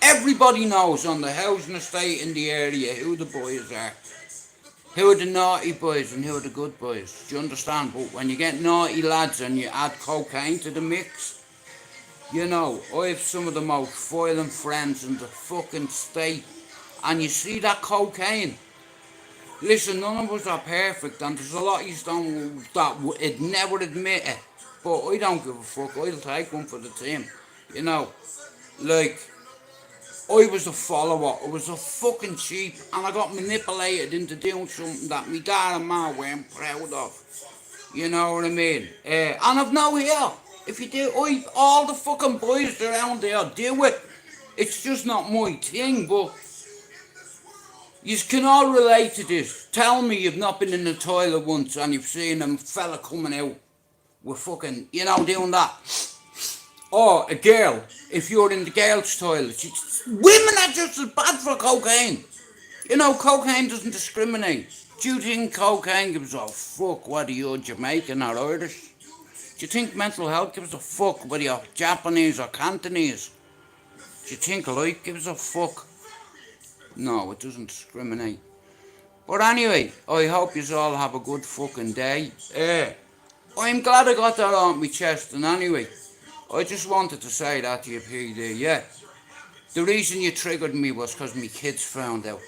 everybody knows on the housing estate in the area who the boys are. Who are the naughty boys and who are the good boys. Do you understand? But when you get naughty lads and you add cocaine to the mix, you know, I have some of the most violent friends in the fucking state. And you see that cocaine. Listen, none of us are perfect, and there's a lot of you that would never admit it. But I don't give a fuck. I'll take one for the team. You know, like, I was a follower. I was a fucking sheep, and I got manipulated into doing something that my dad and ma weren't proud of. You know what I mean? And I've no here. If you do, all the fucking boys around there do it. It's just not my thing, but you can all relate to this. Tell me you've not been in the toilet once and you've seen a fella coming out with fucking, you know, doing that. Or a girl, if you're in the girls' toilet. Women are just as bad for cocaine. You know, cocaine doesn't discriminate. Do you think cocaine gives a fuck whether you're Jamaican or Irish? Do you think mental health gives a fuck whether you're Japanese or Cantonese? Do you think life gives a fuck? No, it doesn't discriminate. But anyway, I hope you all have a good fucking day. I'm glad I got that on my chest, and anyway, I just wanted to say that to you, PD, yeah. The reason you triggered me was because my kids found out.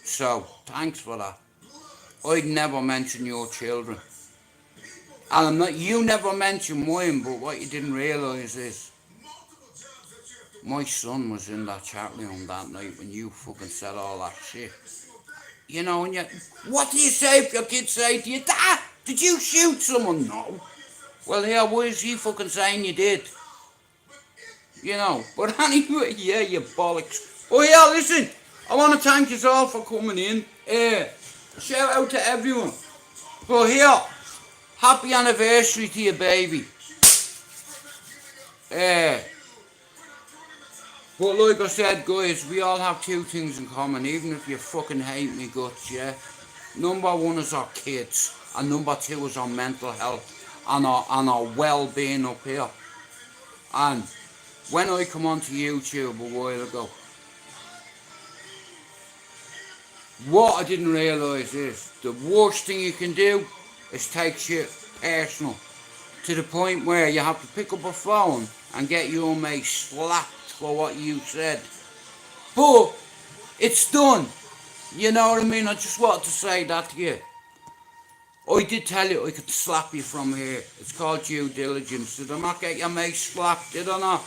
So, thanks for that. I'd never mention your children. And you never mentioned mine, but what you didn't realise is, my son was in that chat room that night when you fucking said all that shit. You know, and what do you say if your kids say to you, Dad, did you shoot someone? No. Well, yeah, why is he fucking saying you did? You know, but anyway, yeah, you bollocks. Oh yeah, listen, I want to thank you all for coming in. Shout out to everyone. But here, happy anniversary to your baby. But like I said, guys, we all have two things in common, even if you fucking hate me guts, yeah? Number one is our kids, and number two is our mental health, and our well-being up here. And when I come onto YouTube a while ago, what I didn't realise is, the worst thing you can do is take shit personal, to the point where you have to pick up a phone and get your mate slapped for what you said. But it's done. You know what I mean? I just wanted to say that to you. I did tell you I could slap you from here. It's called due diligence. Did I not get your mate slapped? Did I not?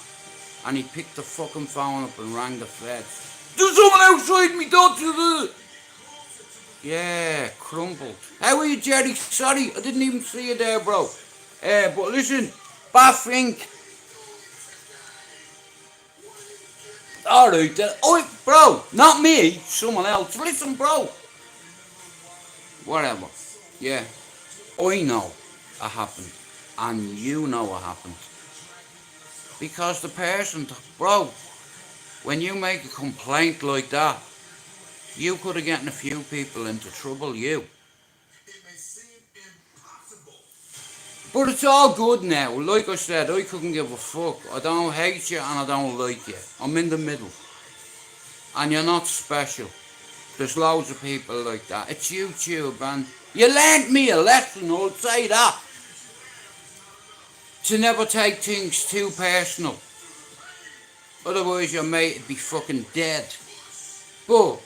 And he picked the fucking phone up and rang the feds. There's someone outside me, don't. Yeah, crumpled. How are you, Jerry? Sorry, I didn't even see you there, bro. But listen, bad think. Alright, bro, not me, someone else. Listen, bro. Whatever. Yeah, I know it happened, and you know it happened. Because the person, bro, when you make a complaint like that, you could have gotten a few people into trouble, you. But it's all good now. Like I said, I couldn't give a fuck. I don't hate you and I don't like you. I'm in the middle. And you're not special. There's loads of people like that. It's YouTube, and you learnt me a lesson, I'll say that. to never take things too personal. Otherwise your mate would be fucking dead. But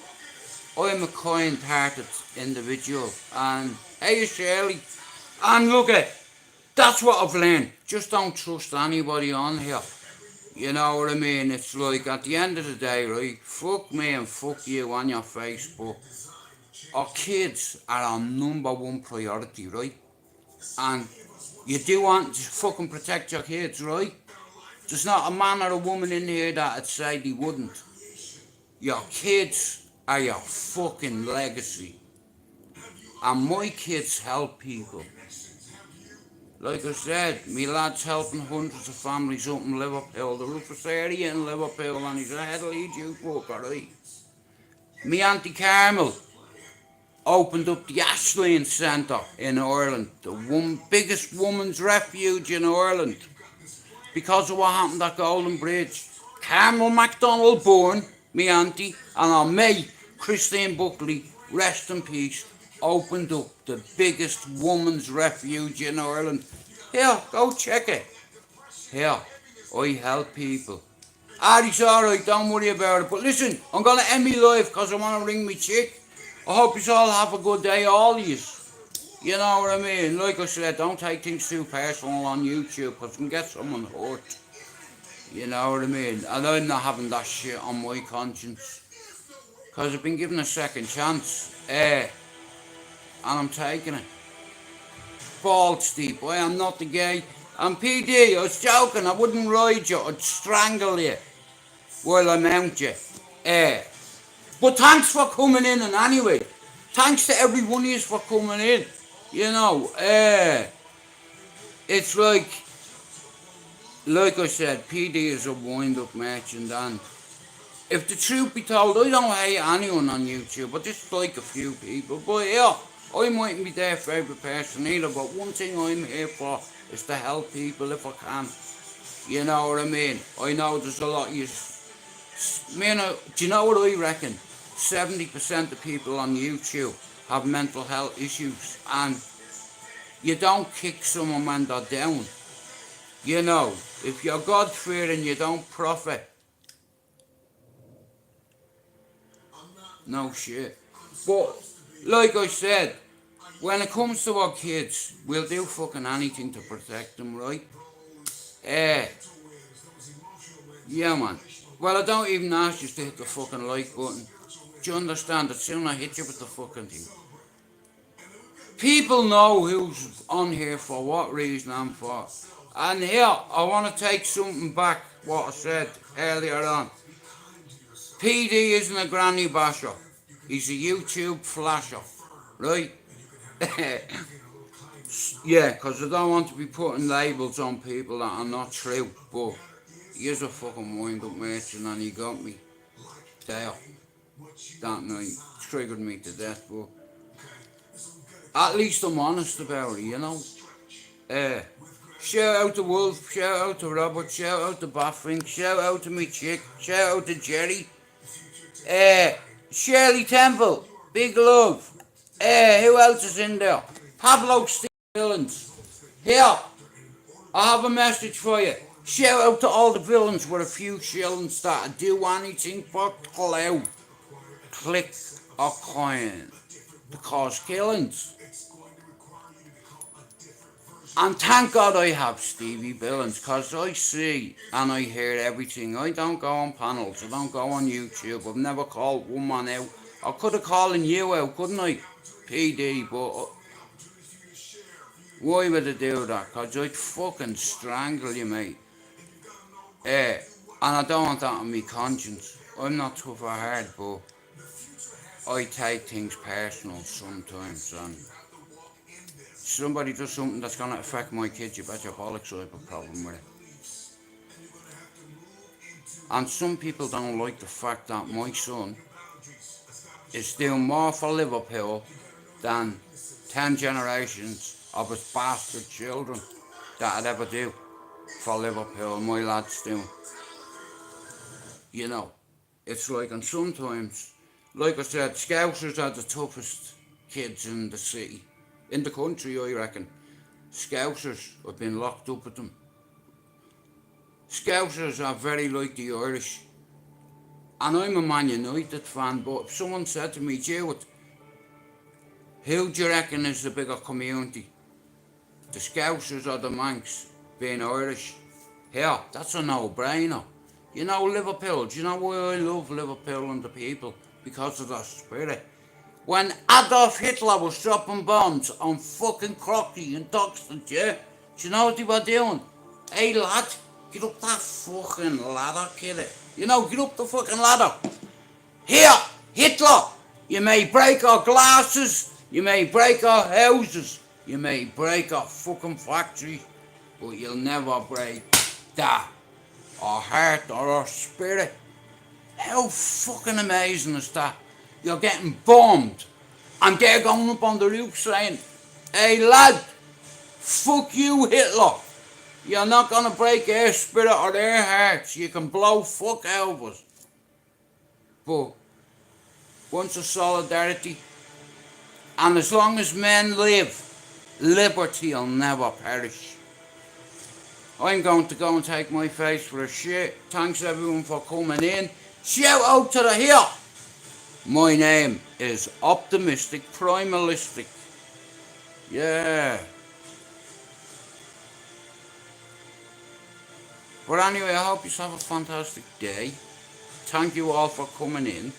I'm a kind-hearted individual, and hey Shirley, and look at, that's what I've learned. Just don't trust anybody on here. You know what I mean? It's like at the end of the day, right? Fuck me and fuck you on your Facebook. Our kids are our number one priority, right? And you do want to fucking protect your kids, right? There's not a man or a woman in here that'd say they wouldn't. Your kids are your fucking legacy. And my kids help people. Like I said, me lad's helping hundreds of families up in Liverpool. The Rufus area in Liverpool, and he's a head lead youth worker, right? Me Auntie Carmel opened up the Ashland Centre in Ireland, the biggest woman's refuge in Ireland, because of what happened at Golden Bridge. Carmel MacDonald Bourne, me auntie, and our mate, Christine Buckley, rest in peace, opened up the biggest woman's refuge in Ireland. Here, go check it. Here, I help people. It's alright, don't worry about it. But listen, I'm going to end me live because I want to ring me chick. I hope you all have a good day, all of you. You know what I mean? Like I said, don't take things too personal on YouTube because it can get someone hurt. You know what I mean? And I'm not having that shit on my conscience. Because I've been given a second chance. And I'm taking it. Balls deep. I am not the gay. And PD, I was joking. I wouldn't ride you. I'd strangle you while I mount you. But thanks for coming in, and anyway, thanks to every one of you for coming in. You know, it's like I said, PD is a wind-up merchant, and if the truth be told, I don't hate anyone on YouTube, I just like a few people. But yeah, I mightn't be their favourite person either, but one thing I'm here for is to help people if I can. You know what I mean? I know there's a lot of you. Man, do you know what I reckon? 70% of people on YouTube have mental health issues, and you don't kick someone when they're down. You know, if you're God-fearing, you don't profit. No shit. But, like I said, when it comes to our kids, we'll do fucking anything to protect them, right? Yeah, man. Well, I don't even ask you to hit the fucking like button. Do you understand? As soon as I hit you with the fucking thing. People know who's on here for what reason I'm for. And here, I want to take something back, what I said earlier on. PD isn't a granny basher. He's a YouTube flasher, right? Yeah, because I don't want to be putting labels on people that are not true, but he is a fucking wind-up merchant, and he got me there that night. Triggered me to death, but at least I'm honest about it, you know. Shout out to Wolf, shout out to Robert, shout out to Baffing, shout out to me chick, shout out to Jerry. Shirley Temple, big love. Who else is in there? Pablo Villains. Here, I have a message for you. Shout out to all the villains with a few shillings that do anything for clout. Click or coin to cause killings. And thank God I have Stevie Billings, because I see and I hear everything. I don't go on panels, I don't go on YouTube, I've never called one man out. I could have called you out, couldn't I? PD, but why would I do that? Because I'd fucking strangle you, mate. And I don't want that on my conscience. I'm not tough or hard, but I take things personal sometimes, and somebody does something that's going to affect my kids, you bet your bollocks I have a problem with it. And some people don't like the fact that my son is doing more for Liverpool than 10 generations of his bastard children that I'd ever do for Liverpool, my lad's doing. You know, it's like, and sometimes, like I said, Scousers are the toughest kids in the city. In the country, I reckon. Scousers, I've been locked up with them. Scousers are very like the Irish. And I'm a Man United fan, but if someone said to me, Jewett, who do you reckon is the bigger community? The Scousers or the Manx, being Irish? Yeah, that's a no-brainer. You know Liverpool, do you know why I love Liverpool and the people? Because of their spirit. When Adolf Hitler was dropping bombs on fucking Crocky and Doxton, yeah? Do you know what they were doing? Hey lad, get up that fucking ladder, kid. You know, get up the fucking ladder. Here, Hitler, you may break our glasses, you may break our houses, you may break our fucking factories, but you'll never break that, our heart or our spirit. How fucking amazing is that? You're getting bombed, and they're going up on the roof saying, hey lad, fuck you Hitler. You're not gonna break our spirit or their hearts. You can blow fuck out of us. But once a solidarity, and as long as men live, liberty will never perish. I'm going to go and take my face for a shit. Thanks everyone for coming in. Shout out to the here. My name is Optimistic Primalistic. Yeah. But anyway, I hope you have a fantastic day. Thank you all for coming in.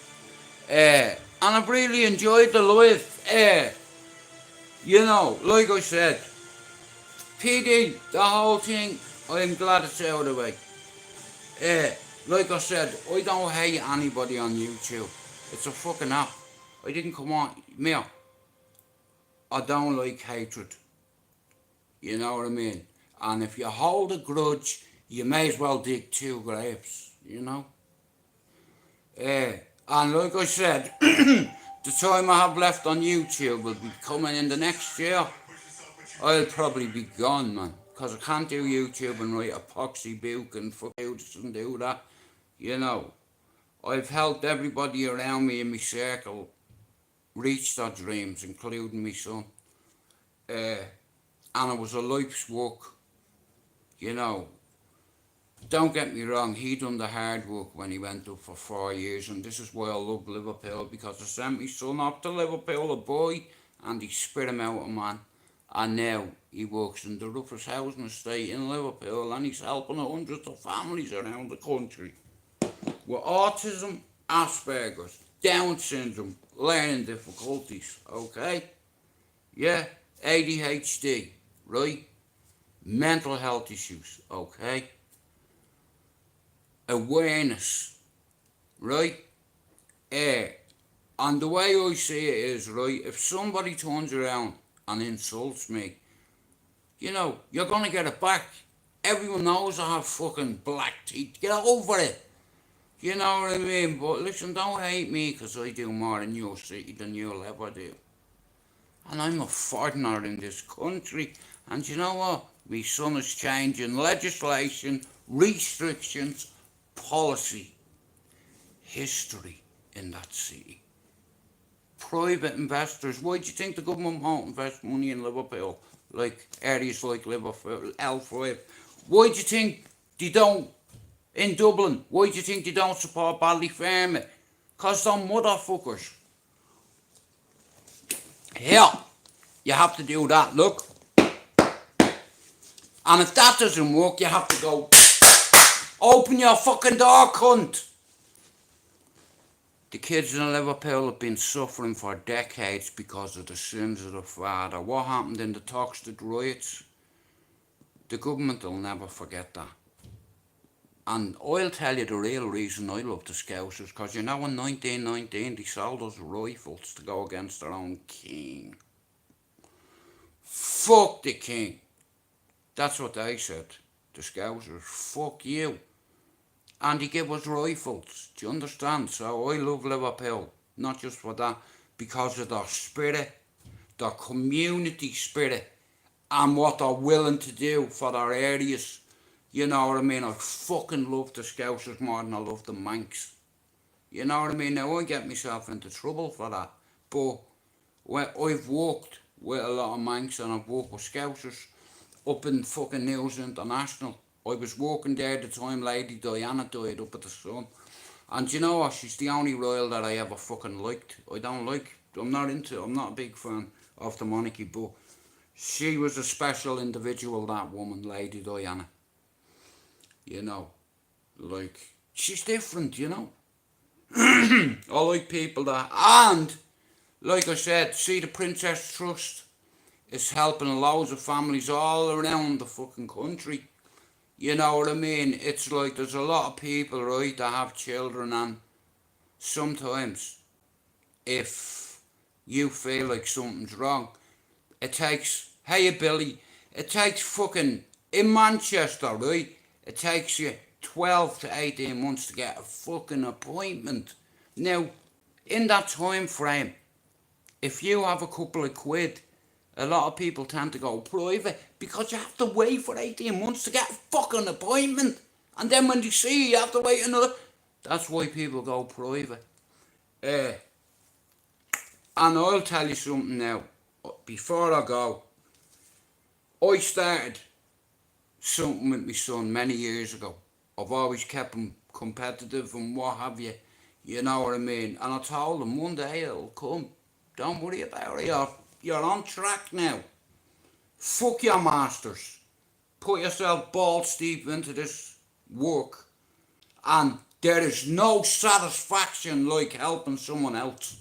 And I've really enjoyed the live. You know, like I said, PD, the whole thing, I'm glad it's out of the way. Like I said, I don't hate anybody on YouTube. It's a fucking app. I didn't come on, me. I don't like hatred. You know what I mean? And if you hold a grudge, you may as well dig two graves, you know? And like I said, the time I have left on YouTube will be coming in the next year. I'll probably be gone, man. Because I can't do YouTube and write a poxy book and fuck out and do that. You know, I've helped everybody around me in my circle reach their dreams, including my son. And it was a life's work. You know, don't get me wrong, he done the hard work when he went up for 4 years, and this is why I love Liverpool, because I sent my son up to Liverpool, a boy, and he spit him out, a man. And now he works in the roughest housing estate in Liverpool, and he's helping hundreds of families around the country with autism, Asperger's, Down syndrome, learning difficulties, okay? Yeah, ADHD, right? Mental health issues, okay? Awareness, right? And the way I see it is, right, if somebody turns around and insults me, you know, you're gonna get it back. Everyone knows I have fucking black teeth. Get over it. You know what I mean? But listen, don't hate me because I do more in your city than you'll ever do. And I'm a foreigner in this country. And you know what? My son is changing legislation, restrictions, policy, history in that city. Private investors. Why do you think the government won't invest money in Liverpool? Like areas like Liverpool, L5. Why do you think they don't in Dublin? Why do you think they don't support Ballyfermot? Because they're motherfuckers. Here, you have to do that, look. And if that doesn't work, you have to go, open your fucking door, cunt. The kids in Liverpool have been suffering for decades because of the sins of the father. What happened in the Toxteth riots? The government will never forget that. And I'll tell you the real reason I love the Scousers, because you know in 1919 they sold us rifles to go against their own king. Fuck the king. That's what they said. The Scousers, fuck you. And he gave us rifles, do you understand? So I love Liverpool, not just for that, because of their spirit, their community spirit, and what they're willing to do for their areas. You know what I mean? I fucking love the Scousers more than I love the Manx. You know what I mean? Now I get myself into trouble for that, but I've worked with a lot of Manx and I've worked with Scousers up in fucking News International. I was working there at the time Lady Diana died up at the Sun. And you know what? She's the only royal that I ever fucking liked. I'm not a big fan of the monarchy, but she was a special individual, that woman, Lady Diana. You know, like, she's different, you know. I like people that, and, like I said, see the Princess Trust is helping loads of families all around the fucking country. You know what I mean? It's like there's a lot of people, right, that have children, and sometimes if you feel like something's wrong, it takes, hey Billy, it takes fucking, in Manchester, right, it takes you 12 to 18 months to get a fucking appointment. Now, in that time frame, if you have a couple of quid, a lot of people tend to go private because you have to wait for 18 months to get a fucking appointment. And then when they see you, you have to wait another. That's why people go private. And I'll tell you something now. Before I go, I started something with my son many years ago. I've always kept him competitive and what have you. You know what I mean? And I told him one day it'll come. Don't worry about it. You're on track now. Fuck your masters. Put yourself balls deep into this work. And there is no satisfaction like helping someone else.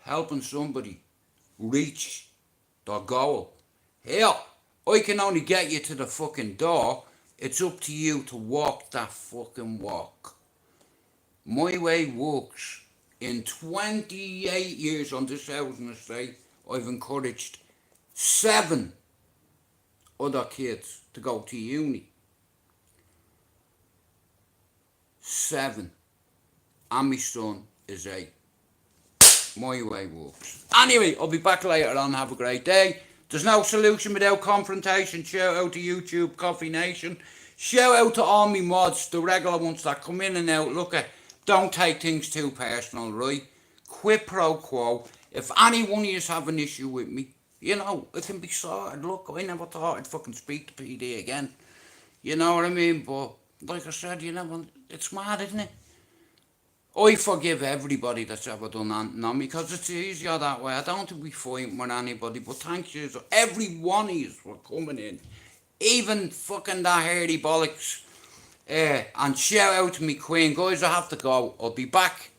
Helping somebody reach their goal. Hell, I can only get you to the fucking door. It's up to you to walk that fucking walk. My way works. In 28 years on this housing estate, I've encouraged 7 other kids to go to uni. 7. And my son is 8. My way works. Anyway, I'll be back later on. Have a great day. There's no solution without confrontation. Shout out to YouTube, Coffee Nation. Shout out to all me mods, the regular ones that come in and out. Look at, don't take things too personal, right? Quid pro quo. If any one of you have an issue with me, you know, it can be sorted. Look, I never thought I'd fucking speak to PD again. You know what I mean? But, like I said, you know, it's mad, isn't it? I forgive everybody that's ever done anything on me because it's easier that way. I don't think we fight with anybody, but thank you to every one of you for coming in. Even fucking that hairy bollocks. And shout out to me queen. Guys, I have to go. I'll be back